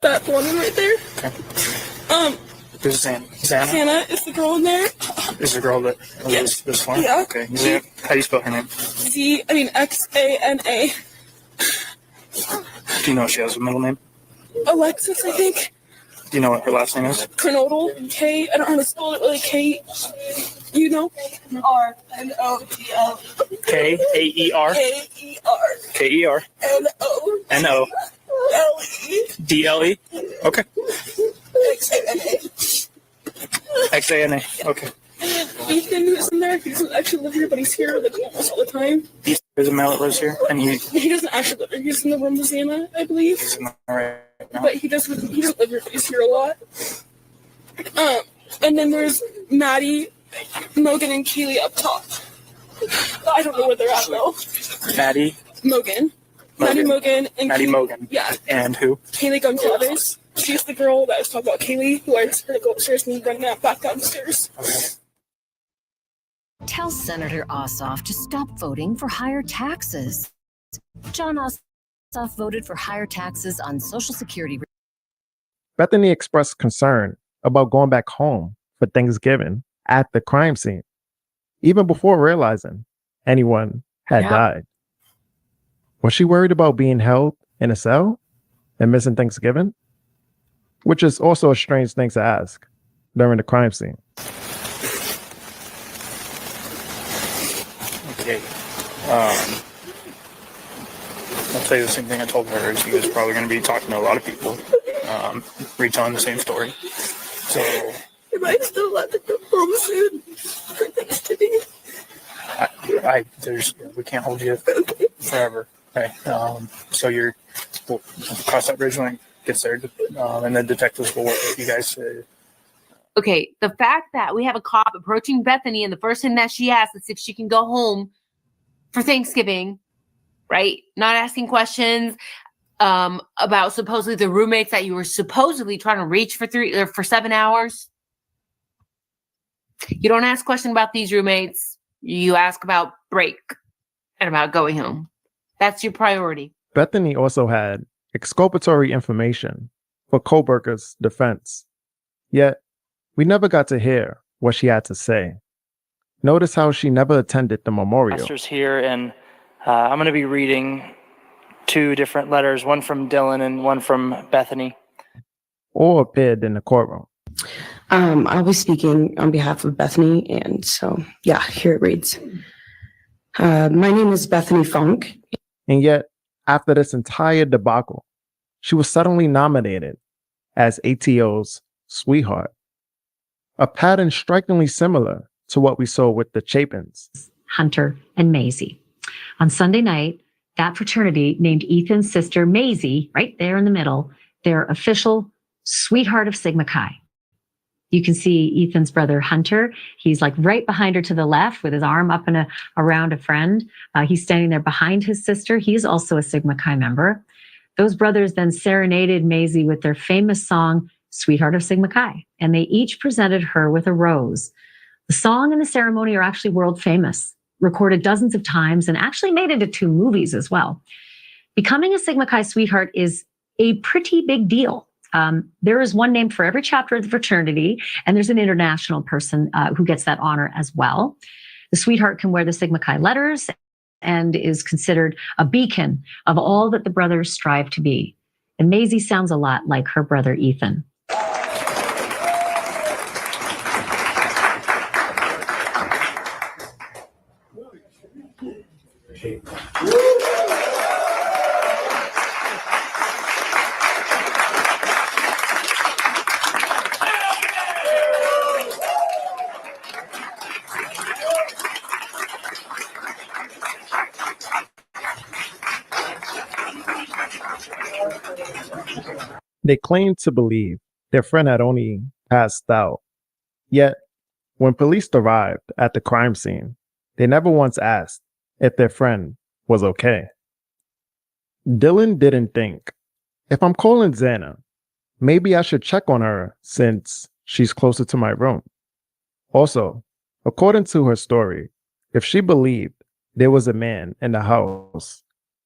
that one right there. Okay. This is Santa. Hannah is the girl in there. Is the girl that lives this one? Yeah. Okay. How do you spell her name? XANA. Do you know if she has a middle name? Alexis, I think. Do you know what her last name is? Kernodal. K. I don't know how to spell it really. K. You know? RNODL. KAER. KER. NO. DLE. Okay. XANA. Okay. Ethan, who's in there, he doesn't actually live here, but he's here like almost all the time. There's a male that lives here, and he doesn't actually live here. He's in the room with Zana, I believe. He's in there right now. But he doesn't live here, but he's here a lot. And then there's Maddie, Mogen, and Kaylee up top. I don't know where they're at though. Maddie Mogen. Maddie Mogen and Maddie Mogen. Yeah. And who? Kaylee Goncalves. She's the girl that was talking about, Kaylee, who I just heard to go upstairs and run back downstairs. Tell Senator Ossoff to stop voting for higher taxes. John Ossoff voted for higher taxes on Social Security. Bethany expressed concern about going back home for Thanksgiving at the crime scene, even before realizing anyone had died. Was she worried about being held in a cell and missing Thanksgiving? Which is also a strange thing to ask during the crime scene. Okay. I'll tell you the same thing I told her. She was probably going to be talking to a lot of people, retelling the same story. So, Am I still allowed to go home soon for Thanksgiving? we can't hold you forever. Okay. So we'll cross that bridge when it gets there, and the detectives will work with you guys. Okay, the fact that we have a cop approaching Bethany and the first thing that she asks is if she can go home for Thanksgiving, right? Not asking questions about supposedly the roommates that you were supposedly trying to reach for 7 hours. You don't ask questions about these roommates. You ask about break and about going home. That's your priority. Bethany also had exculpatory information for Kohberger's defense. Yet, we never got to hear what she had to say. Notice how she never attended the memorial. Master's here, and I'm going to be reading 2 different letters, one from Dylan and one from Bethany. Or appeared in the courtroom. I'll be speaking on behalf of Bethany, and so, yeah, here it reads. My name is Bethany Funk. And yet, after this entire debacle, she was suddenly nominated as ATO's sweetheart. A pattern strikingly similar to what we saw with the Chapins. Hunter and Maisie. On Sunday night, that fraternity named Ethan's sister Maisie, right there in the middle, their official sweetheart of Sigma Chi. You can see Ethan's brother Hunter. He's like right behind her to the left with his arm up and around a friend. He's standing there behind his sister. He's also a Sigma Chi member. Those brothers then serenaded Maisie with their famous song, Sweetheart of Sigma Chi, and they each presented her with a rose. The song and the ceremony are actually world famous, recorded dozens of times, and actually made into 2 movies as well. Becoming a Sigma Chi sweetheart is a pretty big deal. There is one named for every chapter of the fraternity, and there's an international person who gets that honor as well. The sweetheart can wear the Sigma Chi letters and is considered a beacon of all that the brothers strive to be. And Maisie sounds a lot like her brother Ethan. They claimed to believe their friend had only passed out. Yet, when police arrived at the crime scene, they never once asked if their friend was okay. Dylan didn't think, if I'm calling Xana, maybe I should check on her since she's closer to my room. Also, according to her story, if she believed there was a man in the house,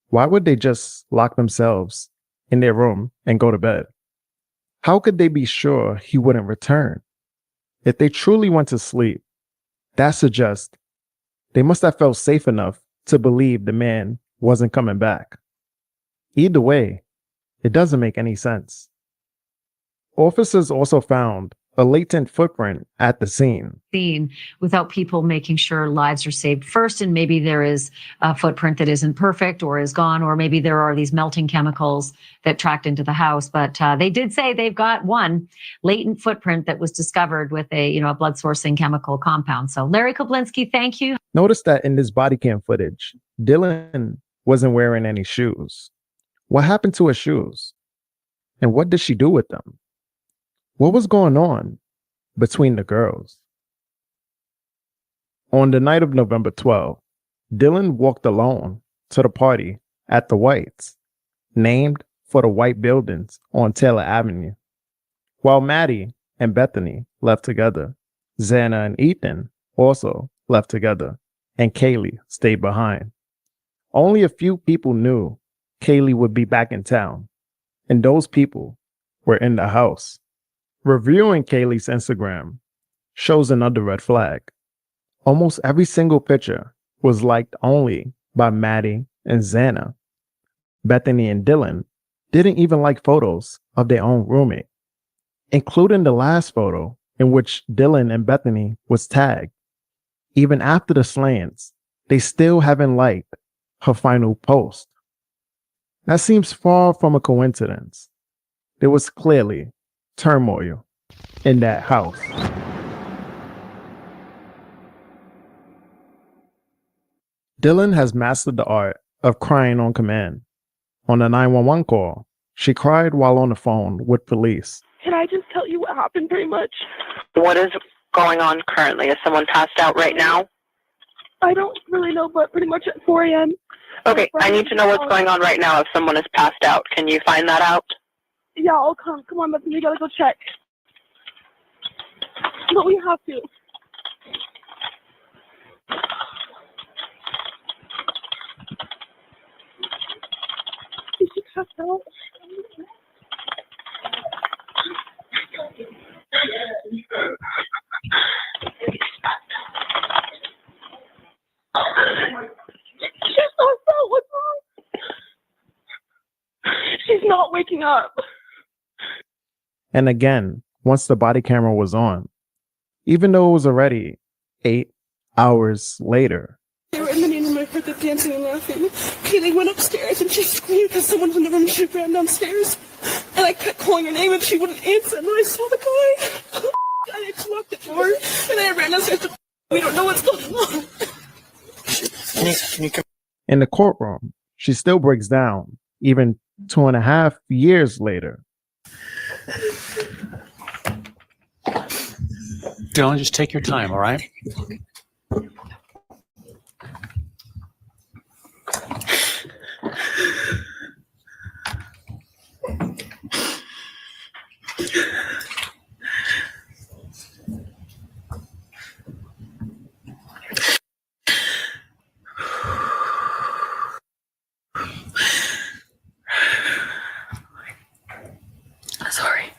why would they just lock themselves in their room and go to bed? How could they be sure he wouldn't return? If they truly went to sleep, that suggests they must have felt safe enough to believe the man wasn't coming back. Either way, it doesn't make any sense. Officers also found a latent footprint at the scene. Without people making sure lives are saved first, and maybe there is a footprint that isn't perfect or is gone, or maybe there are these melting chemicals that tracked into the house. But they did say they've got one latent footprint that was discovered with a blood sourcing chemical compound. So Larry Koblinski, thank you. Notice that in this body cam footage, Dylan wasn't wearing any shoes. What happened to her shoes? And what did she do with them? What was going on between the girls? On the night of November 12th, Dylan walked alone to the party at the Whites, named for the white buildings on Taylor Avenue. While Maddie and Bethany left together, Xana and Ethan also left together, and Kaylee stayed behind. Only a few people knew Kaylee would be back in town, and those people were in the house. Reviewing Kaylee's Instagram shows another red flag. Almost every single picture was liked only by Maddie and Xana. Bethany and Dylan didn't even like photos of their own roommate, including the last photo in which Dylan and Bethany was tagged. Even after the slayings, they still haven't liked her final post. That seems far from a coincidence. There was clearly turmoil in that house. Dylan has mastered the art of crying on command. On a 911 call, she cried while on the phone with police. Can I just tell you what happened pretty much? What is going on currently? Is someone passed out right now? I don't really know, but pretty much at 4 a.m. Okay, I need to know what's going on right now if someone is passed out. Can you find that out? Yeah, I'll come. Come on, Bethany, we gotta go check. But we have to. Is she passed out? She's passed out. What's wrong? She's not waking up. And again, once the body camera was on, even though it was already 8 hours later, They were in the main room. I heard them dancing and laughing. Kaylee went upstairs and she screamed because someone was in the room. She ran downstairs. And I kept calling her name and she wouldn't answer. And then I saw the guy. I just locked the door. And then I ran downstairs. We don't know what's going on. in the courtroom, she still breaks down, even 2.5 years later. Dylan, just take your time, all right? Sorry.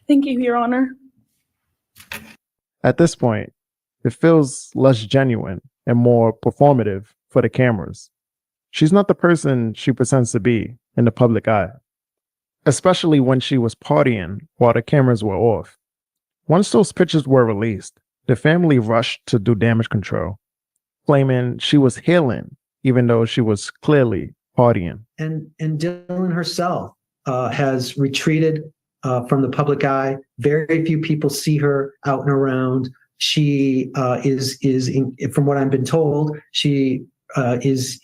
Thank you, Your Honor. At this point, it feels less genuine and more performative for the cameras. She's not the person she pretends to be in the public eye, especially when she was partying while the cameras were off. Once those pictures were released, the family rushed to do damage control, claiming she was healing even though she was clearly partying. And Dylan herself has retreated from the public eye. Very few people see her out and around. She from what I've been told, she is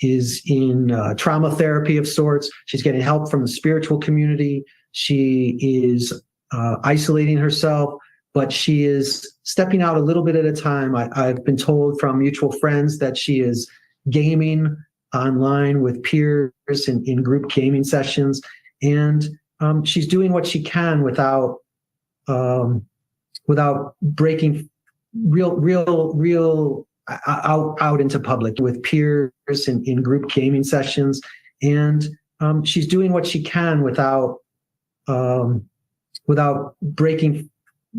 in trauma therapy of sorts. She's getting help from the spiritual community. She is isolating herself, but she is stepping out a little bit at a time. I've been told from mutual friends that she is gaming online with peers in group gaming sessions, and she's doing what she can without breaking real out into public with peers in group gaming sessions, and she's doing what she can without breaking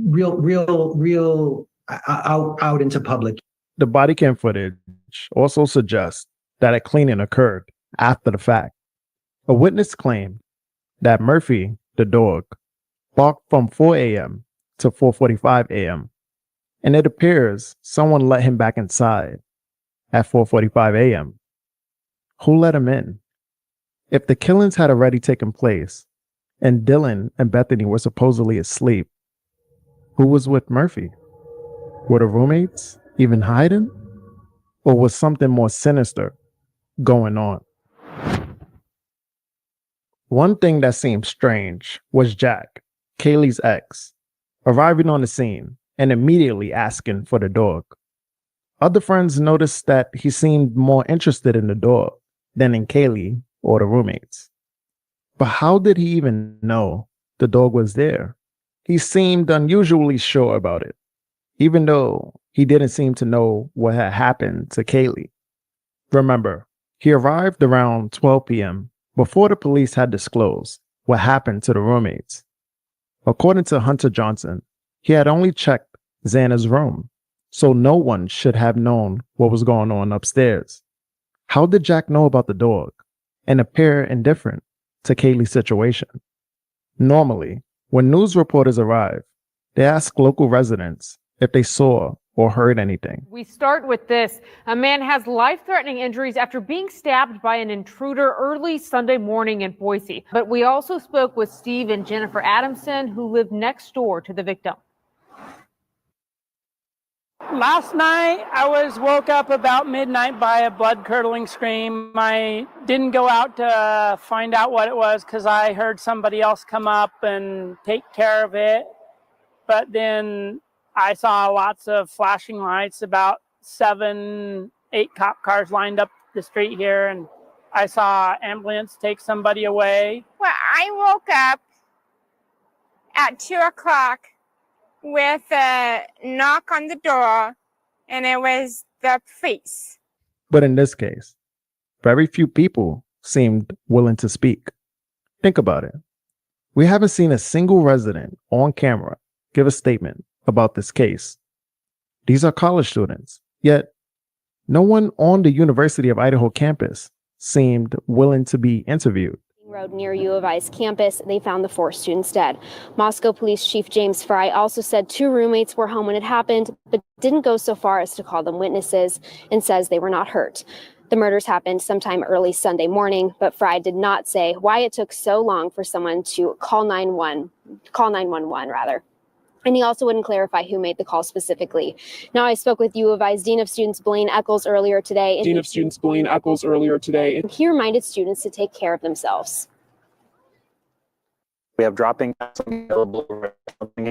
real out into public. The body cam footage also suggests that a cleaning occurred after the fact. A witness claimed that Murphy, the dog, barked from 4 a.m. to 4:45 a.m. and it appears someone let him back inside at 4:45 a.m. Who let him in? If the killings had already taken place and Dylan and Bethany were supposedly asleep, who was with Murphy? Were the roommates even hiding? Or was something more sinister going on? One thing that seemed strange was Jack, Kaylee's ex, arriving on the scene and immediately asking for the dog. Other friends noticed that he seemed more interested in the dog than in Kaylee or the roommates. But how did he even know the dog was there? He seemed unusually sure about it, even though he didn't seem to know what had happened to Kaylee. Remember, he arrived around 12 p.m. before the police had disclosed what happened to the roommates. According to Hunter Johnson, he had only checked Xana's room, so no one should have known what was going on upstairs. How did Jack know about the dog and appear indifferent to Kaylee's situation? Normally, when news reporters arrive, they ask local residents if they saw or heard anything. We start with this. A man has life-threatening injuries after being stabbed by an intruder early Sunday morning in Boise. But we also spoke with Steve and Jennifer Adamson, who live next door to the victim. Last night, I was woke up about midnight by a blood-curdling scream. I didn't go out to find out what it was because I heard somebody else come up and take care of it. But then I saw lots of flashing lights, about 7, 8 cop cars lined up the street here, and I saw ambulance take somebody away. Well, I woke up at 2 o'clock with a knock on the door, and it was the police. But in this case, very few people seemed willing to speak. Think about it. We haven't seen a single resident on camera give a statement about this case. These are college students, yet no one on the University of Idaho campus seemed willing to be interviewed. Road near U of I's campus, they found the 4 students dead. Moscow Police Chief James Fry also said 2 roommates were home when it happened, but didn't go so far as to call them witnesses and says they were not hurt. The murders happened sometime early Sunday morning, but Fry did not say why it took so long for someone to call 911 rather. And he also wouldn't clarify who made the call specifically. Now, I spoke with U of I's Dean of Students, Blaine Eccles, earlier today. He reminded students to take care of themselves. We have dropping available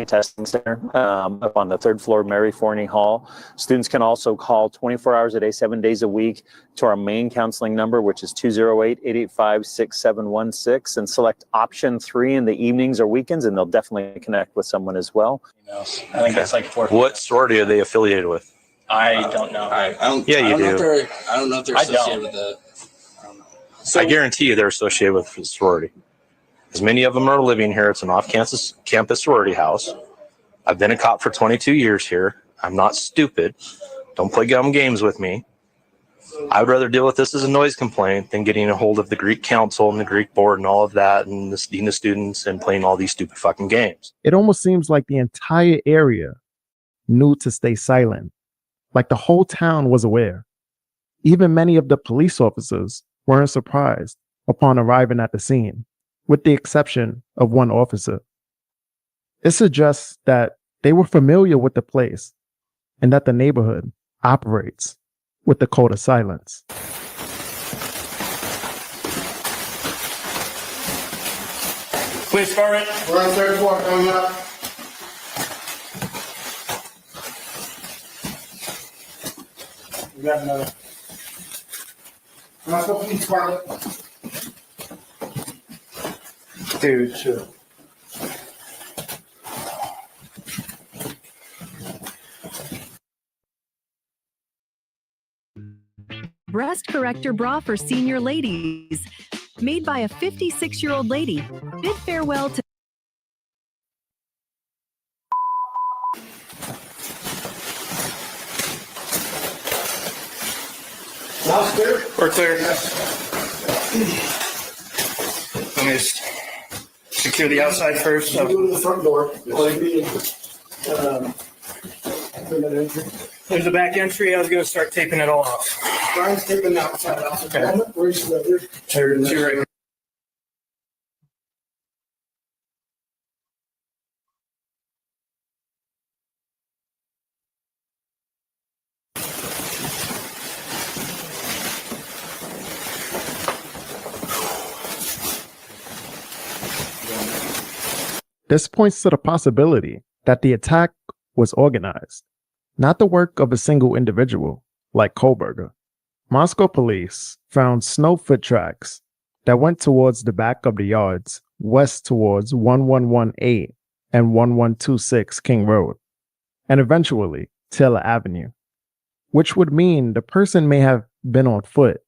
testing center up on the 3rd floor, Mary Forney Hall. Students can also call 24 hours a day, 7 days a week to our main counseling number, which is 208-885-6716, and select option 3 in the evenings or weekends, and they'll definitely connect with someone as well. I think that's like 4. What sorority are they affiliated with? I don't know. I don't know if they're associated with the. I guarantee you they're associated with the sorority. As many of them are living here. It's an off-campus sorority house. I've been a cop for 22 years here. I'm not stupid. Don't play dumb games with me. I would rather deal with this as a noise complaint than getting a hold of the Greek council and the Greek board and all of that and the dean of students and playing all these stupid fucking games. It almost seems like the entire area knew to stay silent, like the whole town was aware. Even many of the police officers weren't surprised upon arriving at the scene, with the exception of one officer. It suggests that they were familiar with the place and that the neighborhood operates with the code of silence. Please start it. We're on 3rd floor coming up. We got another. Let's go, please, Scarlett. Dude, sure. Breast Corrector Bra for Senior Ladies. Made by a 56-year-old lady. Bid farewell to... House clear? We're clear. Let me just secure the outside first. Go to the front door. There's a back entry. I was going to start taping it all off. Brian's taping the outside off. Okay. Where's the You're right. This points to the possibility that the attack was organized. not the work of a single individual like Kohlberger. Moscow police found snow foot tracks that went towards the back of the yards west towards 1118 and 1126 King Road, and eventually Taylor Avenue, which would mean the person may have been on foot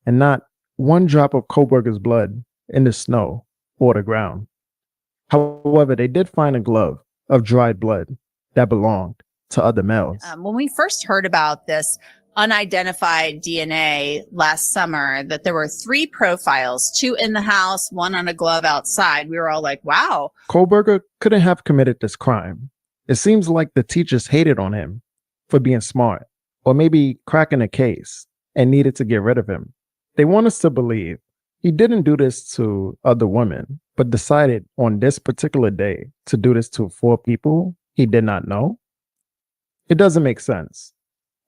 and not one drop of Kohlberger's blood in the snow or the ground. However, they did find a glove of dried blood that belonged to other males. When we first heard about this unidentified DNA last summer, that there were 3 profiles, 2 in the house, 1 on a glove outside, we were all like, wow. Kohlberger couldn't have committed this crime. It seems like the teachers hated on him for being smart, or maybe cracking a case, and needed to get rid of him. They want us to believe he didn't do this to other women, but decided on this particular day to do this to 4 people he did not know. It doesn't make sense,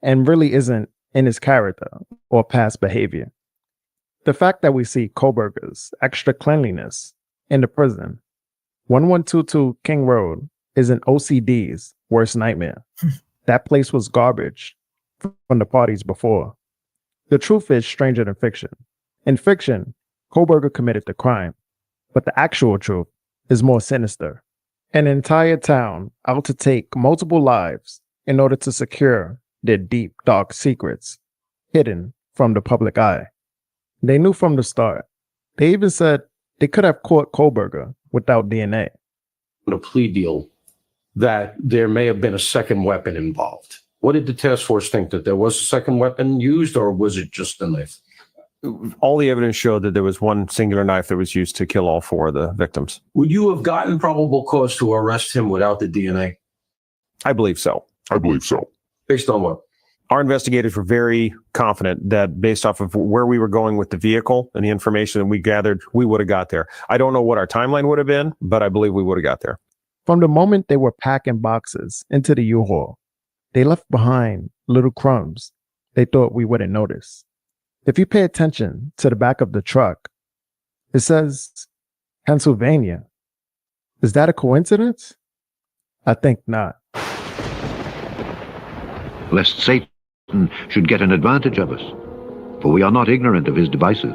and really isn't in his character or past behavior. The fact that we see Kohlberger's extra cleanliness in the prison, 1122 King Road, is an OCD's worst nightmare. That place was garbage from the parties before. The truth is stranger than fiction. In fiction, Kohlberger committed the crime, but the actual truth is more sinister. An entire town out to take multiple lives in order to secure their deep, dark secrets, hidden from the public eye. They knew from the start. They even said they could have caught Kohlberger without DNA. A plea deal that there may have been a second weapon involved. What did the task force think? That there was a second weapon used, or was it just a knife? All the evidence showed that there was one singular knife that was used to kill all 4 of the victims. Would you have gotten probable cause to arrest him without the DNA? I believe so. Based on what? Our investigators were very confident that based off of where we were going with the vehicle and the information that we gathered, we would have got there. I don't know what our timeline would have been, but I believe we would have got there. From the moment they were packing boxes into the U-Haul, they left behind little crumbs they thought we wouldn't notice. If you pay attention to the back of the truck, it says Pennsylvania. Is that a coincidence? I think not. Lest Satan should get an advantage of us, for we are not ignorant of his devices.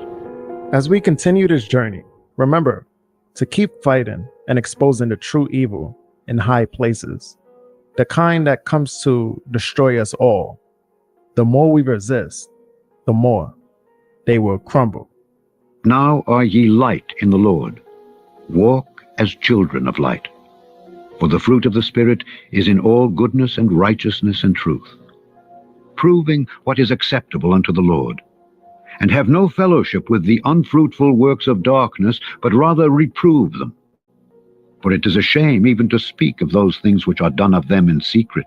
As we continue this journey, remember to keep fighting and exposing the true evil in high places, the kind that comes to destroy us all. The more we resist, the more they will crumble. Now are ye light in the Lord. Walk as children of light. For the fruit of the Spirit is in all goodness and righteousness and truth, proving what is acceptable unto the Lord. And have no fellowship with the unfruitful works of darkness, but rather reprove them. For it is a shame even to speak of those things which are done of them in secret.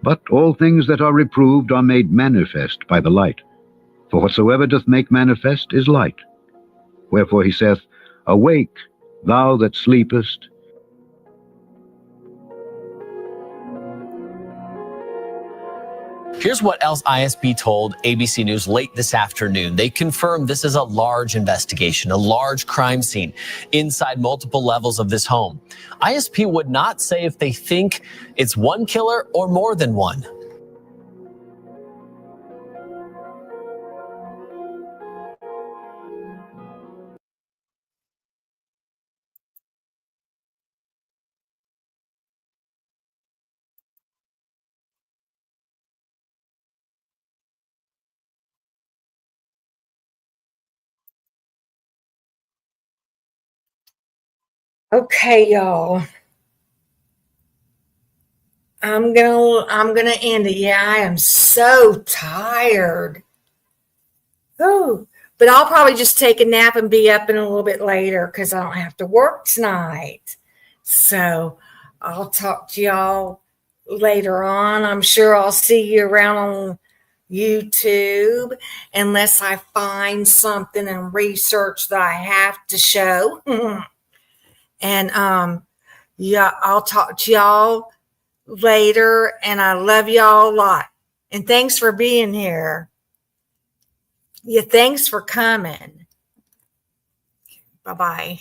But all things that are reproved are made manifest by the light. For whatsoever doth make manifest is light. Wherefore he saith, Awake, thou that sleepest. Here's what else ISP told ABC News late this afternoon. They confirmed this is a large investigation, a large crime scene inside multiple levels of this home. ISP would not say if they think it's one killer or more than one. Okay, y'all. I'm gonna end it. Yeah, I am so tired. Oh, but I'll probably just take a nap and be up in a little bit later because I don't have to work tonight. So I'll talk to y'all later on. I'm sure I'll see you around on YouTube unless I find something and research that I have to show. And yeah, I'll talk to y'all later, and I love y'all a lot. And thanks for being here. Yeah, thanks for coming. Bye-bye.